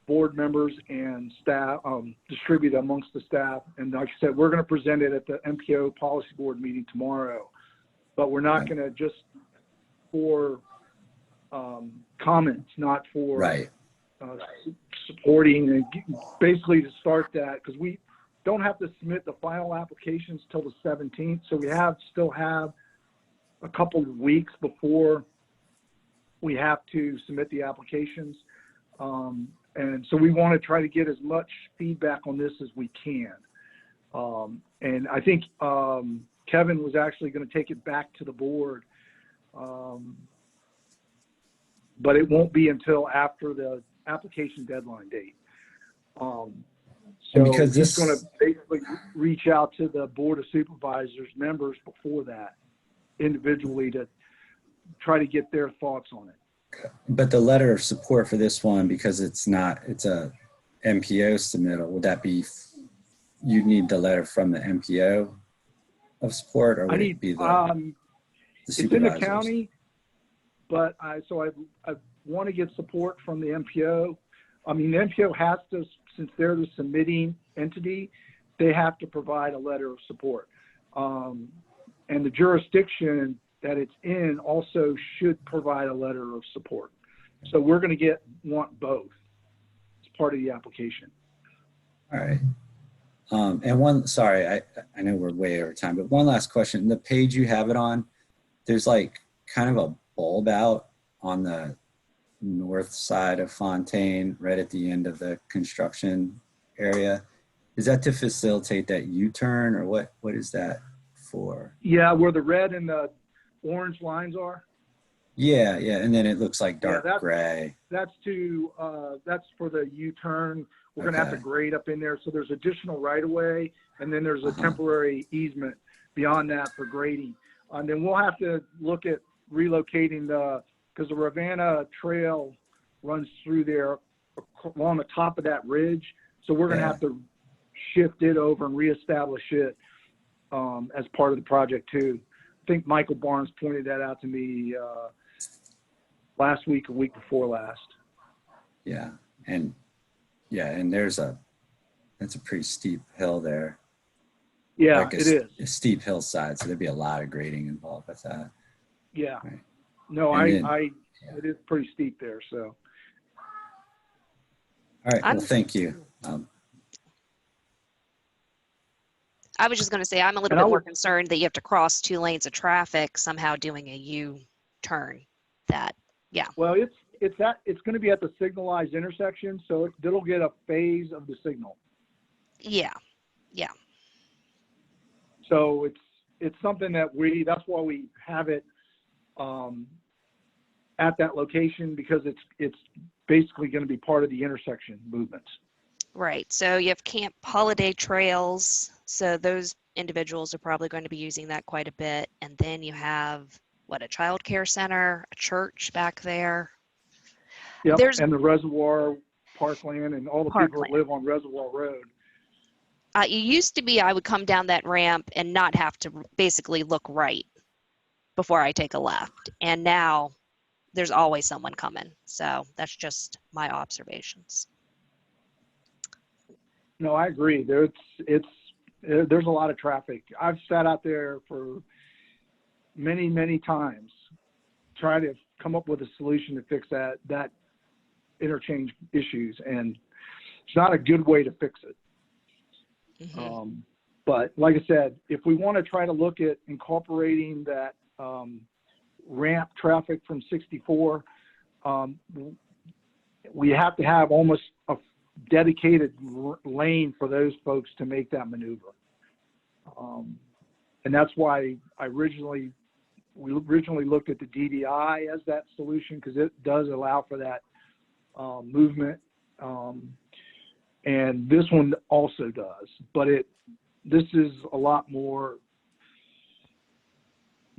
board members and staff, distribute amongst the staff. And like I said, we're going to present it at the MPO policy board meeting tomorrow, but we're not going to just for comments, not for Right. supporting, and basically to start that, because we don't have to submit the final applications till the 17th. So we still have a couple of weeks before we have to submit the applications. And so we want to try to get as much feedback on this as we can. And I think Kevin was actually going to take it back to the board, but it won't be until after the application deadline date. So because he's this- going to basically reach out to the Board of Supervisors members before that individually to try to get their thoughts on it. But the letter of support for this one, because it's a MPO submittal, would that be, you need the letter from the MPO of support, or would it be the it's in the supervisors? county, but I want to get support from the MPO. I mean, the MPO has to, since they're the submitting entity, they have to provide a letter of support. And the jurisdiction that it's in also should provide a letter of support. So we're going to want both as part of the application. All right. And sorry, I know we're way over time, but one last question. The page you have it on, there's like kind of a bulb out on the north side of Fontaine, right at the end of the construction area. Is that to facilitate that U-turn, or what is that for? Yeah, where the red and the orange lines are. Yeah, and then it looks like dark gray. That's for the U-turn. We're going to have to grade up in there. So there's additional right-of-way, and then there's a temporary easement beyond that for grading. And then we'll have to look at relocating because the Ravenna Trail runs through there along the top of that ridge. So we're going to have to shift it over and reestablish it as part of the project too. I think Michael Barnes pointed that out to me last week or week before last. Yeah, and that's a pretty steep hill there. Yeah, like it is a steep hillside, so there'd be a lot of grading involved with that. Yeah. Right. No, And it is pretty steep there. So. All right. Well, thank you. I was just going to say, I'm a little bit more concerned that you have to cross 2 lanes of traffic somehow doing a U-turn. Well, it's going to be at the signalized intersection, so it'll get a phase of the signal. Yeah. So it's something that that's why we have it at that location, because it's basically going to be part of the intersection movements. Right. So you have Camp Holiday Trails. So those individuals are probably going to be using that quite a bit. And then you have, a child care center, a church back there. Yep, and the Reservoir Parkland and all the people that live on Reservoir Road. It used to be I would come down that ramp and not have to basically look right before I take a left. And now there's always someone coming. So that's just my observations. No, I agree. There's a lot of traffic. I've sat out there for many, many times trying to come up with a solution to fix that interchange issues, and it's not a good way to fix it. Mhm. But like I said, if we want to try to look at incorporating that ramp traffic from 64, we have to have almost a dedicated lane for those folks to make that maneuver. And that's why we originally looked at the DDI as that solution, because it does allow for that movement. And this one also does, but this is a lot more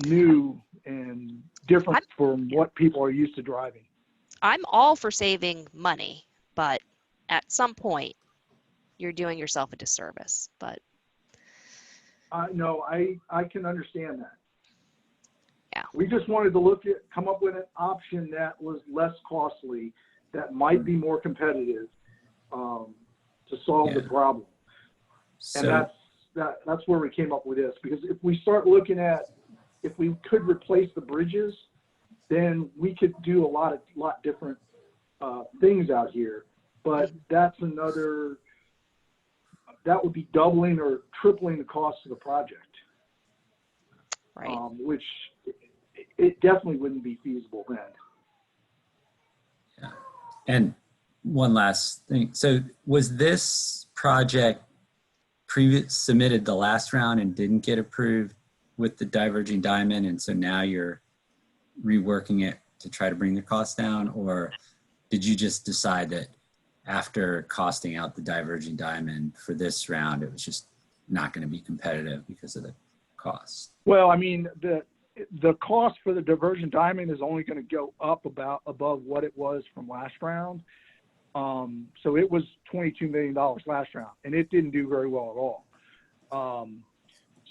new and different from what people are used to driving. I'm all for saving money, but at some point, you're doing yourself a disservice. But No, I can understand that. Yeah. We just wanted to come up with an option that was less costly, that might be more competitive to solve the problem. And that's where we came up with this, because if we start looking at, if we could replace the bridges, then we could do a lot different things out here. But that would be doubling or tripling the cost of the project. Right. Which it definitely wouldn't be feasible then. Yeah. And one last thing. So was this project submitted the last round and didn't get approved with the diverging diamond, and so now you're reworking it to try to bring the cost down? Or did you just decide that after costing out the diverging diamond for this round, it was just not going to be competitive because of the cost? Well, I mean, the cost for the divergent diamond is only going to go up above what it was from last round. So it was $22 million last round, and it didn't do very well at all.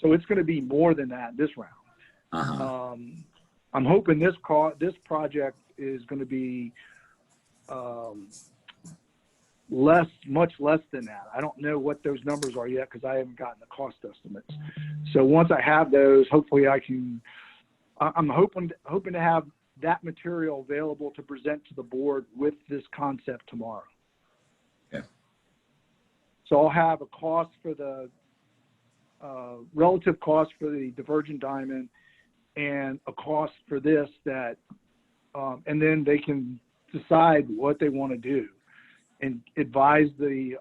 So it's going to be more than that this round. Uh-huh. I'm hoping this project is going to be much less than that. I don't know what those numbers are yet, because I haven't gotten the cost estimates. So once I have those, hopefully I'm hoping to have that material available to present to the board with this concept tomorrow. Okay. So I'll have a cost for the relative cost for the divergent diamond and a cost for this and then they can decide what they want to do and advise the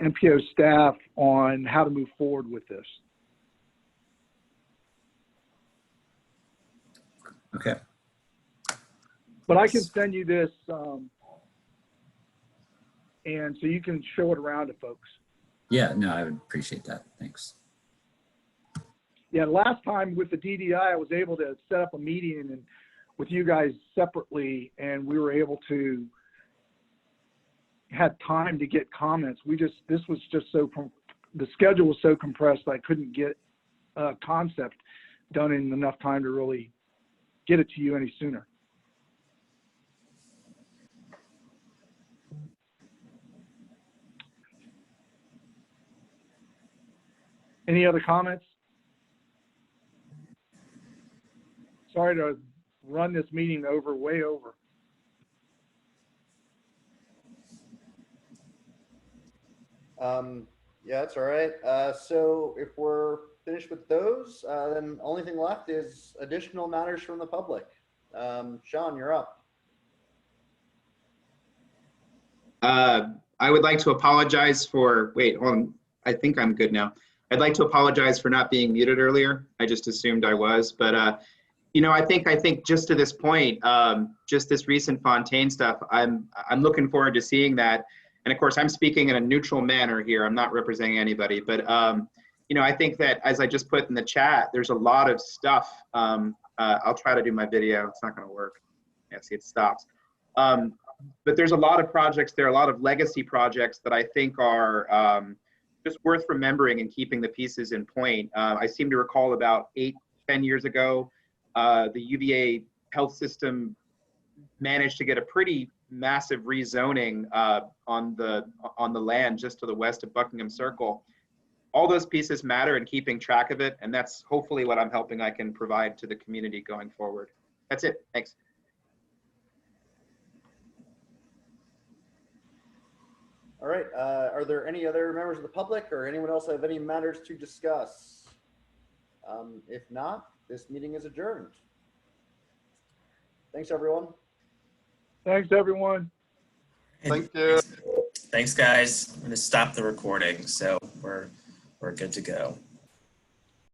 MPO staff on how to move forward with this. Okay. But I can send you this, and so you can show it around to folks. Yeah, no, I would appreciate that. Thanks. Yeah, last time with the DDI, I was able to set up a meeting with you guys separately, and we were able to had time to get comments. This was just the schedule was so compressed, I couldn't get a concept done in enough time to really get it to you any sooner. Any other comments? Sorry to run this meeting way over. Yeah, that's all right. So if we're finished with those, then the only thing left is additional matters from the public. Sean, you're up. I would like to apologize for, wait, hold on. I think I'm good now. I'd like to apologize for not being muted earlier. I just assumed I was, but I think just to this point, just this recent Fontaine stuff, I'm looking forward to seeing that. And of course, I'm speaking in a neutral manner here. I'm not representing anybody, but I think that, as I just put in the chat, there's a lot of stuff. I'll try to do my video. It's not going to work. Yeah, see, it stops. But there's a lot of projects there, a lot of legacy projects that I think are just worth remembering and keeping the pieces in point. I seem to recall about 8-10 years ago, the UVA health system managed to get a pretty massive rezoning on the land just to the west of Buckingham Circle. All those pieces matter in keeping track of it, and that's hopefully what I'm hoping I can provide to the community going forward. That's it. Thanks. All right. Are there any other members of the public or anyone else have any matters to discuss? If not, this meeting is adjourned. Thanks, everyone. Thanks, everyone. Thank you. Thanks, guys. I'm going to stop the recording, so we're good to go.